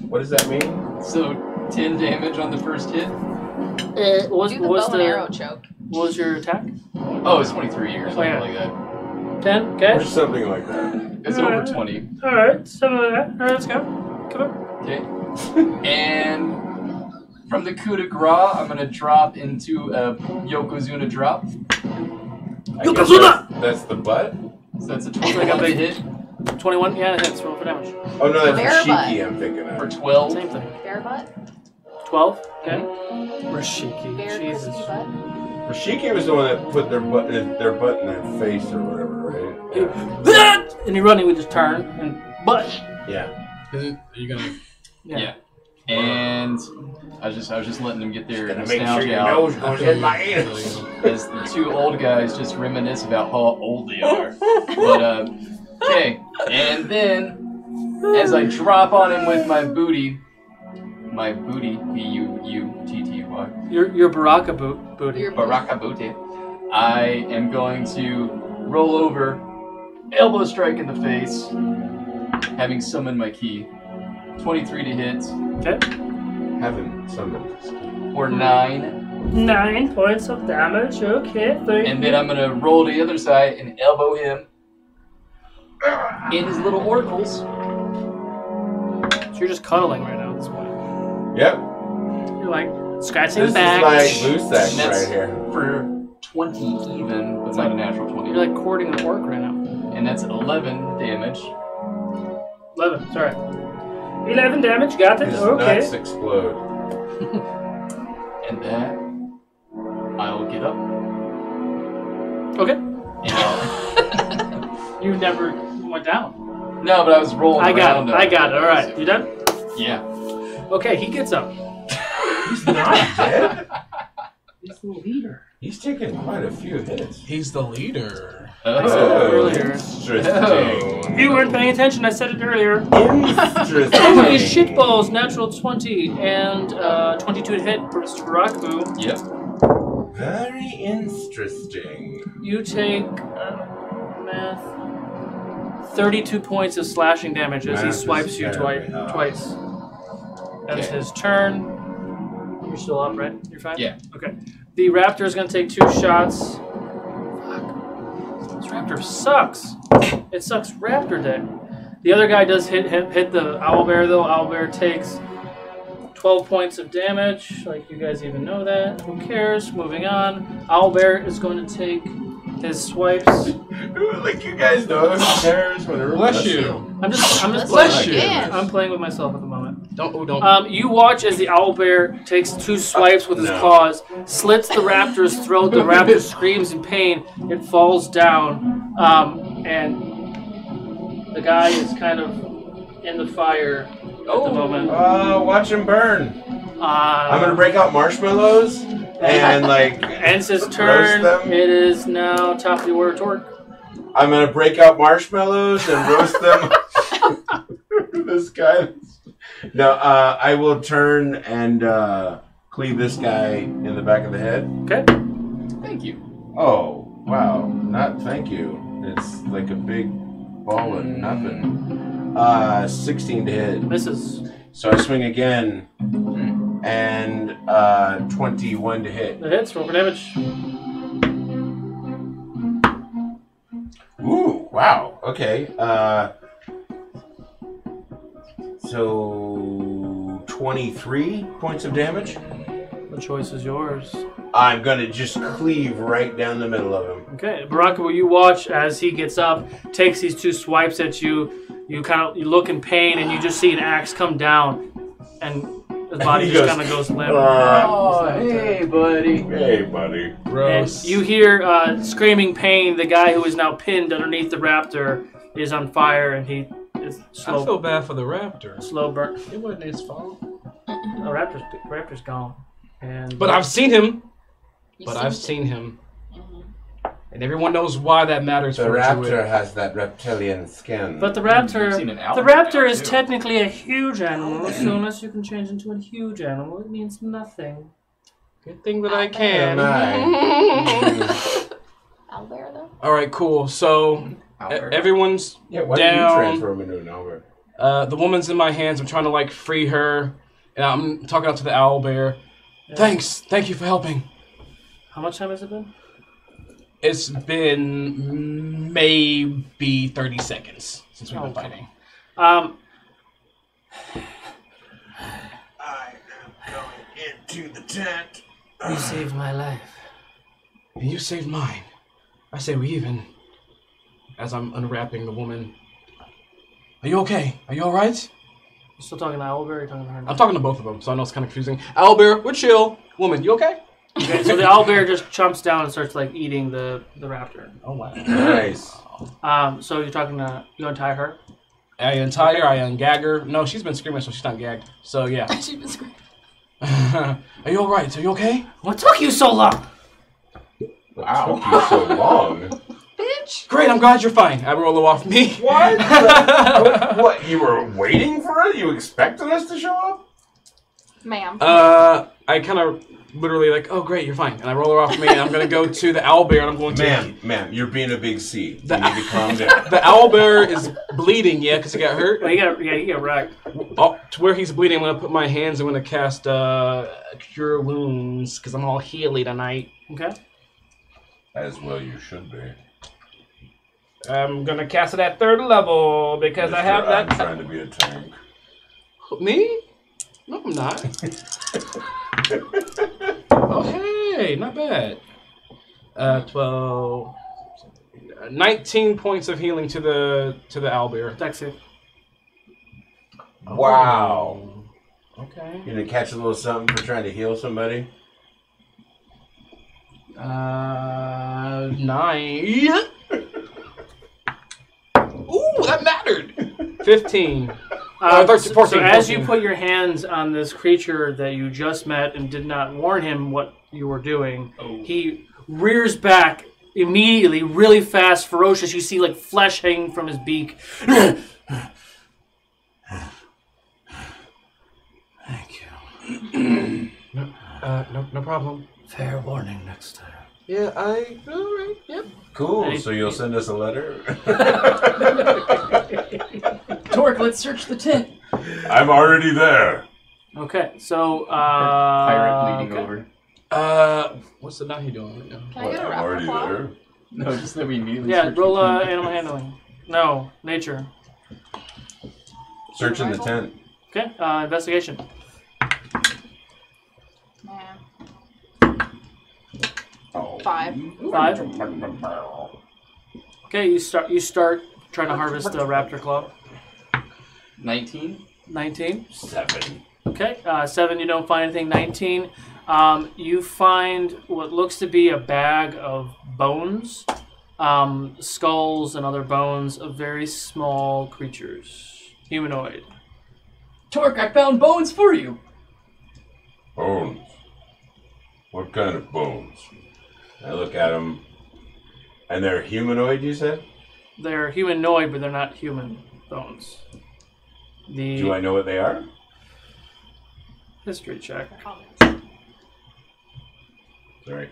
What does that mean? So 10 damage on the first hit. What was Do the bow and arrow choke. What was your attack? Oh, it's 23 or something yeah. like that. 10? Okay. Or something like that. It's over 20. Alright, something like that. Alright, let's go. Come on. Okay. And from the coup de grace, I'm gonna drop into a Yokozuna drop. Yokozuna! That's the butt? So that's a 21 to hit. 21? Yeah, it hits. Roll for damage. Oh no, that's Bear the butt. Shiki I'm thinking For of. 12. Same thing. Bear butt? 12? Okay. Rashiki. Bear Jesus. crispy butt? Rashiki was the one that put their butt in their face or whatever, right? Yeah. And you run, he would just turn and butt. Yeah. Are you gonna? Yeah. And I was just letting them get their Gonna make sure nostalgia your out. nose goes in my anus. As the two old guys just reminisce about how old they are. But okay. And then as I drop on him with my booty, B-U-U-T-T-Y. Your Baraka booty. Your Baraka booty. I am going to roll over, elbow strike in the face, having summoned my key. 23 to hit, Okay. Haven't summoned. or 9. 9 points of damage. Okay. And then I'm going to roll to the other side and elbow him in his little oracles. So you're just cuddling right now at this point. Yep. You're like scratching This the back. is like loose sex And that's right here. for 20 even, but not a natural 20. You're like courting an orc right now. And that's 11 damage. 11. Sorry. 11 damage. Got it. His Okay. nuts explode. And that I'll get up. Okay. And I'll, You never went down. no, but I was rolling I got around. it. I got it. All right. You done? Yeah. Okay. He gets up. He's not dead. He's the leader. He's taken quite a few hits. He's the leader. I said that earlier. Interesting. You weren't paying attention. I said it earlier. Interesting. Holy shitballs! Natural 20 and 22 to hit for Mr. Barakabu. Yep. Very interesting. You take math 32 points of slashing damage as he Math is swipes you scary. twice. That's Okay. his turn. You're still up, right? You're fine? Yeah. Okay. The raptor is going to take 2 shots. Fuck. This raptor sucks. It sucks raptor day. The other guy does hit the owlbear, though. Owlbear takes 12 points of damage. Like, you guys even know that. Who cares? Moving on. Owlbear is going to take his swipes. Like you guys know, who cares? Whatever. Bless you. I'm just Bless playing. you. I'm playing with myself at the moment. Don't. You watch as the owlbear takes 2 swipes with his No. claws, slits the raptor's throat. The raptor screams in pain. It falls down, and the guy is kind of in the fire at the moment. Watch him burn. I'm gonna break out marshmallows and like. Ends his roast turn. them. It is now top of the order, Torque. I'm gonna break out marshmallows and roast them. This guy. No, I will turn and cleave this guy in the back of the head. Okay. Thank you. Oh, wow. Not thank you. It's like a big ball of nothing. 16 to hit. Misses. So I swing again and 21 to hit. That hits. Roll for damage. Ooh, wow. Okay. So 23 points of damage. The choice is yours. I'm gonna just cleave right down the middle of him. Okay, Baraka, will you watch as he gets up, takes these 2 swipes at you? You look in pain, and you just see an axe come down, and his body just kind of goes limp. Oh, hey, buddy. Hey, buddy. Gross. And you hear screaming pain. The guy who is now pinned underneath the raptor is on fire, and he is slow. I feel bad for the raptor. Slow burn. It wasn't his fault. The raptor's gone. And But I've seen him. You I've seen seen him. And everyone knows why that matters The for a raptor druid. has that reptilian skin. But the You've seen an raptor owl is too. technically a huge animal. So unless you can change into a huge animal, it means nothing. Good thing that I can. Owlbear, though? Alright, cool. So, Albert. everyone's Yeah, why down. did you transform into an Albert? The woman's in my hands. I'm trying to, like, free her. And I'm talking out to the owlbear. Yeah. Thanks. Thank you for helping. How much time has it been? It's been maybe 30 seconds since we've been fighting. Um, I am going into the tent. you saved my life. And you saved mine. I say we even. As I'm unwrapping the woman. Are you okay? Are you alright? You still talking to Owlbear or are you talking to her? I'm talking to both of them, so I know it's kind of confusing. Owlbear, we're chill. Woman, you okay? Okay, so the owlbear just chomps down and starts like eating the raptor. Oh, wow. Nice. So you're talking to you untie her? I untie her, I ungag her. No, she's been screaming, so she's not gagged. So, yeah. She's been screaming. Are you alright? Are you okay? What took you so long? Wow. Took you so long. Bitch! Great, I'm glad you're fine. I roll her off me. What? What? You were waiting for it? You expected us to show up? Ma'am. I kind of literally like, oh great, you're fine. And I roll her off me, and I'm going to go to the owlbear, and I'm going to... Ma'am, you're being a big C. You The- need to calm down. The owlbear is bleeding, yeah, because he got hurt. Well, you got wrecked. To where he's bleeding, I'm going to put my hands, I'm going to cast Cure Wounds, because I'm all healy tonight. Okay. As well you should be. I'm going to cast it at 3rd level, because I have I'm that... trying to be a tank. Me? No, I'm not. Oh, hey, not bad. 12... 19 points of healing to the owlbear. Dex save. Wow. Okay. You gonna catch a little something for trying to heal somebody? 9. Ooh, that mattered. 15. 13, 14, so as 14. you put your hands on this creature that you just met and did not warn him what you were doing, he rears back immediately, really fast, ferocious. You see like flesh hanging from his beak. Thank you. No problem. Fair warning next time. Yeah, alright, yep. Cool. So you'll send us a letter? Torque, let's search the tent. I'm already there. Okay, so Pirate bleeding over. What's the Nahi doing right now? Can I get a I'm raptor already claw? there. No, just that we immediately yeah, search roll the tent. animal handling. No, nature. Searching the tent. Okay, investigation. Man. Oh. 5. 5. Okay, you start trying to harvest the raptor claw. 19. 19. 7. Okay, 7, you don't find anything. 19, you find what looks to be a bag of bones, skulls and other bones of very small creatures. Humanoid. Torque, I found bones for you. Bones. What kind of bones? I look at them, and they're humanoid, you said? They're humanoid, but they're not human bones. Do I know what they are? History check. Sorry.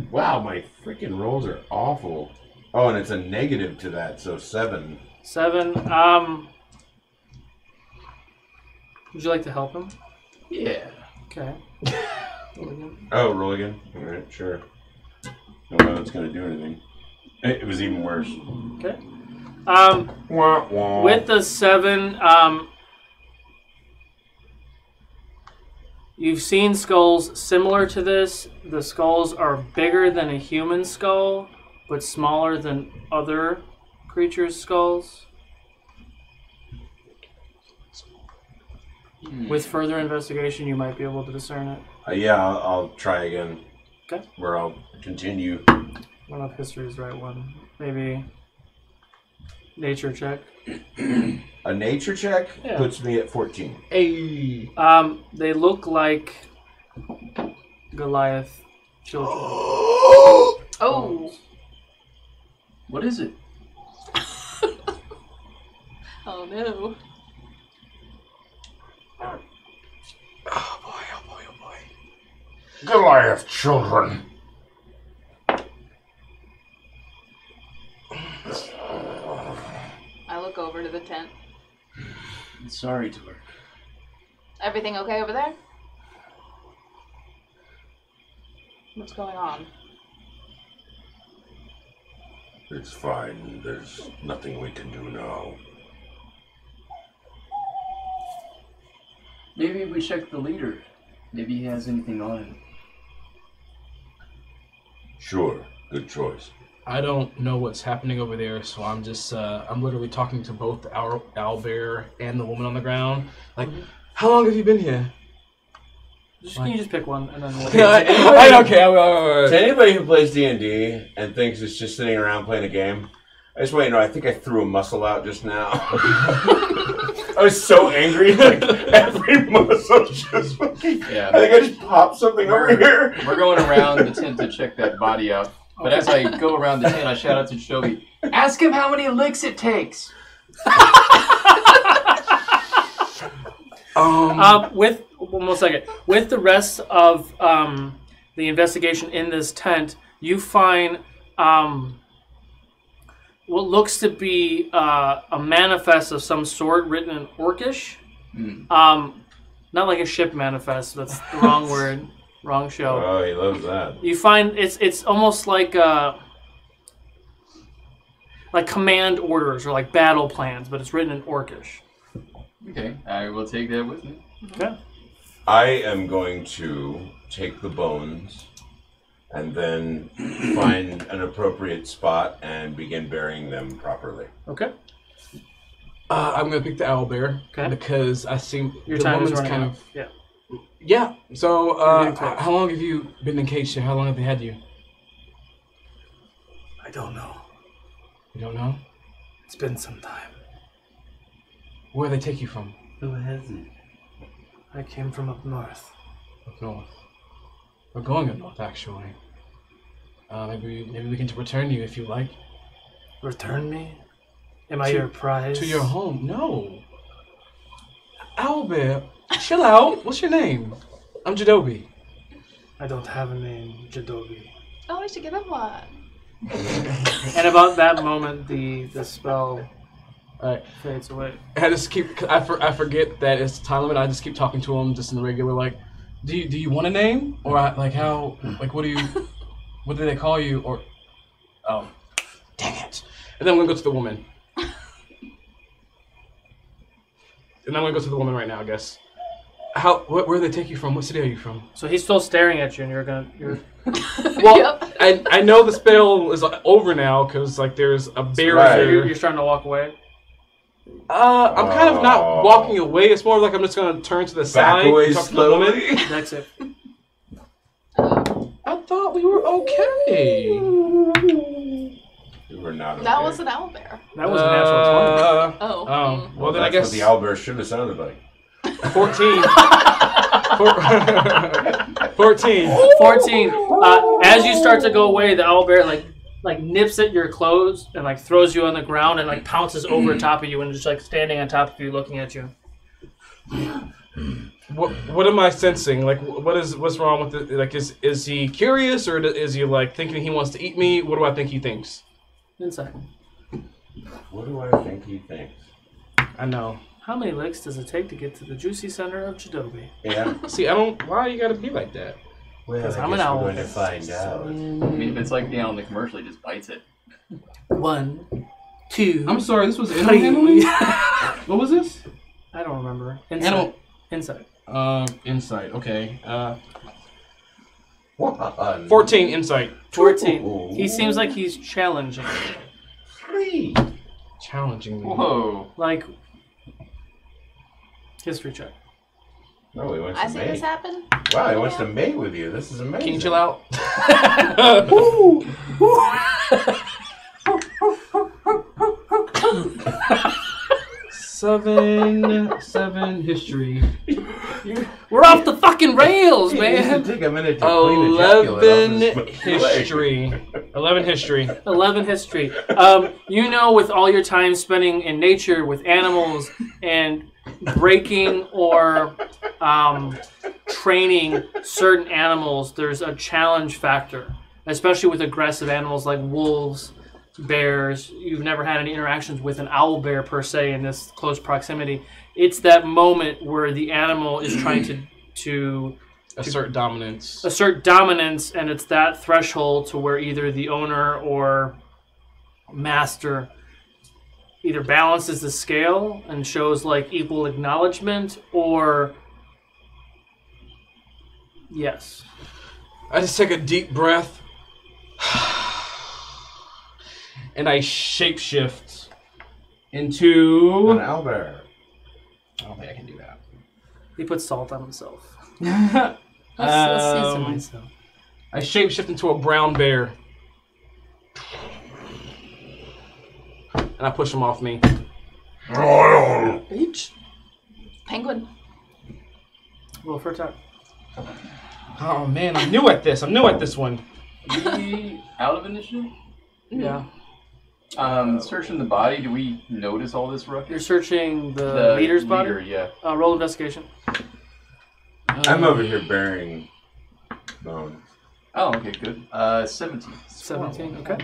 Wow, my freaking rolls are awful. Oh, and it's a negative to that, so 7. 7, would you like to help him? Yeah. Okay. Oh, roll again? Alright, sure. Don't know if it's going to do anything. It was even worse. Okay. Wah, wah. With the 7, you've seen skulls similar to this. The skulls are bigger than a human skull, but smaller than other creatures' skulls. With further investigation, you might be able to discern it. Yeah, I'll try again. Okay. Where I'll continue. I don't know if history is the right one. Maybe nature check. A nature check Yeah. puts me at 14. Hey. They look like Goliath children. Oh. What is it? Oh no. Oh boy, oh boy, oh boy. Goliath children. I look over to the tent. Sorry to her. Everything okay over there? What's going on? It's fine. There's nothing we can do now. Maybe we check the leader. Maybe he has anything on him. Sure, good choice. I don't know what's happening over there, so I'm just, I'm literally talking to both the owlbear and the woman on the ground. Like, how long have you been here? Can you just pick one and then we'll To anybody who plays D&D and thinks it's just sitting around playing a game, I just want you to know, I think I threw a muscle out just now. I was so angry, like every muscle just fucking... Yeah. I think I just popped something over here. We're going around the tent to check that body out. But as I go around the tent, I shout out to Joey, ask him how many licks it takes. With one more second. With the rest of the investigation in this tent, you find what looks to be a manifest of some sort written in Orcish. Not like a ship manifest. That's the wrong word. Wrong show. Oh, he loves that. You find it's almost like command orders or like battle plans, but it's written in Orcish. Okay, I will take that with me. Okay. I am going to take the bones and then find an appropriate spot and begin burying them properly. Okay. I'm gonna pick the owlbear because I seem Your the time is woman's running kind out. of Yeah. yeah. So You're getting close. how long have you been engaged here? How long have they had you? I don't know. You don't know? It's been some time. Where do they take you from? Who hasn't? I came from up north. Up north. We're going up north, actually. Maybe we can return you if you like. Return me? Am I your prize? To your home? No. Owlbear, chill out. What's your name? I'm Jadobi. I don't have a name, Jadobi. Oh, we should give him one. And about that moment, the spell fades away. I just keep. I forget that it's time limit. I just keep talking to him just in the regular like. Do you want a name or like how like what do you what do they call you or oh dang it and then I'm gonna go to the woman. And I'm gonna go to the woman right now, I guess. Where do they take you from? What city are you from? So he's still staring at you, and you're. Well, I know the spell is over now because like there's a barrier. Right. You're starting to walk away. I'm kind of not walking away. It's more like I'm just gonna turn to the side. Away talk to the woman. That's it. I thought we were okay. We were not okay. That was an owlbear. That was a natural 20. Oh. Well, then that's I guess what the owlbear should have sounded like. 14. 14. 14. As you start to go away, the owlbear like nips at your clothes and like throws you on the ground and like pounces over top of you and just like standing on top of you, looking at you. What am I sensing? Like, what's wrong with it? Like, is he curious or is he like thinking he wants to eat me? What do I think he thinks? Inside. What do I think he thinks? I know. How many licks does it take to get to the juicy center of Jadobi? Yeah. See, I don't. Why you gotta be like that? Well, I'm an owl. We're going to find out. I mean, if it's like the owl in the commercial, he just bites it. 1, 2. I'm sorry, this was animal handling? What was this? I don't remember. Insight. Animal. Insight. Insight. Okay. 1. 14 insight. 14. He seems like he's challenging. 3. Challenging me. Whoa. Like, history check. Oh, he wants I to see mate. this happen. Wow, he wants to mate with you. This is amazing. Can you chill out? Seven history. We're off the fucking rails, It needs man. to take a minute to clean the ejaculate 11 off his leg. history. 11 history. 11 history. You know, with all your time spending in nature with animals and breaking or training certain animals, there's a challenge factor, especially with aggressive animals like wolves, bears. You've never had any interactions with an owl bear per se in this close proximity. It's that moment where the animal is trying to assert dominance. Assert dominance, and it's that threshold to where either the owner or master either balances the scale and shows like equal acknowledgement, or yes. I just take a deep breath and I shapeshift into An owlbear. I don't think I can do that. He puts salt on himself. Let's season myself. I shapeshift into a brown bear. And I push him off me. H. Penguin. Roll for attack. Oh man, I'm new at this. I'm new at this one. We out of initiative? Yeah. Searching the body, do we notice all this ruckus? You're searching the leader's body? Leader, yeah. Roll investigation. I'm over here burying bones. Oh, okay, good. 17. 17, okay.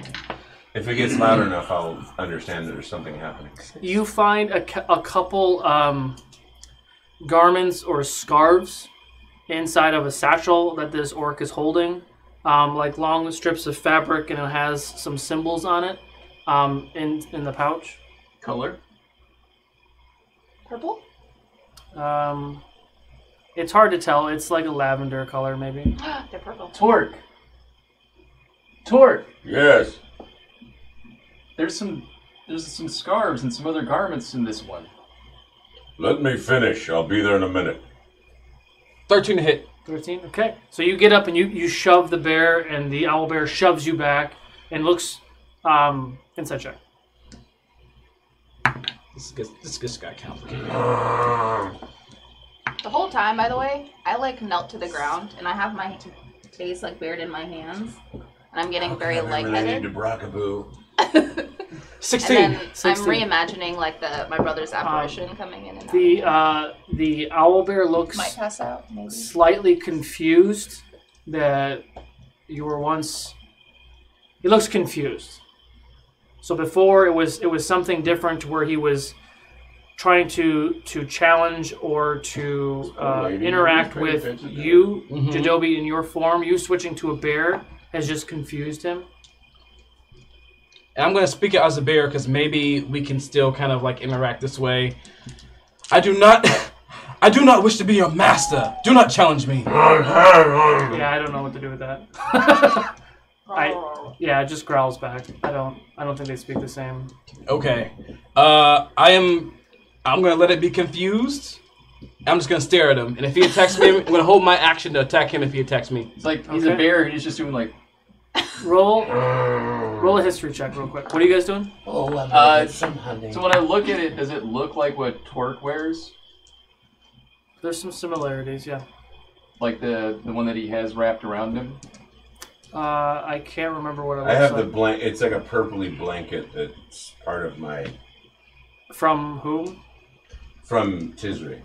If it gets loud enough, I'll understand that there's something happening. You find a couple garments or scarves inside of a satchel that this orc is holding, like long strips of fabric, and it has some symbols on it in the pouch. Color? Purple? It's hard to tell. It's like a lavender color, maybe. They're purple. Torque! Torque! Yes. There's some scarves and some other garments in this one. Let me finish. I'll be there in a minute. 13 to hit. 13, okay. So you get up and you shove the bear, and the owl bear shoves you back and looks inside check. This just got complicated. The whole time, by the way, I like knelt to the ground and I have my face like buried in my hands, and I'm getting very lightheaded. to Brockaboo. 16. And then 16. I'm reimagining like my brother's apparition coming in and out. The owl bear looks Might pass out, maybe. slightly confused that you were once. He looks confused. So before it was something different where he was trying to challenge or to interact with you, Jadobi, in your form. You switching to a bear has just confused him. And I'm going to speak it as a bear because maybe we can still kind of like interact this way. I do not wish to be your master. Do not challenge me. Yeah, I don't know what to do with that. It just growls back. I don't think they speak the same. Okay. I'm going to let it be confused. I'm just going to stare at him. And if he attacks me, I'm going to hold my action to attack him if he attacks me. It's like he's a bear and he's just doing like... Roll a history check real quick. What are you guys doing? Oh, I'm gonna get some honey. So when I look at it, does it look like what Torque wears? There's some similarities, yeah. Like the one that he has wrapped around him? I can't remember what it looks I have like. the blanket. It's like a purpley blanket that's part of my... From whom? From Tisri.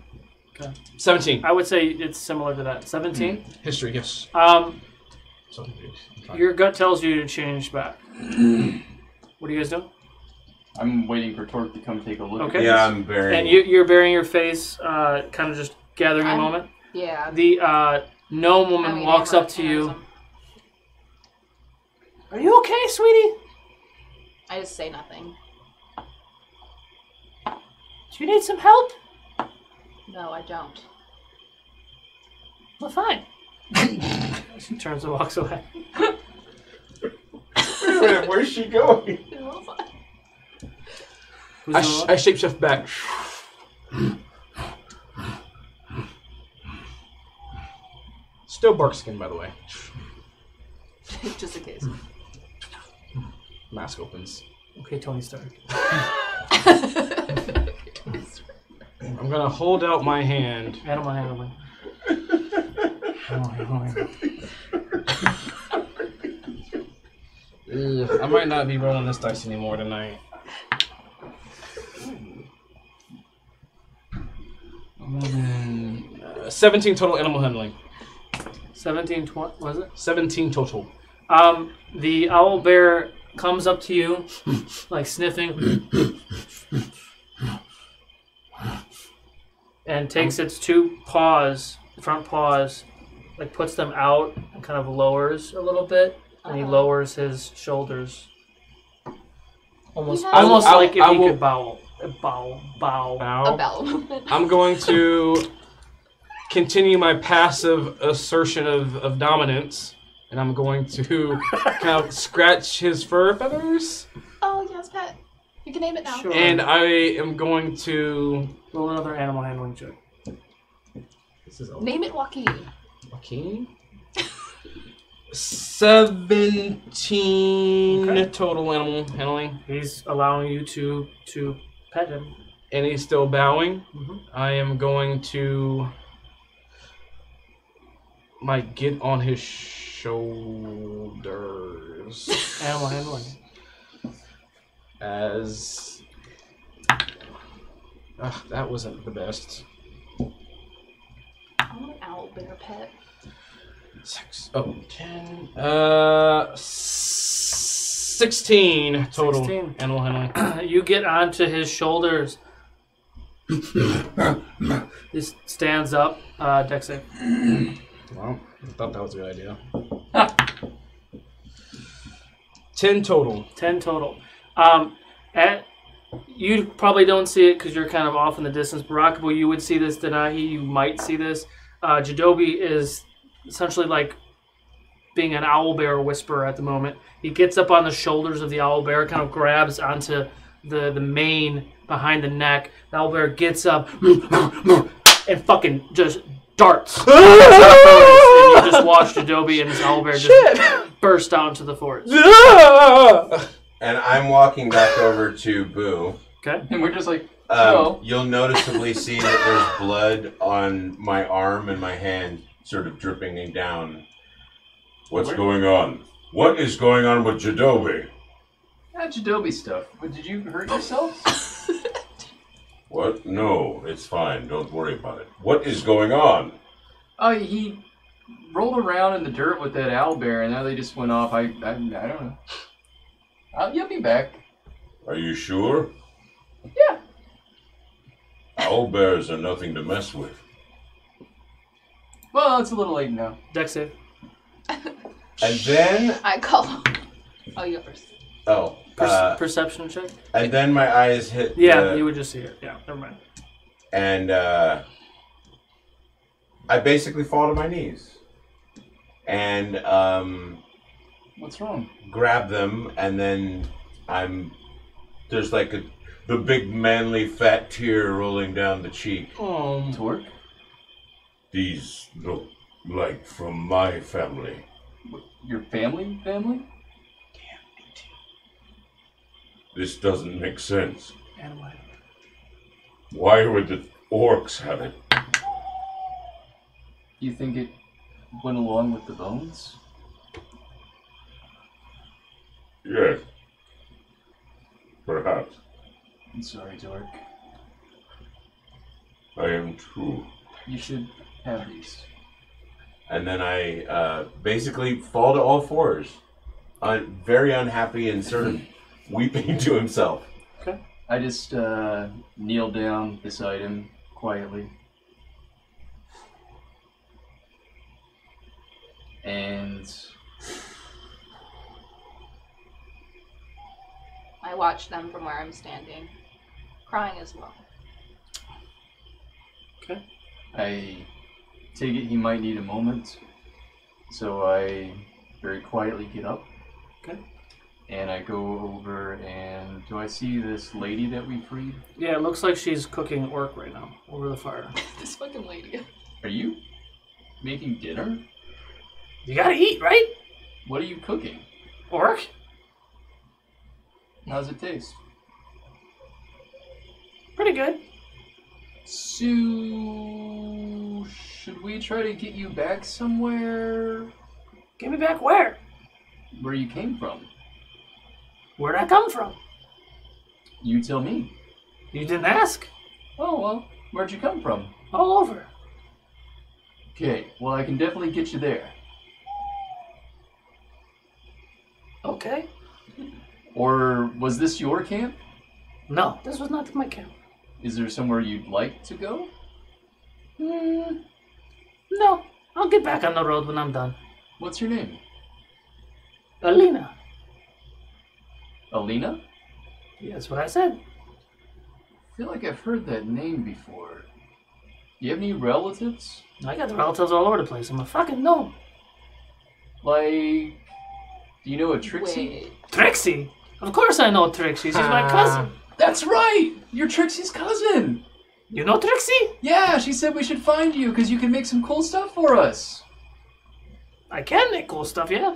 Okay. 17. I would say it's similar to that. 17? History, yes. Your gut tells you to change back. What are you guys doing? I'm waiting for Torque to come take a look. Okay. At this. Yeah, I'm burying. And you're burying your face, kind of just gathering a moment. Yeah. The gnome woman walks up to you. Are you okay, sweetie? boys say nothing. Do you need some help? No, I don't. Well, fine. She turns and walks away. Wait a minute, where's she going? I shapeshift back. Still bark skin, by the way. Just in case. Mask opens. Okay, Tony Stark. I'm gonna hold out my hand. Animal handling. Ugh, I might not be rolling this dice anymore tonight. 17 total animal handling. 17, was it? 17 total. The owl bear comes up to you, like sniffing, and takes its two paws, front paws, like puts them out and kind of lowers a little bit, and he lowers his shoulders. Almost like if he could bow. I'm going to continue my passive assertion of dominance, and I'm going to kind of scratch his fur feathers. Oh, yes, pet. You can name it now. Sure. And I am going to roll another animal handling check. Name it Joaquin. Joaquin? 17 total animal handling. He's allowing you to pet him. And he's still bowing. Mm-hmm. I am going to get on his shoulders. Animal handling. As that wasn't the best. I want an owl bear pet. 10. 16 total 16. animal handling. You get onto his shoulders. He stands up. Dex save. Well, I thought that was a good idea. 10 total. 10 total. You probably don't see it because you're kind of off in the distance. Barakabu, you would see this. Denahi, you might see this. Jadobi is essentially like being an owl bear whisperer at the moment. He gets up on the shoulders of the owl bear, kind of grabs onto the mane behind the neck. The owl bear gets up and fucking just darts. And you just watch Jadobi and this owl bear just burst out into the forest. And I'm walking back over to Boo. Okay. And we're just like, oh. You'll noticeably see that there's blood on my arm and my hand sort of dripping down. What's going on? What is going on with Jadobi? Jadobi stuff. But did you hurt yourself? What? No, it's fine. Don't worry about it. What is going on? Oh, he rolled around in the dirt with that owl bear, and now they just went off. I don't know. You'll be back. Are you sure? Yeah. Owl bears are nothing to mess with. Well, it's a little late now. Dex save. And then I call. Oh, you go first. Oh. Perception check? And then my eyes hit. Yeah, you would just see it. Yeah, never mind. And I basically fall to my knees. And what's wrong? Grab them, and then there's like the big manly fat tear rolling down the cheek. Oh, Torque? These look like from my family. Your family? Family? This doesn't make sense. Animal. Why would the orcs have it? You think it went along with the bones? Yes. Perhaps. I'm sorry, Torque. I am too. You should have these. And then I basically fall to all fours. Very unhappy and sort of weeping to himself. Okay. I just kneel down beside him quietly. And I I watch them from where I'm standing, crying as well. Okay. I take it he might need a moment, so I very quietly get up. Okay. And I go over and do I see this lady that we freed? Yeah, it looks like she's cooking orc right now over the fire. This fucking lady. Are you making dinner? You gotta eat, right? What are you cooking? Orc? How's it taste? Pretty good. So, should we try to get you back somewhere? Get me back where? Where you came from? Where'd I come from? You tell me. You didn't ask. Oh, well, where'd you come from? All over. Okay, well, I can definitely get you there. Okay. Or was this your camp? No, this was not my camp. Is there somewhere you'd like to go? No, I'll get back on the road when I'm done. What's your name? Alina. Alina? Yeah, that's what I said. I feel like I've heard that name before. Do you have any relatives? I got the relatives all over the place. I'm a fucking gnome. Like, do you know a Trixie? Wait. Trixie? Of course I know Trixie. She's my cousin. That's right! You're Trixie's cousin! You know Trixie? Yeah, she said we should find you because you can make some cool stuff for us. I can make cool stuff, yeah.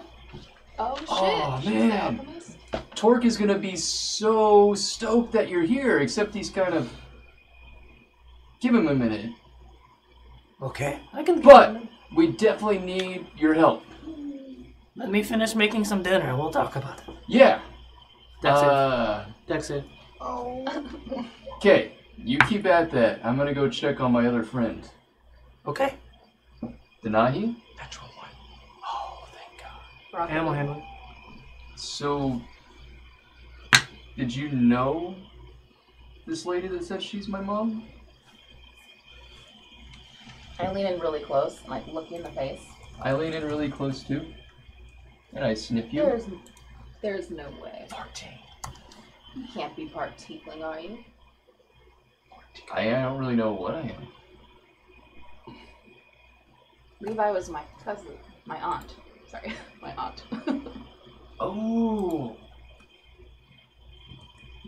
Oh shit! Oh, She's man. the alchemist? Torque is gonna be so stoked that you're here, except he's kind of... Give him a minute. Okay, I can. But we definitely need your help. Let me finish making some dinner and we'll talk about it. Yeah. That's it. That's it. Oh. Okay, you keep at that. I'm gonna go check on my other friend. Okay. Denahi? Natural one. Oh, thank God. Rocket. Animal handling. So, did you know this lady that said she's my mom? I lean in really close, like look you in the face. I lean in really close too, and I sniff you. There's no way. 14. You can't be part tiefling, are you? I don't really know what I am. Levi was my cousin, my aunt. Sorry, my aunt. Oh.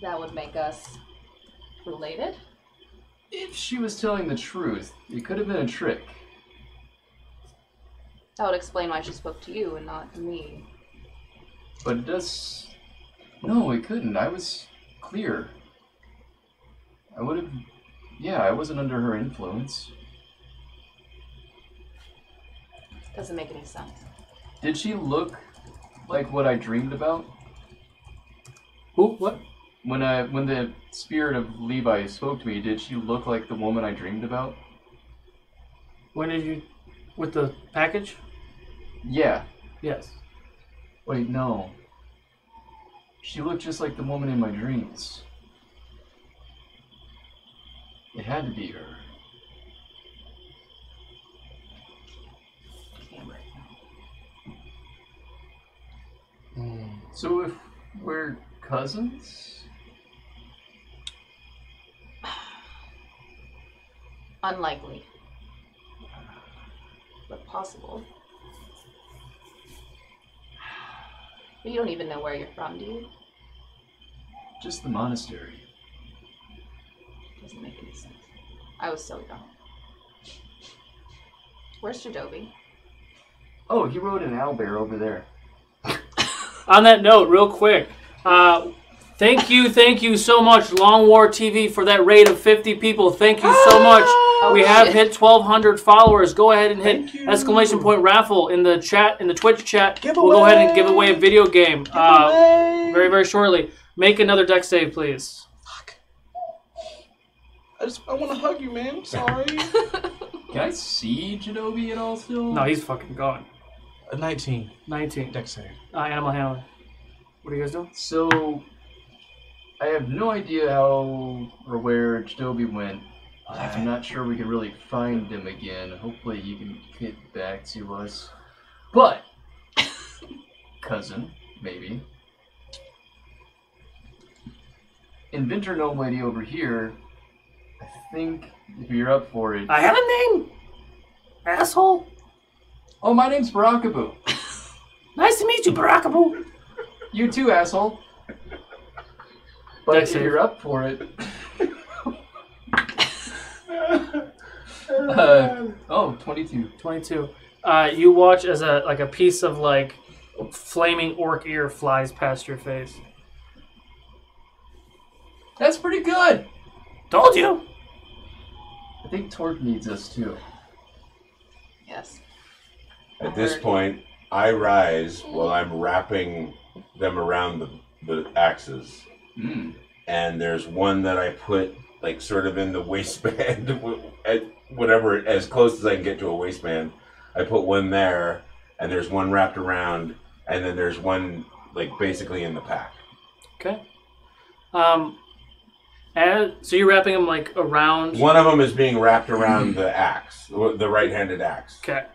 That would make us related? If she was telling the truth, it could have been a trick. That would explain why she spoke to you and not to me. But it does... No, it couldn't. I was clear. I would have... Yeah, I wasn't under her influence. Doesn't make any sense. Did she look like what I dreamed about? Who? What? When the spirit of Levi spoke to me, did she look like the woman I dreamed about? When did you... With the package? Yeah. Yes. Wait, no. She looked just like the woman in my dreams. It had to be her. So if we're cousins? Unlikely. But possible. But you don't even know where you're from, do you? Just the monastery. Doesn't make any sense. I was so young. Where's Jadobi? Oh, he rode an owlbear over there. On that note, real quick, thank you so much, Long War TV, for that raid of 50 people. Thank you so much. We have hit 1,200 followers. Go ahead and hit exclamation point raffle in the chat, in the Twitch chat. We'll go ahead and give away a video game very, very shortly. Make another deck save, please. Fuck. I want to hug you, man. I'm sorry. Can I see Jadobi at all still? No, he's fucking gone. 19. 19. Deck save. Animal handling. What are you guys doing? So, I have no idea how or where Jadobi went. I'm not sure we can really find him again. Hopefully he can get back to us. But, cousin, maybe. Inventor Gnome Lady over here, I think if you're up for it... I have a name! Asshole! Oh, my name's Barakaboo. Nice to meet you, Barakaboo. You too, asshole. But if you're up for it... 22. 22. You watch as a piece of flaming orc ear flies past your face. That's pretty good. Told you. I think Torque needs us too. Yes. At this point, I rise while I'm wrapping them around the axes. Mm. And there's one that I put sort of in the waistband, at whatever, as close as I can get to a waistband. I put one there, and there's one wrapped around, and then there's one basically in the pack. Okay. So you're wrapping them around. One of them is being wrapped around the axe, the right-handed axe. Okay.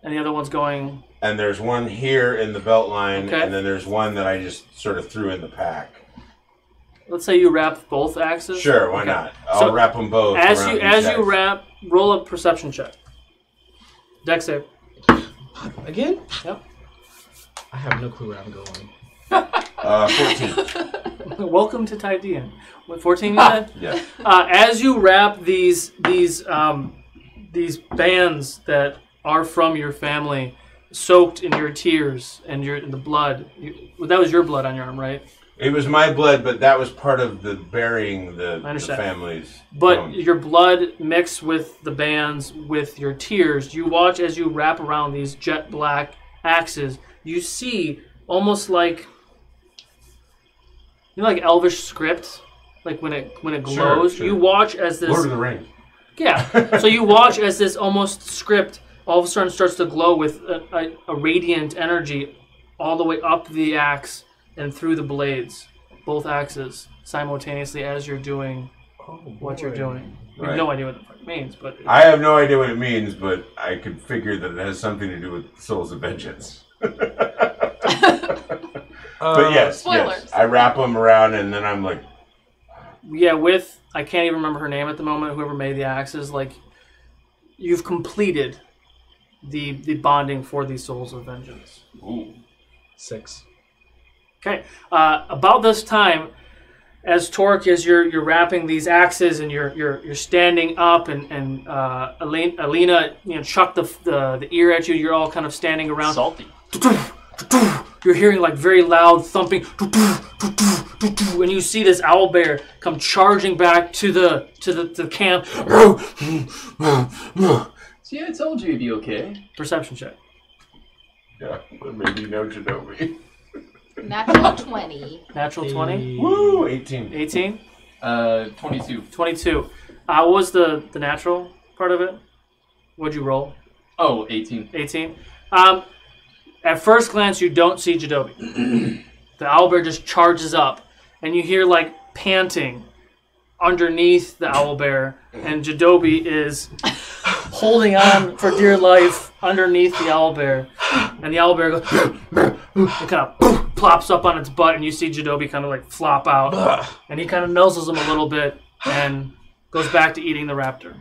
And the other one's going. And there's one here in the belt line, Okay. and then there's one that I just sort of threw in the pack. Let's say you wrap both axes. Sure, why not? I'll wrap them both. As around you wrap, roll a perception check. Dex save. Again? Yep. I have no clue where I'm going. 14. Welcome to Type DN. What, 14 you said? Yeah. As you wrap these bands that are from your family, soaked in your tears and in the blood. That was your blood on your arm, right? It was my blood, but that was part of the burying the families. But your blood mixed with the bands, with your tears, you watch as you wrap around these jet black axes. You see almost like elvish script, when it glows. Sure. You watch as this Lord of the Rings. Yeah. So you watch as this almost script all of a sudden starts to glow with a radiant energy all the way up the axe and through the blades, both axes, simultaneously as you're doing what you're doing. We have no idea what the fuck it means, but... I have no idea what it means, but I could figure that it has something to do with Souls of Vengeance. But yes, I wrap them around and then I'm like... Yeah, I can't even remember her name at the moment, whoever made the axes, you've completed the bonding for these Souls of Vengeance. Ooh. 6. Okay. About this time, as Torque, as you're wrapping these axes and you're standing up and Alina, chuck the ear at you. You're all kind of standing around. Salty. You're hearing very loud thumping, and you see this owlbear come charging back to the camp. See, I told you he'd be okay. Perception check. Yeah, but maybe no Shinobi. Natural 20. Natural 20? Woo! 18. 18? 22. 22. What was the natural part of it? What'd you roll? Oh, 18. 18. At first glance, you don't see Jadobi. The owlbear just charges up, and you hear panting underneath the owlbear, and Jadobi is holding on for dear life underneath the owlbear, and the owlbear goes, it kind of plops up on its butt, and you see Jadobi kind of flop out, and he kind of nuzzles him a little bit and goes back to eating the raptor.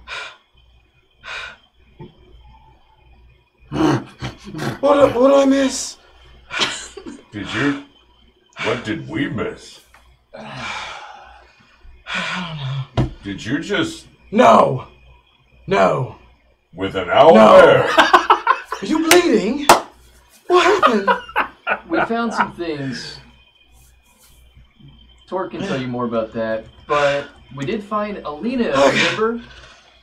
What did I miss? What did we miss? I don't know. Did you just... No. With an owlbear? Are you bleeding? What happened? We found some things. Torque can tell you more about that, but we did find Alina, remember?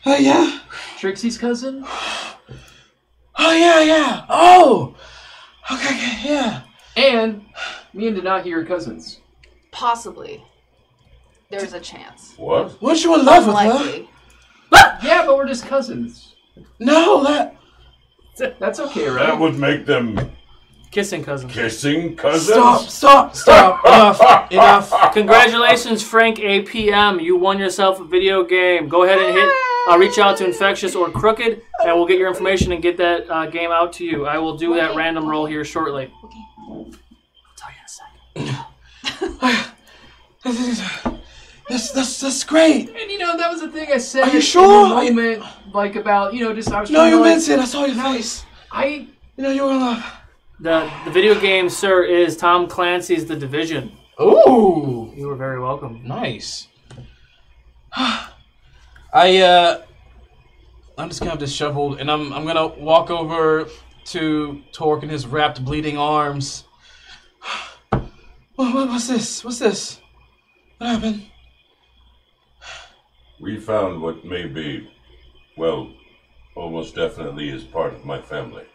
Oh, yeah? Trixie's cousin? Oh, yeah. Oh! Okay, yeah. And me and Denaki are cousins. Possibly. There's a chance. What? Weren't you in love with her? Unlikely. Yeah, but we're just cousins. No, That's okay, right? That would make them Kissing cousins. kissing cousins? Stop. Enough. Congratulations, Frank APM. You won yourself a video game. Go ahead and reach out to Infectious or Crooked, and we'll get your information and get that game out to you. I will do that random roll here shortly. Okay. I'll tell you in a second. That's great. And you know, that was the thing I said. Are you sure? In the moment, like about just I was. No, you meant it. I saw your face. You know you were in love. The video game, sir, is Tom Clancy's The Division. Ooh. You were very welcome. Nice. I'm just kind of disheveled, and I'm gonna walk over to Torque and his wrapped, bleeding arms. What's this? What's this? What happened? We found what may be, well, almost definitely is part of my family.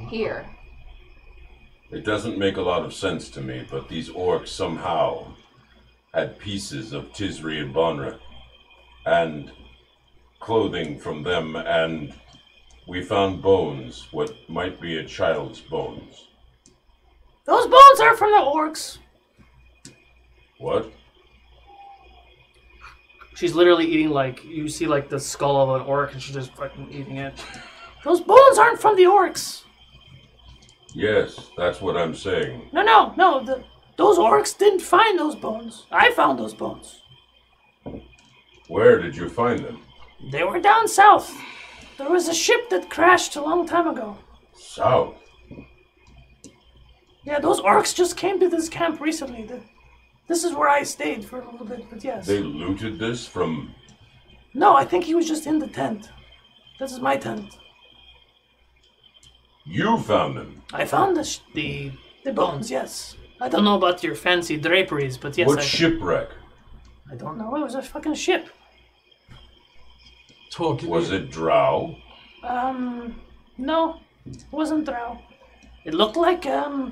Here. It doesn't make a lot of sense to me, but these orcs somehow had pieces of Tisri and Bonra, and clothing from them, and we found bones, what might be a child's bones. Those bones are from the orcs. What? She's literally eating, like, you see, like, the skull of an orc, and she's just fucking eating it. Those bones aren't from the orcs. Yes, that's what I'm saying. No. Those orcs didn't find those bones. I found those bones. Where did you find them? They were down south. There was a ship that crashed a long time ago. South? Yeah, those orcs just came to this camp recently. This is where I stayed for a little bit, but yes. They looted this from... No, I think he was just in the tent. This is my tent. You found them? I found the bones, yes. I don't know about your fancy draperies, but yes. What shipwreck? I don't know. It was a fucking ship. Was it drow? No. It wasn't drow. It looked like a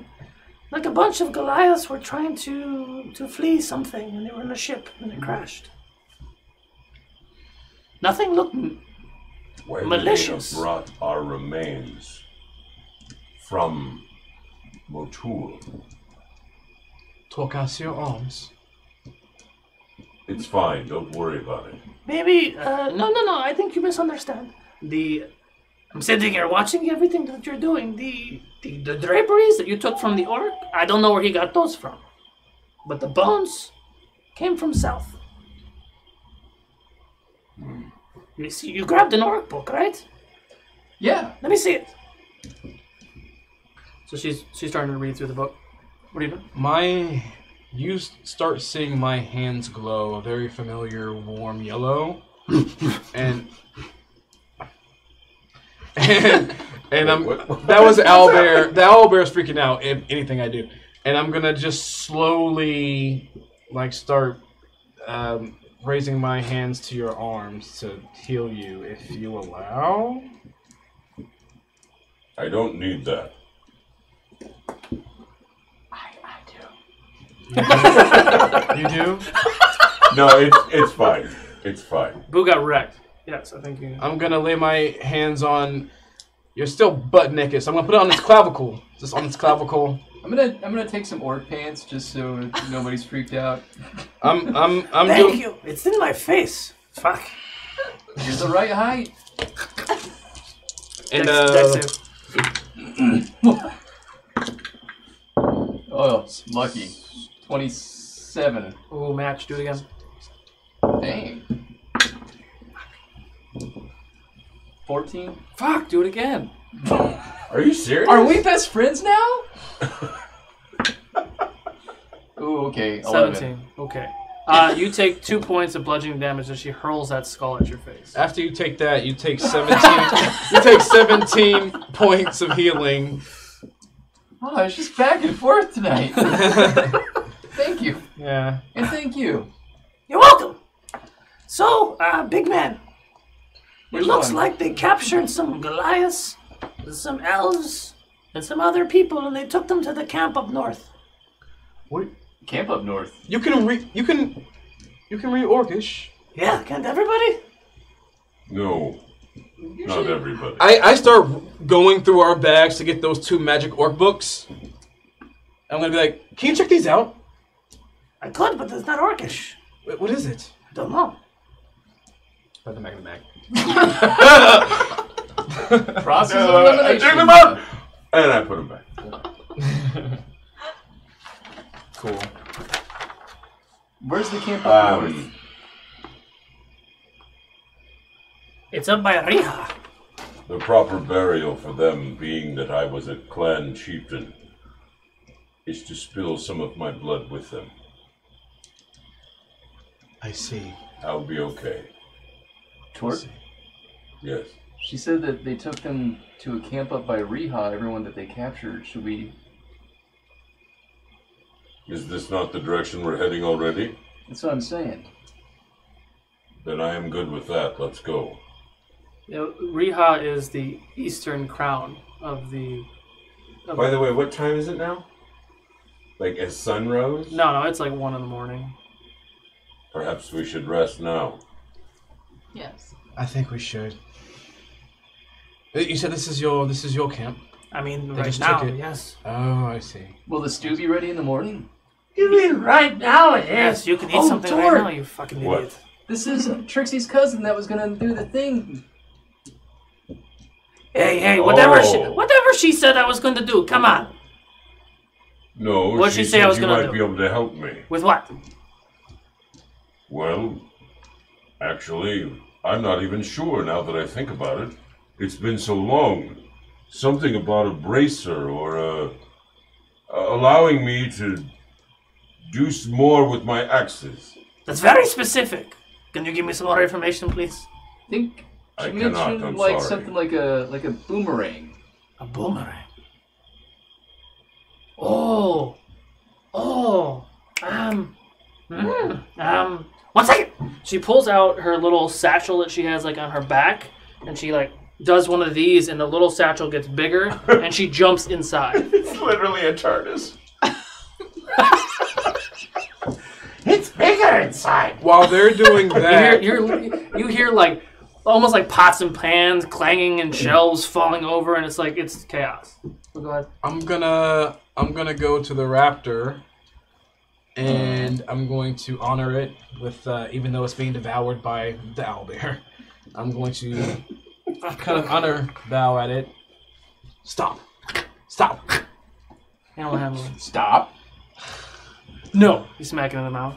bunch of Goliaths were trying to flee something, and they were in a ship, and it crashed. Nothing looked malicious. They have brought our remains from Motul. Talk us your arms. It's fine, don't worry about it. Maybe, no, I think you misunderstand. I'm sitting here watching everything that you're doing. The draperies that you took from the orc, I don't know where he got those from. But the bones came from south. You see, you grabbed an orc book, right? Yeah. Let me see it. So she's starting to read through the book. What are you doing? You start seeing my hands glow a very familiar warm yellow, and I'm that was owlbear. The owlbear's freaking out if anything I do, and I'm gonna just slowly start raising my hands to your arms to heal you if you allow. I don't need that. You do? No, it's fine. It's fine. Boo got wrecked. Yes, I think you... I'm gonna lay my hands on... You're still butt naked, so I'm gonna put it on its clavicle. Just on its clavicle. I'm gonna take some orc pants just so nobody's freaked out. Thank you. It's in my face. Fuck. You're the right height. And oh, it's lucky. 27. Oh, match. Do it again. Dang. 14. Fuck. Do it again. Are you serious? Are we best friends now? Ooh, okay. 17. Okay. You take 2 points of bludgeoning damage as she hurls that skull at your face. After you take that, you take 17. You take 17 points of healing. Oh, it's just back and forth tonight. Thank you. Yeah. And thank you. You're welcome. So, big man. Which It looks one? like they captured some Goliaths, some elves, and some other people, and they took them to the camp up north. What? Camp up north. You can read Orcish. Yeah, can't everybody? No. Not everybody. I start going through our bags to get those 2 magic orc books. I'm gonna be like, can you check these out? I could, but it's not Orcish. What is it? I don't know. Put them back in the bag. Process of I elimination. took them out, and I put them back. Cool. Where's the camp up north? It's up by Riha. The proper burial for them, being that I was a clan chieftain, is to spill some of my blood with them. I see. I'll be okay. Torque? Yes. She said that they took them to a camp up by Riha, everyone that they captured. Should we... Is this not the direction we're heading already? That's what I'm saying. Then I am good with that. Let's go. Riha is the eastern crown of the... By the way, what time is it now? Like as sun rose? No, it's like 1 in the morning. Perhaps we should rest now. Yes. I think we should. You said this is your camp? I mean, They right just now, took it. yes. Oh, I see. Will the stew be ready in the morning? You mean right now? Yes, you can eat something Torque! right now, you fucking What? idiot. This is Trixie's cousin that was gonna do the thing. Hey, whatever Oh. she said I was going to do, come on. No, What'd she say said I was you gonna might do? be able to help me. With what? Well, actually, I'm not even sure now that I think about it. It's been so long. Something about a bracer or allowing me to do more with my axes. That's very specific. Can you give me some more information, please? I think I she cannot, mentioned I'm like sorry. something like a boomerang. A boomerang. Oh. 1 second. She pulls out her little satchel that she has like on her back, and she like does one of these, and the little satchel gets bigger, and she jumps inside. It's literally a TARDIS. It's bigger inside. While they're doing that, You hear like almost like pots and pans clanging and shelves falling over, and it's chaos. So go ahead. I'm gonna go to the raptor, and I'm going to honor it with even though it's being devoured by the owlbear. I'm going to kind of honor bow at it. Stop. Animal handling. Stop. No. You smack it in the mouth.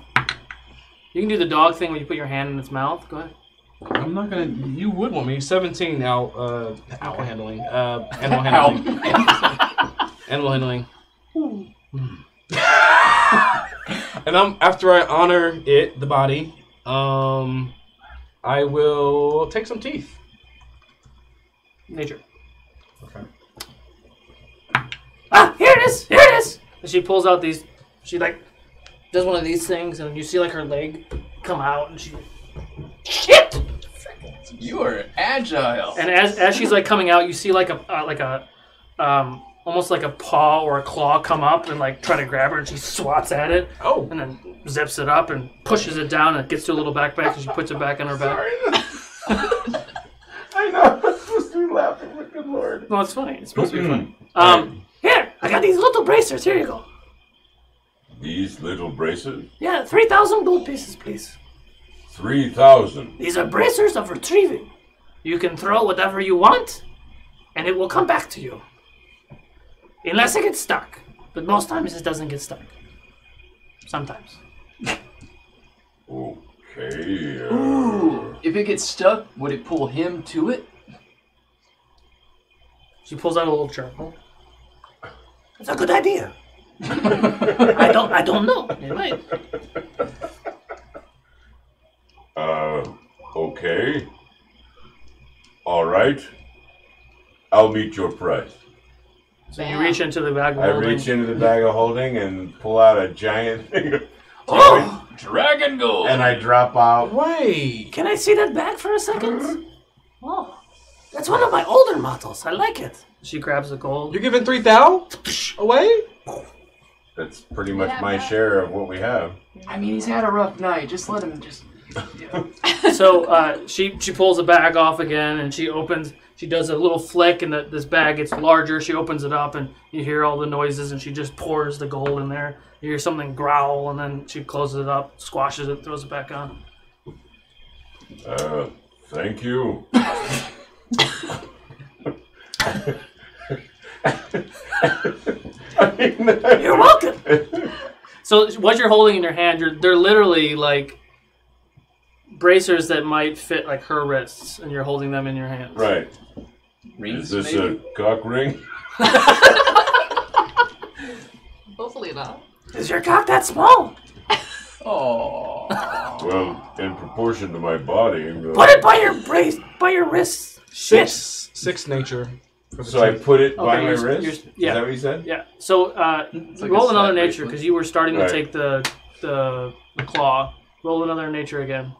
You can do the dog thing where you put your hand in its mouth. Go ahead. I'm not gonna. You would want me. 17 now. Owl handling. Animal handling. Animal handling. And after I honor it, the body, I will take some teeth. Nature. Okay. Here it is. And she pulls out these. She like does one of these things, and you see like her leg come out, and she. Shit! You are agile. And as she's like coming out, you see like a almost like a paw or a claw come up and like try to grab her, and she swats at it. Oh. And then zips it up and pushes it down, and it gets to a little backpack, and she puts it back on her back. I know. I'm supposed to be laughing, but good lord. No, it's funny. It's supposed to be funny. Here, I got these little bracers. Here you go. These little braces? Yeah, 3,000 gold pieces, please. 3,000. These are bracers of retrieving. You can throw whatever you want, and it will come back to you. Unless it gets stuck. But most times it doesn't get stuck. Sometimes. Okay. Ooh, if it gets stuck, would it pull him to it? She pulls out a little charcoal. That's a good idea. I don't know. It might. Okay. All right. I'll meet your price. So you reach into the bag of I holding. reach into the bag of holding and pull out a giant thing of Oh, dragon gold! and I drop out. Wait. Can I see that bag for a second? Oh, that's one of my older models. I like it. She grabs the gold. You're giving 3,000 away? That's pretty much Yeah, my but- share of what we have. I mean, he's had a rough night. Just let him just... So she pulls the bag off again, and she does a little flick, and this bag gets larger. She opens it up, and you hear all the noises, and she just pours the gold in there. You hear something growl, and then she closes it up, squashes it, throws it back on. Thank you. You're welcome. So what you're holding in your hand, they're literally like bracers that might fit like her wrists, and you're holding them in your hands. Right. Rings, Is this maybe? a cock ring? Hopefully not. Is your cock that small? Oh. Well, in proportion to my body. Put it by your wrists. Shit. Six nature. For the So I teeth. put it by my you're- wrist? you're- Is yeah. that what you said? Yeah. So like roll a another slap nature bracelet. because you were starting to Right. take the claw. Roll another nature again.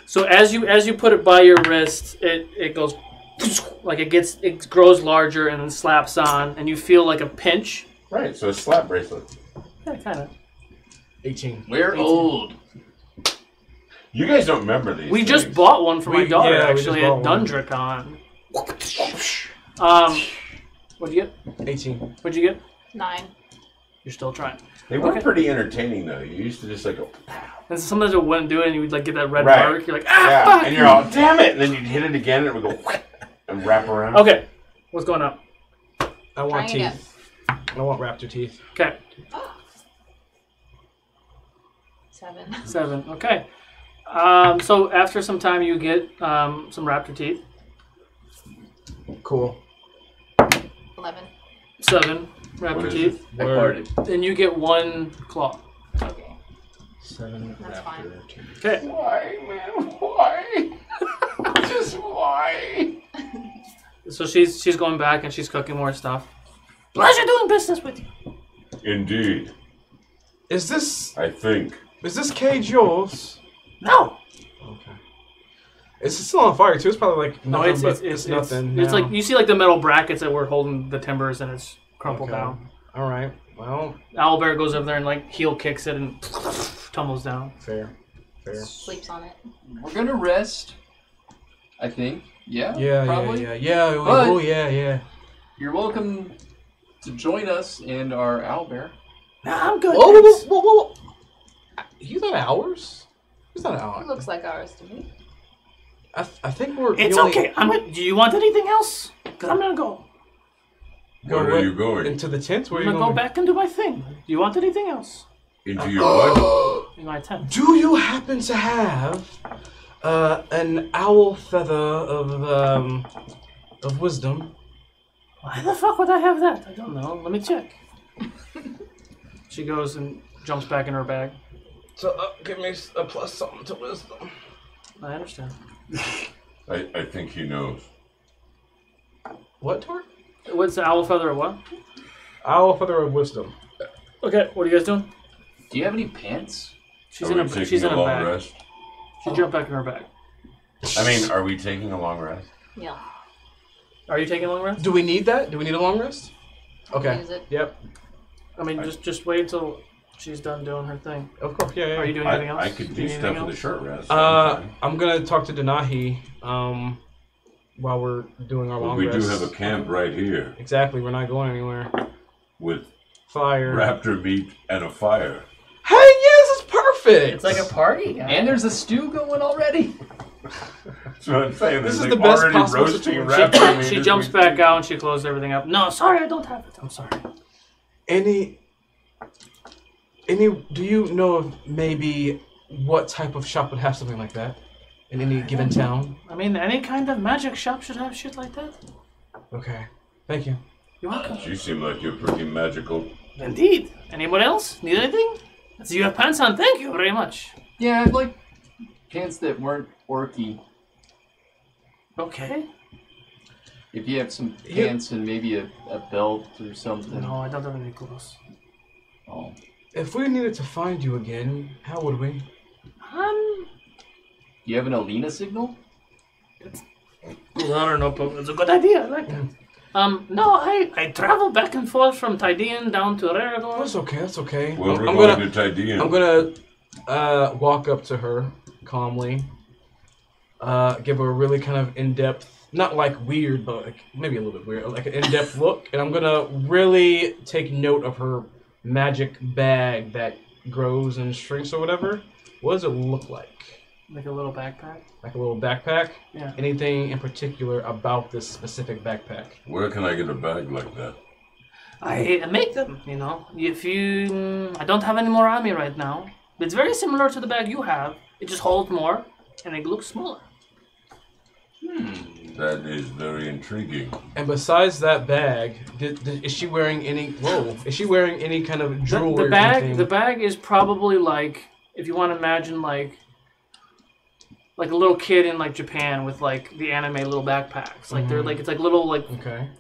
So as you put it by your wrist, it goes like it grows larger and then slaps on, and you feel like a pinch. Right, so a slap bracelet. Yeah, kind of. 18. We're old. You guys don't remember these We things. just bought one for my We- daughter yeah, we just actually at bought one. Dundricon. What'd you get? 18. What'd you get? 9. You're still trying. They were Okay. pretty entertaining though. You used to just like go, And sometimes it wouldn't do it, and you would like get that red Right. mark. You're like, yeah, fuck. and you're all, damn it, and then you'd hit it again, and it would go and wrap around. Okay, what's going on? I want Trying again. teeth. I want raptor teeth. Okay, 7. 7. Okay. So after some time, you get some raptor teeth. Cool. 11. 7 What raptor is teeth. I farted. Then you get 1 claw. Okay. 7 That's raptor fine. teeth. Okay. Why, man? Why? Just why? So she's going back and she's cooking more stuff. Pleasure doing business with you. Indeed, Is this I think. cage yours? No. Okay. Is it still on fire too? It's probably like No, nothing, it's but nothing. It's now. like you see like the metal brackets that were holding the timbers, and it's crumpled Okay. down. All right. Well, Owlbear goes over there and like heel kicks it and tumbles down. fair. Sleeps on it. We're gonna rest. I think. Yeah. Yeah, Probably. yeah. But- Oh, yeah. You're welcome to join us and our owlbear. Nah, I'm good. Whoa, thanks. whoa, whoa, whoa. He's not ours. He's not It ours. looks like ours to me. I think we're. It's the only- okay. Do you want anything else? Because I'm going to go. Where are you going? Into the tent? Where I'm are going you to go going? back and do my thing. Do you want anything else? Into your what? In my tent. Do you happen to have an owl feather of wisdom? Why the fuck would I have that? I don't know. Let me check. She goes and jumps back in her bag. So give me a plus something to wisdom. I understand. I think he knows. What, Tor? What's the owl feather or what? Owl feather of wisdom. Okay, what are you guys doing? Do you have any pants? She's Are in we a taking she's in a long bag. rest? She jumped back in her bag. I mean, are we taking a long rest? Yeah. Are you taking a long rest? Do we need that? Do we need a long rest? Okay. Use it. Yep. I mean, just wait until she's done doing her thing. Of course. Yeah. Are you doing anything else? I could You do need stuff anything with a else? short rest. I'm gonna talk to Denahi while we're doing our Well, long we rest. do have a camp right here Exactly. We're not going anywhere. with Fire. raptor meat and a fire. Hey, yes, it's perfect. It's like a party, guys. And there's a stew going already. That's what I'm saying. This There's is like the best already possible roasting situation. raptor meat. She as jumps we back speak. out and she closed everything up. No, sorry, I don't have it. I'm sorry. Any? Do you know of maybe what type of shop would have something like that in any given town? I mean, any kind of magic shop should have shit like that. Okay. Thank you. You're welcome. You seem like you're pretty magical. Indeed. Anyone else? Need anything? So you have pants on. Thank you very much. Yeah, I'd like pants that weren't orky. Okay. If you have some pants and maybe a belt or something. No, I don't have any clothes. Oh. If we needed to find you again, how would we? You have an Alina signal? I don't know, but it's a good idea. I like that. No, I travel back and forth from Tydean down to Raragor. That's okay. That's okay. Well, we're I'm going gonna. to Tydean. I'm gonna walk up to her calmly. Give her a really kind of in-depth, not like weird, but like maybe a little bit weird, like an in-depth look, and I'm gonna really take note of her magic bag that grows and shrinks or whatever. What does it look like? Like a little backpack? Like a little backpack? Yeah. Anything in particular about this specific backpack? Where can I get a bag like that? I make them, you know. I don't have any more on me right now. It's very similar to the bag you have. It just holds more, and it looks smaller. That is very intriguing. And besides that bag, is she wearing any? Whoa! Is she wearing any kind of jewelry? The bag is probably like, if you want to imagine like a little kid in like Japan with like the anime little backpacks. Like they're like, it's like little like,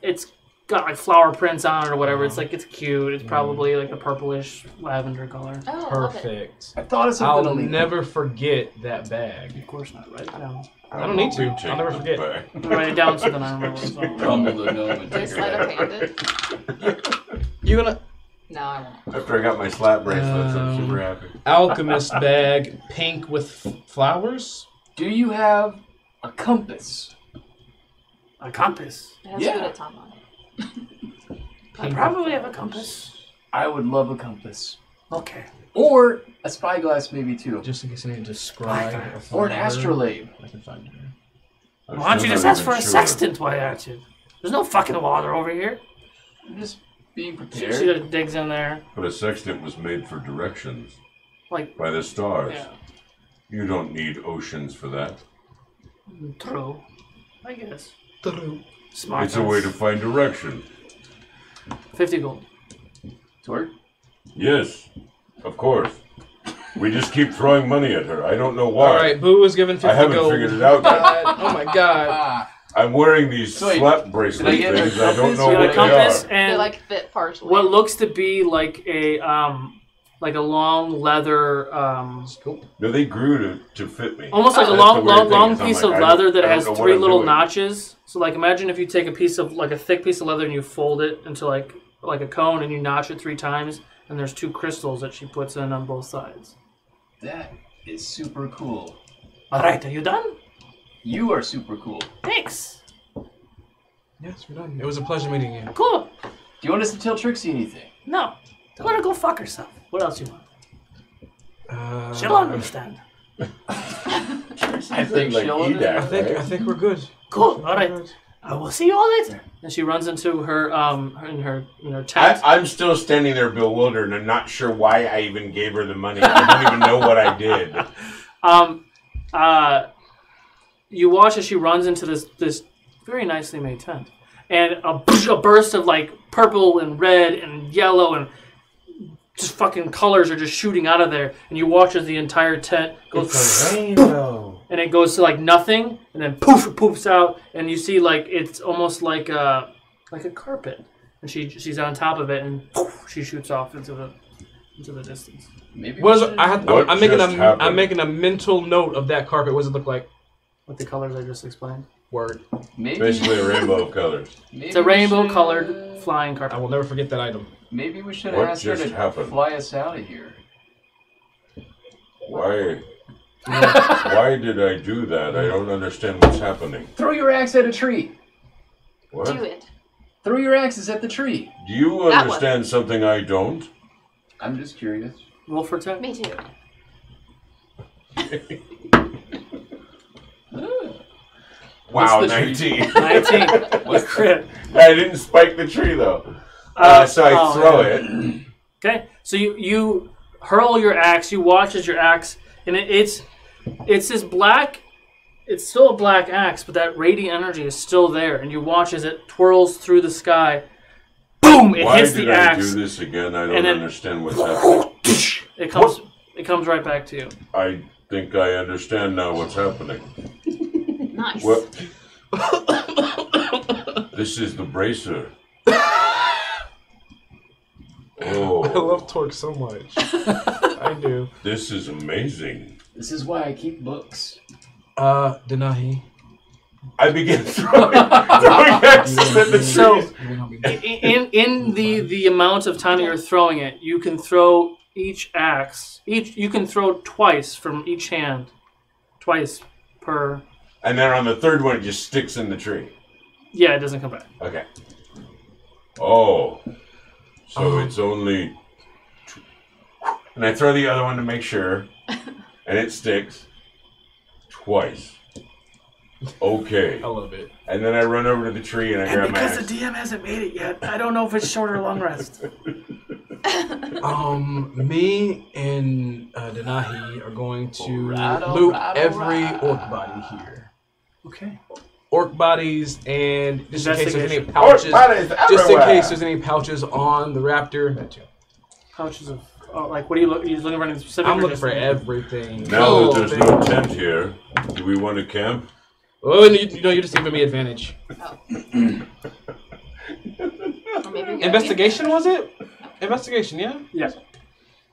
it's got like flower prints on it or whatever. It's like, it's cute. It's probably like a purplish lavender color. Oh, perfect. I thought of something. I'll never forget that bag. Of course not. Write it down. I don't need to. I'll never forget. Write it down so then I remember what it's all. Crumble the gnome and Do you take sleight her of back. hand it? You gonna? No, I won't. After I got my slap bracelets, I'm super happy. Alchemist bag, pink with flowers. Do you have a compass? A compass? It has Yeah. food at Tom on it. I probably have a compass. I would love a compass. Okay. Or a spyglass, maybe too. Just in case I need to describe. Or an astrolabe. I can find it. Why don't you just ask for a sextant? Why aren't you? There's no fucking water over here. I'm just being She prepared. just digs in there. But a sextant was made for directions. Like, by the stars. yeah. You don't need oceans for that. True. I guess. True. Smart. It's a way to find direction. 50 gold. Torque? Yes, of course. We just keep throwing money at her. I don't know why. All right, Boo was given 50 I haven't gold. figured it out yet. Oh my god. I'm wearing these slap bracelet Did I get things. a I don't know You got what a compass they are. and They like fit partially. what looks to be like a long leather No, they grew to fit me. almost like a That's long the weird thing, long is I'm piece like, of I leather don't- that I don't has know what 3 I'm little doing. notches. So like imagine if you take a piece of like a thick piece of leather and you fold it into like a cone and you notch it 3 times and there's 2 crystals that she puts in on both sides. That is super cool. Alright, are you done? You are super cool. Thanks. Yes, we're done. It was a pleasure meeting you. Cool. Do you want us to tell Trixie anything? No. Tell her to go fuck herself. What else you want? She'll understand. I think like she'll Edak, I think we're good. Cool. All right. I will see you all later. And she runs into her in her tent. I'm still standing there bewildered and not sure why I even gave her the money. I don't even know what I did. You watch as she runs into this very nicely made tent, and a burst of like purple and red and yellow and just fucking colors are just shooting out of there. And you watch as the entire tent goes It's a rainbow. and it goes to like nothing, and then poof, it poofs out, and you see like it's almost like a carpet, and she's on top of it, and poof, she shoots off into the distance. Maybe What is we it? should- I'm making just I'm happened? making a mental note of that carpet. What does it look like? With the colors I just explained. Word. maybe, Basically a rainbow of colors. maybe It's a we rainbow-colored should- flying I carpet. will never forget that item. Maybe we should What ask her just to happened? fly us out of here. Why? Why did I do that? I don't understand what's happening. Throw your axe at a tree. What? Do it. Throw your axes at the tree. Do you That understand something I don't? I'm just curious. Roll for attack. Me too. Wow, What's the 19. 19. What crit? I didn't spike the tree though. So I throw it. Okay, so you hurl your axe. You watch as your axe, and it's this black. It's still a black axe, but that radiant energy is still there, and you watch as it twirls through the sky. Boom! It Why hits did the I axe. do this again? I don't And then- understand what's happening. It comes right back to you. I think I understand now what's happening. Nice. What? This is the bracer. Oh, I love Torque so much. I do. this is amazing. This is why I keep books. Denahi. I begin throwing axes at the trees. So, in the amount of time that you're throwing it, you can throw each axe. You can throw twice from each hand, twice per. And then on the third one, it just sticks in the tree. Yeah, it doesn't come back. Okay. Oh, so it's only. And I throw the other one to make sure. And it sticks. Twice. Okay. I love it. And then I run over to the tree and I grab my Because axe. the DM hasn't made it yet, I don't know if it's short or long rest. Me and Denahi are going to Alright, loot alright, every alright. orc body here. Okay. Orc bodies, and just in case there's any Investigation. pouches. Orc bodies Just in everywhere. case there's any pouches on the raptor. That too. Pouches of, like, what are you looking for anything specific? I'm or looking just for anything? everything. Now that there's no tent here, do we want to camp? Oh, and you're just giving me advantage. Oh. Or maybe you're Investigation, was it? Investigation, yeah? Yeah.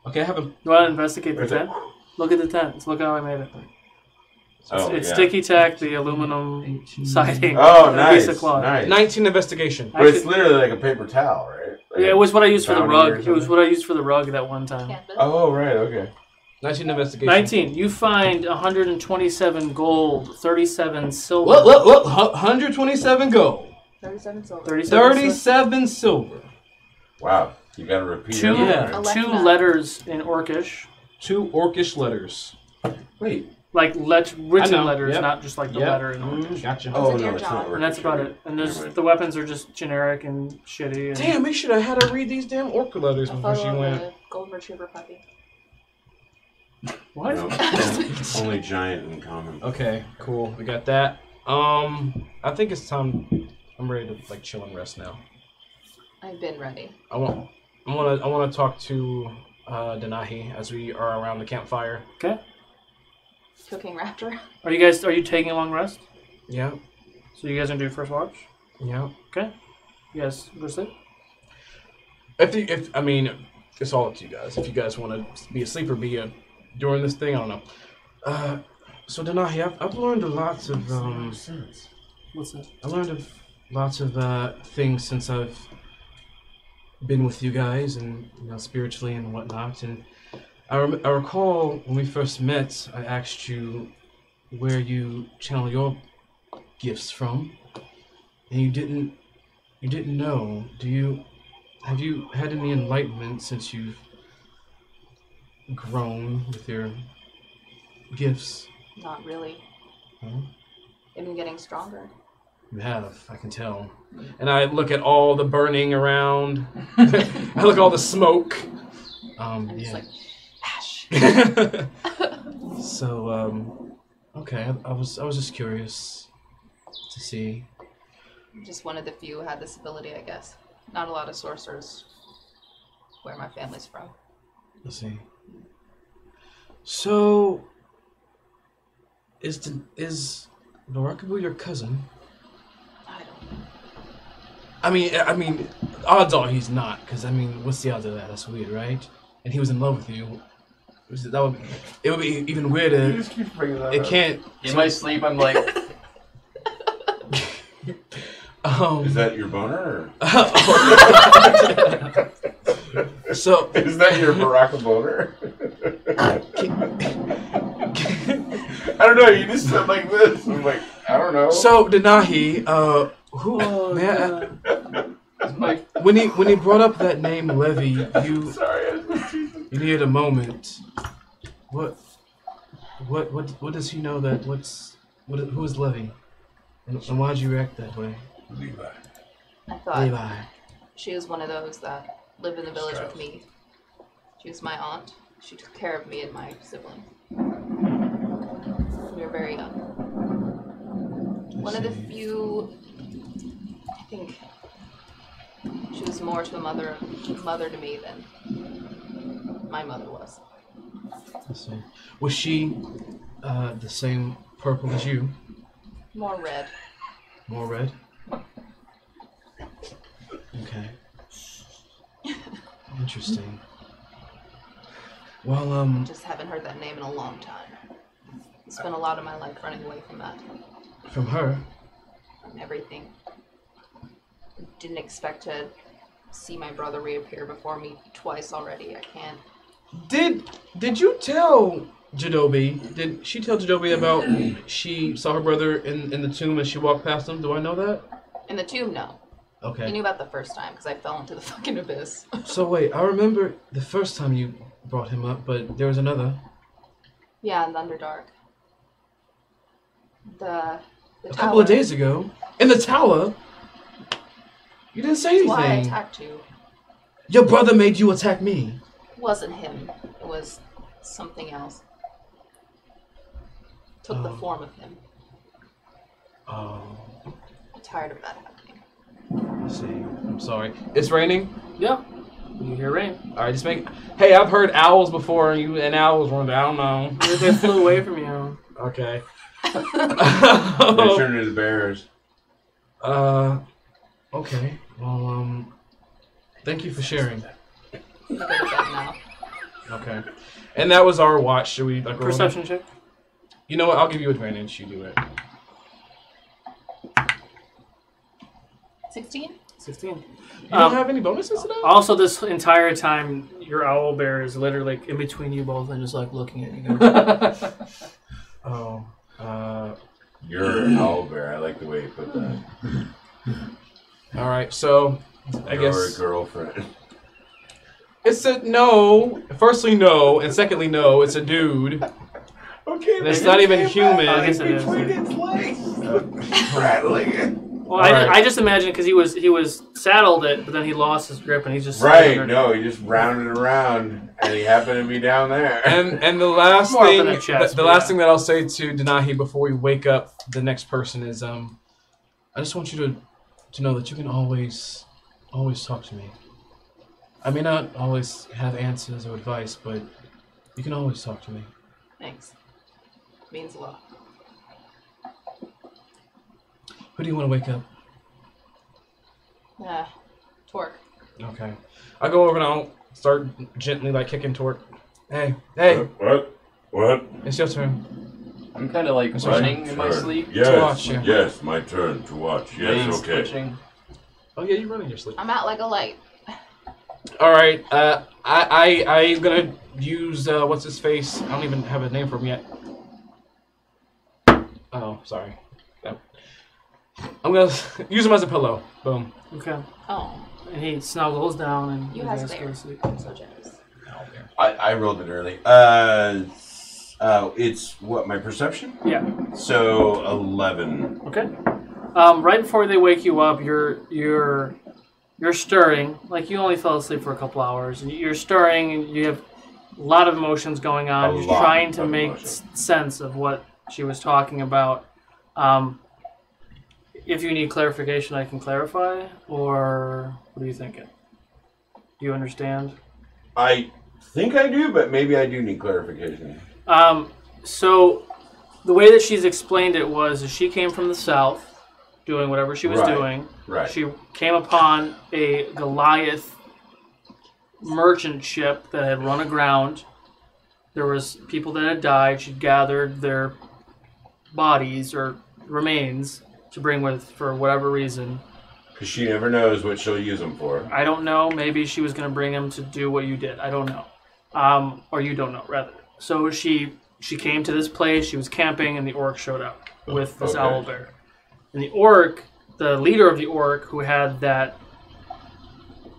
Okay, I have a... You want to investigate the Where's it? tent? Look at the tent. Let's look how I made it. It's yeah. sticky tack, the aluminum siding. Oh, and a nice. piece of cloth. Nice. 19 investigation. But it's literally like a paper towel, right? Like Yeah, it was what I used for the bounty rug. or It was something? what I used for the rug that one time. Oh, right, okay. 19 investigation. 19. You find 127 gold, 37 silver. What? 127 gold. 37 silver. 37 silver. Wow. You gotta repeat Two, everything. two letters in Orcish. 2 Orcish letters. Wait. Like written I know, letters, yep. not just like the Yep. letter in Orcish. Gotcha. Oh, no, it's not And that's about it. And there's the weapons are just generic and shitty. And Damn, make sure I had her read these damn orc letters A before she photo of went. a golden retriever puppy. What? No, only giant in common. Okay, cool. We got that. I think it's time. I'm ready to like chill and rest now. I've been ready. I want to talk to Denahi as we are around the campfire. Okay. Cooking raptor. Are you taking a long rest? Yeah. So you guys gonna do your first watch? Yeah. Okay. You guys go to sleep? If I mean, it's all up to you guys. If you guys want to be asleep or be during this thing, I don't know. So Denahi, I've learned lots of What's that? I learned lots of things since I've been with you guys, and spiritually and whatnot. And I recall when we first met, I asked you where you channel your gifts from, and you didn't know. Have you had any enlightenment since you've grown with your gifts? Not really. Huh? They've been getting stronger. You have, I can tell. And I look at all the burning around. I look at all the smoke. I'm just like, ash. So, okay. I was just curious to see. I'm just one of the few who had this ability, I guess. Not a lot of sorcerers where my family's from. Let's see. So, is Barakabu your cousin? I don't know. I mean, odds are he's not, because what's the odds of that? That's weird, right? And he was in love with you. It would be even weirder. You just keep bringing that It up. can't. In my sleep, I'm like, Is that your boner? So is that your Baraka boner? I don't know. You just said like this. I'm like, I don't know. So Denahi, when he brought up that name Levy, you needed a moment. What does he know that? Who is Levy? And why'd you react that way? Levi. I thought Levi. she was one of those that lived in the village with me. She was my aunt. She took care of me and my sibling. We were very young. One of the few, I think, she was more to a mother to me than my mother was. I see. Was she the same purple as you? More red. More red? Okay. Interesting. Well, Just haven't heard that name in a long time. Spent a lot of my life running away from that. from her? From everything. Didn't expect to see my brother reappear before me twice already. I can't. Did you tell Jadobi? Did she tell Jadobi about she saw her brother in the tomb as she walked past him? Do I know that? In the tomb, no. Okay. I knew about the first time because I fell into the fucking abyss. So wait, I remember the first time you brought him up, but there was another. Yeah, in the Underdark. a couple of days ago in the tower. You didn't say anything. That's why I attacked you. Your brother made you attack me. It wasn't him. It was something else. Took the form of him. Oh. I'm tired of that happening. I see. I'm sorry. It's raining? Yeah. You hear rain. Alright, just make... Hey, I've heard owls before, and owls run down. I don't know. They flew away from you. Okay. They turned into bears. Okay. Well, thank you for sharing. I'm gonna go to bed now. Okay. And that was our watch. Should we... Like, Perception check? You know what? I'll give you advantage. You do it. 16? 16. You don't have any bonuses to that? Also, this entire time, your owl bear is literally like, in between you both and just like looking at you guys. You're an owl bear. I like the way you put that. All right, so I guess Your girlfriend. it's a no. Firstly, no, and secondly, no. It's a dude. Okay, and it's not even human. I guess it is. Rattling it. Well, I just imagine because he was saddled it, but then he lost his grip and he's just right. No, he just rounded around, and he happened to be down there. And the last More thing, than a chest, the last thing that I'll say to Denahi before we wake up the next person is, I just want you to know that you can always talk to me. I may not always have answers or advice, but you can always talk to me. Thanks. Means a lot. Who do you want to wake up? Torque. Okay. I'll go over and I'll start gently kicking Torque. Hey. What? It's your turn. I'm kind of like running in my sleep. Yes, To watch, yeah. yes, my turn to watch. Yes, Legs okay. twitching. Oh yeah, you run in your sleep. I'm out like a light. All right. I'm gonna use what's his face? I don't even have a name for him yet. Oh, sorry. No. I'm gonna use him as a pillow. Boom. Okay. Oh. And he snuggles down and You guys has go bear. to sleep. I'm so jealous. I rolled it early. It's what, my perception? Yeah. So 11. Okay. Right before they wake you up, you're stirring. Like you only fell asleep for a couple hours. And you're stirring, and you have a lot of emotions going on. You're trying to make sense of what she was talking about. If you need clarification, I can clarify. Or what are you thinking? Do you understand? I think I do, but maybe I do need clarification. So the way that she's explained it was she came from the south, doing whatever she was doing. Right. She came upon a Goliath merchant ship that had run aground. There was people that had died. She gathered their bodies or remains to bring with for whatever reason. Because she never knows what she'll use them for. I don't know. Maybe she was going to bring him to do what you did. I don't know. Or you don't know, rather. So she came to this place. She was camping, and the orc showed up with this owl bear. And the orc, the leader of the orc, who had that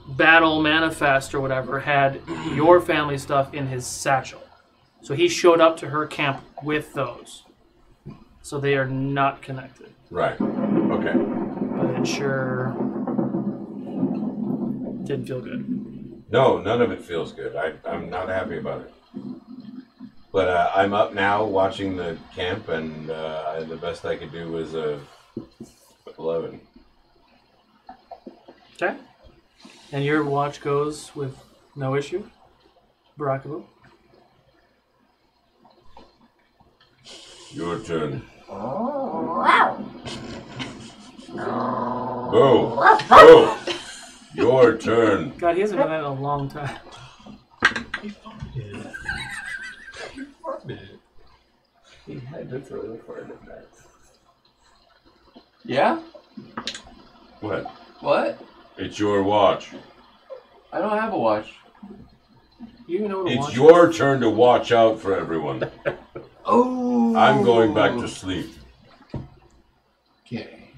battle manifest or whatever, had your family stuff in his satchel. So he showed up to her camp with those. So they are not connected. Right. Okay. But it sure didn't feel good. No, none of it feels good. I'm not happy about it. But I'm up now watching the camp, and the best I could do was 11. Okay. And your watch goes with no issue? Barakabu? Your turn. Oh. Oh, your turn. God, he hasn't done that in a long time. He farted. He farted. He had to throw the fart at that. Yeah? What? What? It's your watch. I don't have a watch. You know what a watch It's your turn to watch out for everyone. Oh. I'm going back to sleep. Okay.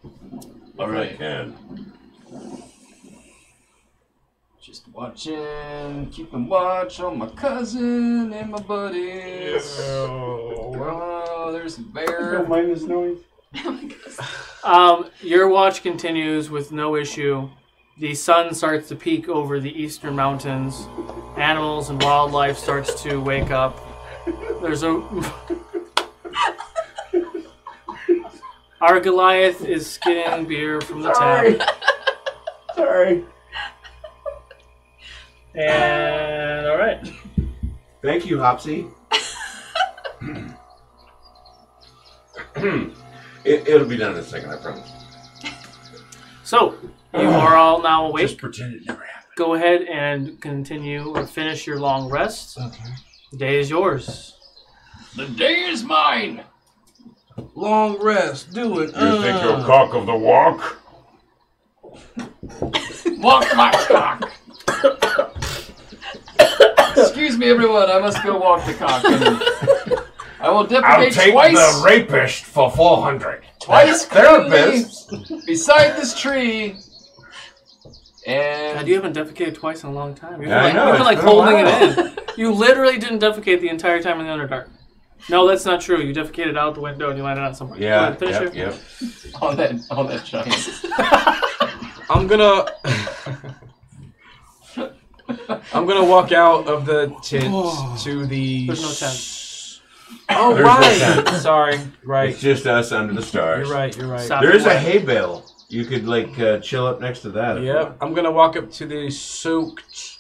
If I can. Just keeping watch on my cousin and my buddies. Oh, no, there's a bear. Don't mind this noise. Your watch continues with no issue. The sun starts to peek over the eastern mountains. Animals and wildlife starts to wake up. There's a... Our Goliath is skinning beer from the tap. Sorry. And all right. Thank you, Hopsy. It'll be done in a second, I promise. So, you are all now awake. Just pretend it never happened. Go ahead and continue or finish your long rest. Okay. The day is yours. The day is mine. Long rest. Do it. You think you're cock of the walk? Walk my cock. Excuse me, everyone. I must go walk the cock. I will I'll defecate take twice. the rapist for 400. Twice Therapist. cleanly beside this tree. And God, you haven't defecated twice in a long time. You've Yeah, I been, know, you've been it's like been a holding while. it in. You literally didn't defecate the entire time in the Underdark. No, that's not true. You defecated out the window and you landed on somewhere. Yeah, Go ahead, finish yep. on that giant. I'm gonna walk out of the tent to the. There's no tent. Oh There's no right. tent. Sorry. Right. It's just us under the stars. You're right. You're right. Stop. There is a hay bale. You could like chill up next to that. if you Yep. want. I'm gonna walk up to the soaked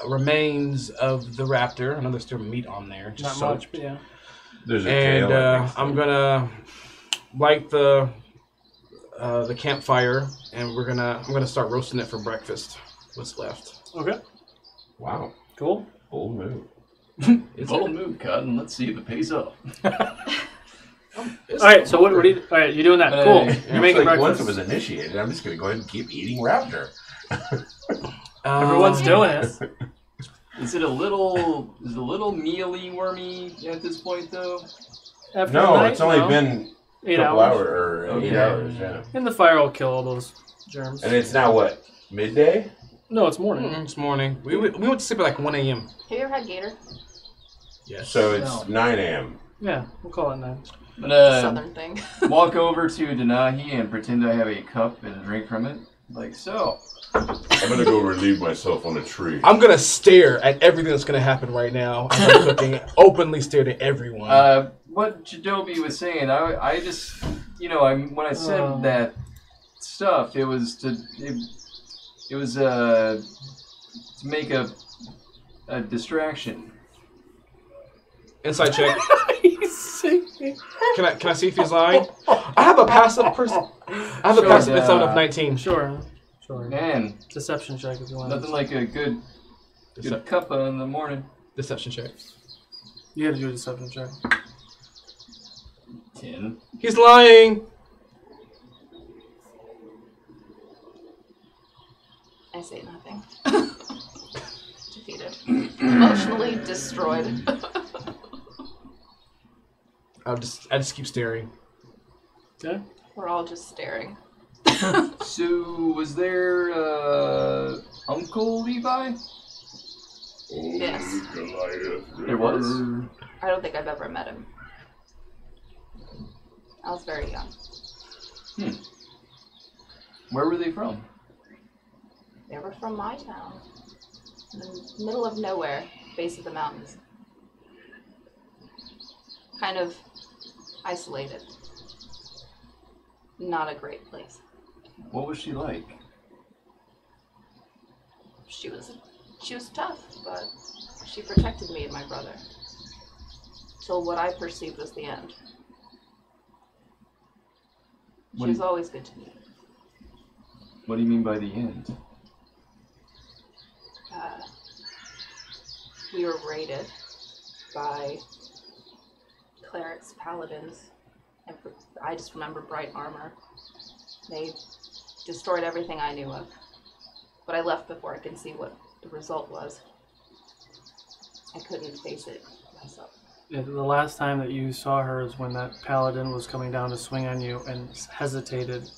remains of the raptor. I know there's still meat on there. Just Not soaked. much, but yeah. There's a And tail. I'm gonna light the campfire, and I'm gonna start roasting it for breakfast. What's left? Okay. Wow. Cool. Bold move. Bold move, Cotton. Let's see if it pays off. All right. So what are you? All right, you're doing that. Cool. Yeah, You're making like breakfast. once it was initiated, I'm just gonna go ahead and keep eating raptor. Everyone's doing it. Is it a little mealy, wormy at this point, though? After No, night, it's only no. been 8 a couple hours. hours or 8 Okay. hours, yeah. And the fire will kill all those germs. And it's now what? Midday? No, it's morning. It's morning. We went to sleep at like 1 a.m. Have you ever had gator? Yes. So it's 9 a.m. Yeah, we'll call it 9. I'm gonna Southern thing. walk over to Denahi and pretend I have a cup and drink from it. Like so. I'm gonna go relieve myself on a tree. I'm gonna stare at everything that's gonna happen right now. As I'm cooking, openly stare at everyone. What Jadobi was saying, I just, when I said that stuff, it was to make a distraction. Inside check. He's singing. Can I see if he's lying? I have a passive person. I have a passive insight of 19. Sure. Man, Deception check if you want. nothing like a good cuppa in the morning. Deception check. You have to do a deception check. 10. He's lying. I say nothing. Defeated. Emotionally destroyed. I just keep staring. Okay. We're all just staring. So, was there Uncle Levi? Yes. There was? I don't think I've ever met him. I was very young. Where were they from? They were from my town. In the middle of nowhere, base of the mountains. Kind of isolated. Not a great place. What was she like? She was tough, but she protected me and my brother. Till what I perceived was the end. She was always good to me. What do you mean by the end? We were raided by clerics, paladins, and I just remember bright armor. They destroyed everything I knew of, but I left before I could see what the result was. I couldn't face it myself. Yeah, the last time that you saw her is when that paladin was coming down to swing on you and hesitated,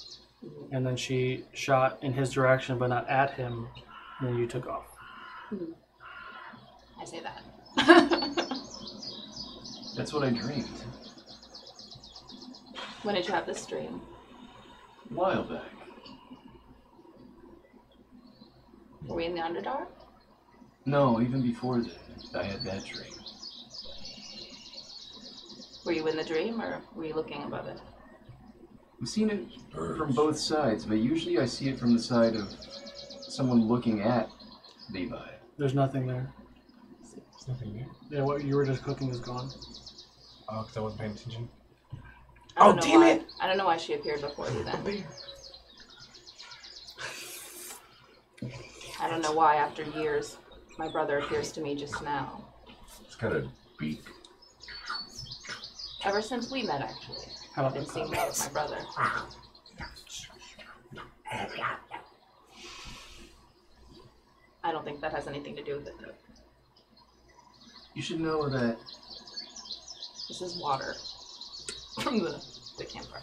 and then she shot in his direction but not at him, and then you took off. I say that. That's what I dreamed. When did you have this dream? A while back. Were we in the Underdark? No, even before then, I had that dream. Were you in the dream, or were you looking above it? I've seen it from both sides, but usually I see it from the side of someone looking at Levi. There's nothing there. There's nothing there. Yeah, what you were just cooking is gone. Oh, because I wasn't paying attention. Oh, damn it! I don't know why she appeared before you then. I don't know why, after years, my brother appears to me just now. It's got a beak. Ever since we met, actually. I've been seeing that with my brother. I don't think that has anything to do with it, though. You should know that... This is water. From the campfire.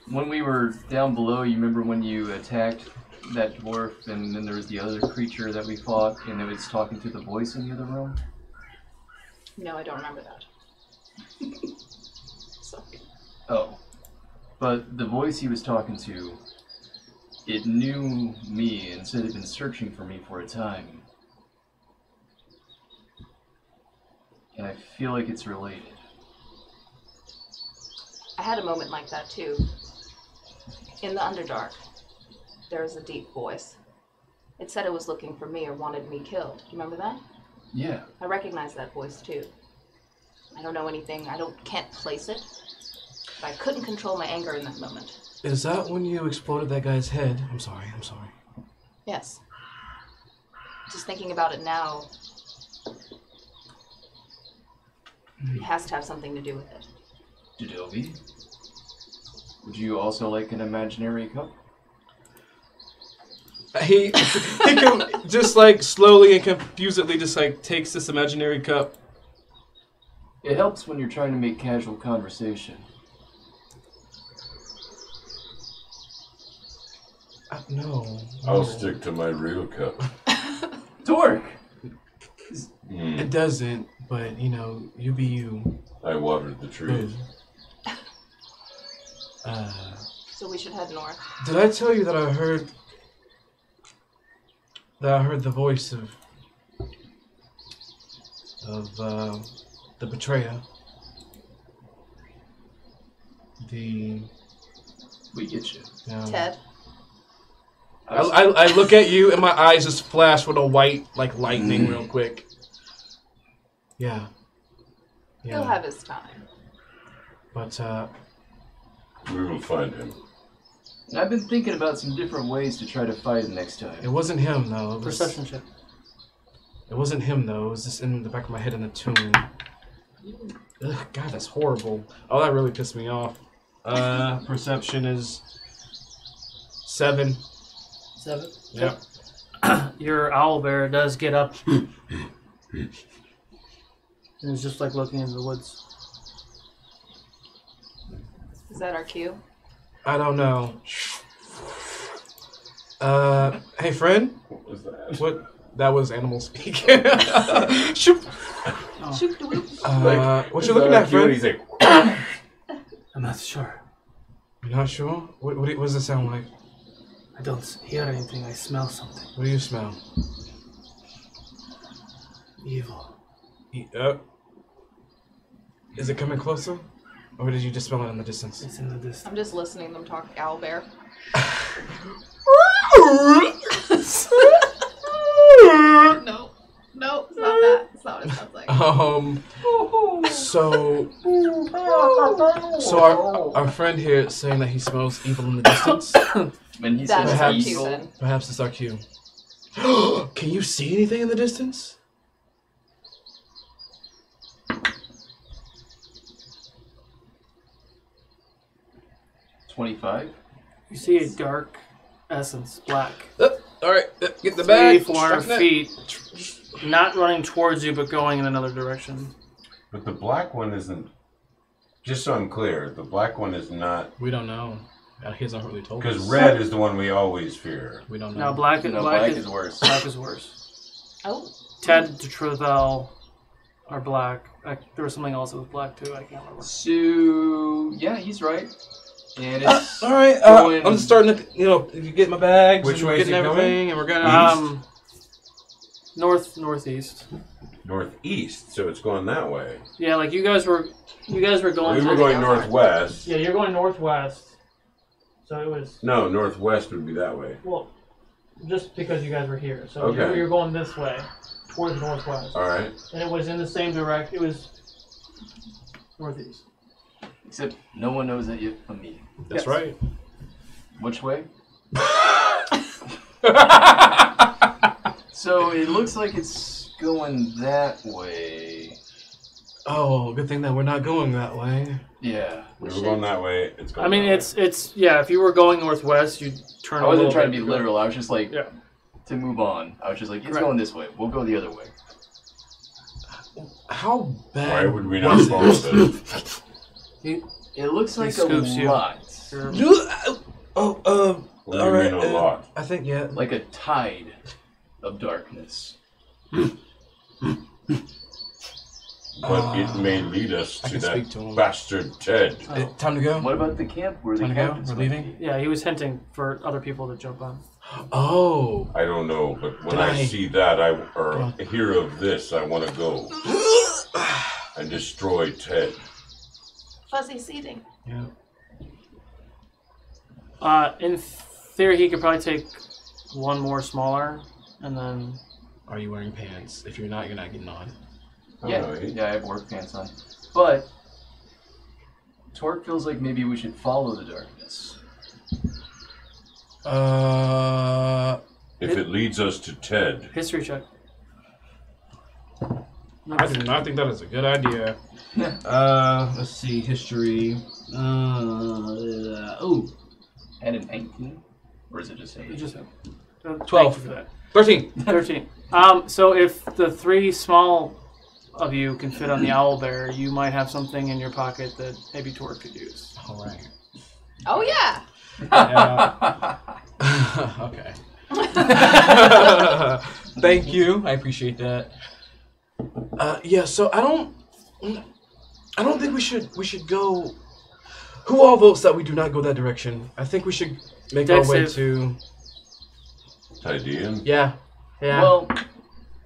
When we were down below, you remember when you attacked that dwarf, and then there was the other creature that we fought, and it was talking to the voice in the other room? No, I don't remember that. Sorry. Oh. But the voice he was talking to, it knew me and said it had been searching for me for a time. And I feel like it's related. I had a moment like that, too. In the Underdark, there was a deep voice. It said it was looking for me or wanted me killed. Do you remember that? Yeah. I recognize that voice, too. I don't know anything. Can't place it. But I couldn't control my anger in that moment. Is that when you exploded that guy's head? I'm sorry. Yes. Just thinking about it now, it has to have something to do with it. Jadobi? Would you also like an imaginary cup? He can just like slowly and confusedly just like takes this imaginary cup. It helps when you're trying to make casual conversation. No. I'll stick to my real cup. Dork! It doesn't, but you know, you be you. I watered the trees. So we should head north. Did I tell you that I heard the voice of the betrayer? We get you. Yeah. Ted? I look at you and my eyes just flash with a white like lightning real quick. Yeah. He'll have his time. But we will find him. I've been thinking about some different ways to try to fight him next time. It wasn't him though. Perception check. It wasn't him though. It was just in the back of my head in the tomb. Ugh, God, that's horrible. Oh, that really pissed me off. Perception is 7. 7? Yep. Your owlbear does get up. And it's just like looking into the woods. Is that our cue? I don't know. Hey friend? What was that? What? That was animal speak. Shoop. Oh. Shoop de whoop. What you looking at, friend? He's like, I'm not sure. You're not sure? What does it sound like? I don't hear anything. I smell something. What do you smell? Evil. Is it coming closer? Or did you just smell it in the distance? It's in the distance. I'm just listening to them talk owlbear. No, it's not that. It's not what it sounds like. So our friend here is saying that he smells evil in the distance. When he That says is our evil, cue then. Perhaps it's our cue. Can you see anything in the distance? $25? You see a dark essence, black. Alright, get the bag. 400 feet. Not running towards you, but going in another direction. but the black one isn't. Just so I'm clear, the black one is not. We don't know. He hasn't really told us. Because red is the one we always fear. We don't know. Now black No, black is worse. Black is worse. Oh. Ted de Trevel or black. There was something else that was black too. I can't remember. So yeah, he's right. And it's all right. I'm starting to, you get my bags. Which and way is getting it everything, going? and we're gonna northeast. Northeast, so it's going that way. Yeah, like you guys were going. We were going northwest. Yeah, you're going northwest. So it was. No, northwest would be that way. Well, just because you guys were here, so Okay. you're going this way, towards northwest. All right. And it was in the same direction. It was northeast. Except no one knows that yet but me. That's right. Which way? So it looks like it's going that way. Oh, good thing that we're not going that way. Yeah. We were going that way. It's going I mean, that it's yeah. If you were going northwest, you'd turn. I wasn't trying to be literal. I was just like, yeah. To move on. I was just like, it's Right. going this way. We'll go the other way. How bad? Why would we not follow this? It looks like a scoops you. lot. What do you all right. mean a lot? I think yeah. Like a tide of darkness. But it may lead us I to can speak to that him. bastard Ted. Time to go. What about the camp? Where the Time to go. captains We're might leaving. be? Yeah, he was hinting for other people to jump on. Oh. I don't know, but when Can I I- see that, or hear of this, I want to go and destroy Ted. Fuzzy seating. Yeah. In theory, he could probably take one more smaller, and then. Are you wearing pants? If you're not getting on. Yeah, yeah, I have work pants on. But Torque feels like maybe we should follow the darkness. If it leads us to Ted. History check. I do not think that is a good idea. Let's see, history. And a 19? Or is it just a... Just 12. Thank you for that. 13. 13. So if the three small of you can fit on the owl bear, you might have something in your pocket that maybe Torque could use. All right. Oh yeah. Okay. Thank you. I appreciate that. Yeah. So I don't think we should go. Who all votes that we do not go that direction? I think we should make our way to. Tydean? Yeah. Yeah. Well,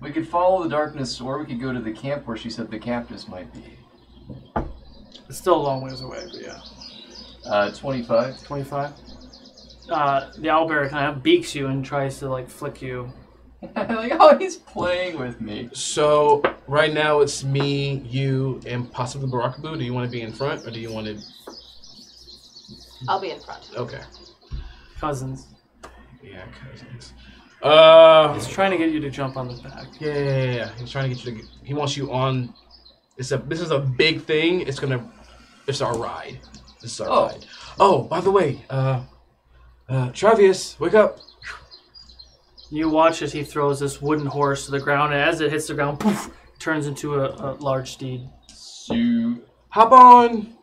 we could follow the darkness, or we could go to the camp where she said the captives might be. It's still a long ways away, but yeah. 25. 25. The owlbear kind of beaks you and tries to like flick you. Like, oh, he's playing with me. So right now it's me, you, and possibly Barakabu. Do you want to be in front, or do you want to? I'll be in front. Okay. Cousins. Yeah, cousins. He's trying to get you to jump on the back. Yeah. He's trying to get you to. He wants you on. This is a big thing. It's our ride. This is our ride. Oh, by the way, Travius, wake up. You watch as he throws this wooden horse to the ground, and as it hits the ground, poof, turns into a large steed. So, hop on.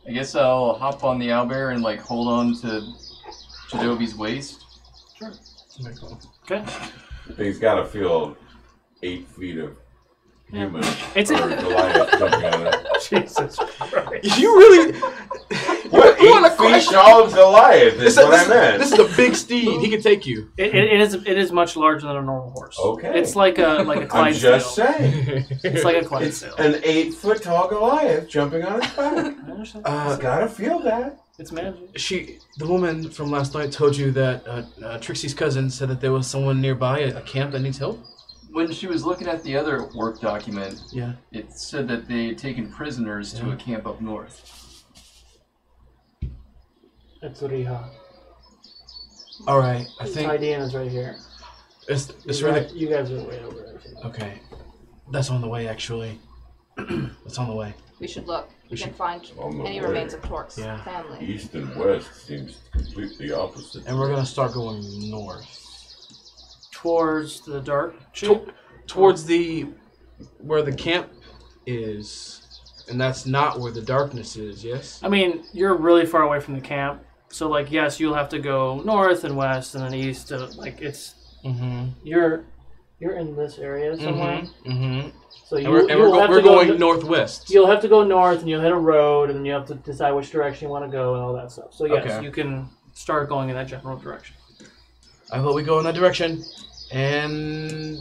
I guess I'll hop on the owlbear and like hold on to Jadobi's waist. Sure. Okay. He's got to feel 8 feet of human. It's or Goliath jumping on it. Jesus Christ. You really. What? 8 feet tall Goliath is what I meant. This is a big steed. He can take you. It is much larger than a normal horse. Okay. It's like a I'm Clydesdale. just saying. It's like a It's Clydesdale. an 8 foot tall Goliath jumping on his back. I understand. He's got to feel that. It's magic. The woman from last night told you that Trixie's cousin said that there was someone nearby, a camp that needs help? When she was looking at the other work document, Yeah. it said that they had taken prisoners to a camp up north. It's Riha. All right, I think Tydean is right here. it's You really guys- You guys are way over there. okay. That's on the way, actually. That's on the way. We should look. We can find On the any way. remains of Torque's Yeah. family. East and west seems completely opposite. And we're gonna start going north Towards the dark shape? towards where the camp is, and that's not where the darkness is. Yes. I mean, you're really far away from the camp. So, like, yes, you'll have to go north and west and then east. Like, it's... Mm-hmm. You're You're in this area somewhere. Mm-hmm. So And we're going northwest. You'll have to go north, and you'll hit a road, and then you have to decide which direction you want to go and all that stuff. So yes, you can start going in that general direction. I thought we go in that direction. And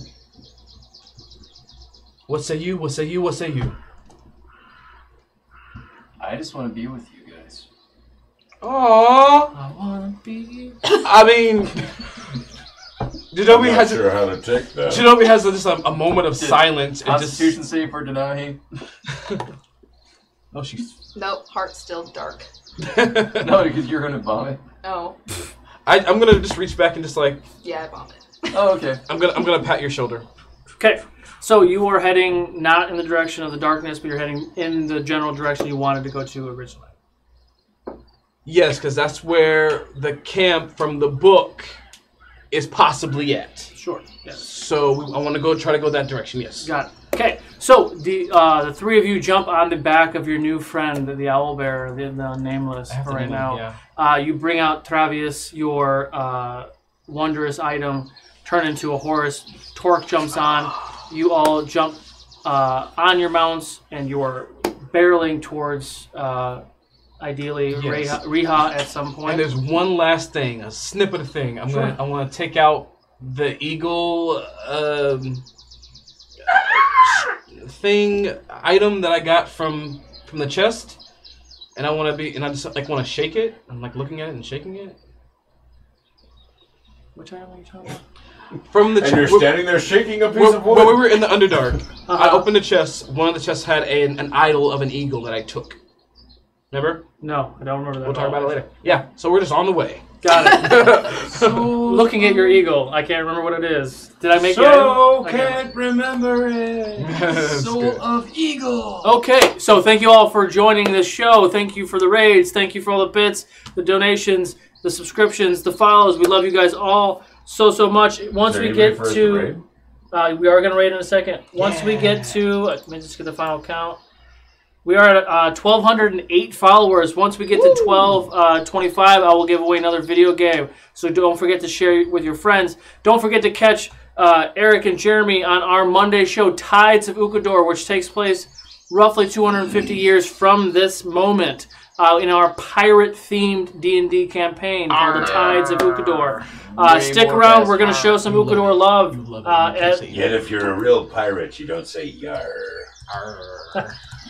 what say you? What say you? What say you? I just want to be with you guys. Aww. I wanna be. I mean, Shinobi I'm not has sure how to take that. Shinobi has just a moment of silence and just. Constitution save for Denahi. Oh, she's. Nope, heart's still dark. No, because you're gonna vomit. Oh. I'm gonna just reach back and just like. Yeah, I vomit. Oh, okay. I'm gonna pat your shoulder. Okay, so you are heading not in the direction of the darkness, but you're heading in the general direction you wanted to go to originally. Yes, because that's where the camp from the book is possibly at. Sure. Yes. So I want to try to go that direction. Yes. Got it. Okay, so the three of you jump on the back of your new friend, the owl bear, the nameless for right now. Yeah. You bring out Travius, your wondrous item, turn into a horse. Torque jumps on. You all jump on your mounts, and you are barreling towards, ideally, Riha at some point. And there's one last thing, a snippet of thing. I want to take out the eagle item that I got from the chest, and I just like want to shake it. I'm like looking at it and shaking it. Which item are you talking about? From the and you're standing there shaking a piece of wood? When we were in the Underdark, I opened the chest. One of the chests had an idol of an eagle that I took. Remember? No, I don't remember that. We'll talk about it later. Yeah, so we're just on the way. Got it. Looking at your eagle, I can't remember what it is. Did I make it? Can't remember it. Soul of Eagle. Okay, so thank you all for joining this show. Thank you for the raids. Thank you for all the bits, the donations, the subscriptions, the follows. We love you guys all so much. Once we get to, we are going to raid in a second. Once we get to, let me just get the final count. We are at 1,208 followers. Once we get to 1,225, I will give away another video game. So don't forget to share it with your friends. Don't forget to catch Eric and Jeremy on our Monday show, Tides of Ukodor, which takes place roughly 250 years from this moment in our pirate-themed D&D campaign called the Tides of Ukodor. Stick around. We're going to show some Ukodor love. Yet if you're a real pirate, you don't say yar.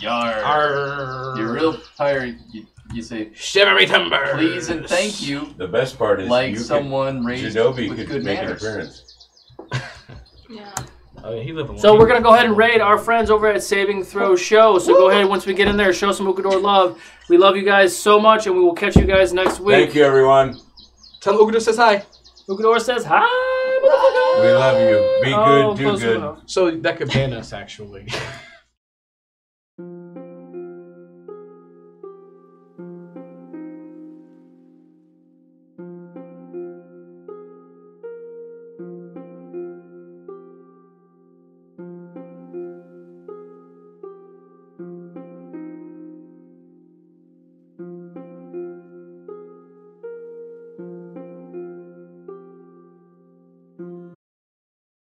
Yar. You're a real pirate. You say shiver me timbers, please and thank you. The best part is like someone raised Shinobi with could good make manners. an appearance. Yeah. Oh, yeah, he lived So we're going to go ahead and raid our friends over at Saving Throw Show. So go ahead, once we get in there, show some Ukodor love. We love you guys so much, and we will catch you guys next week. Thank you, everyone. Tell Ukodor says hi. Ukodor says hi, motherfucker. We love you. Be good, do good. So that could ban us, actually.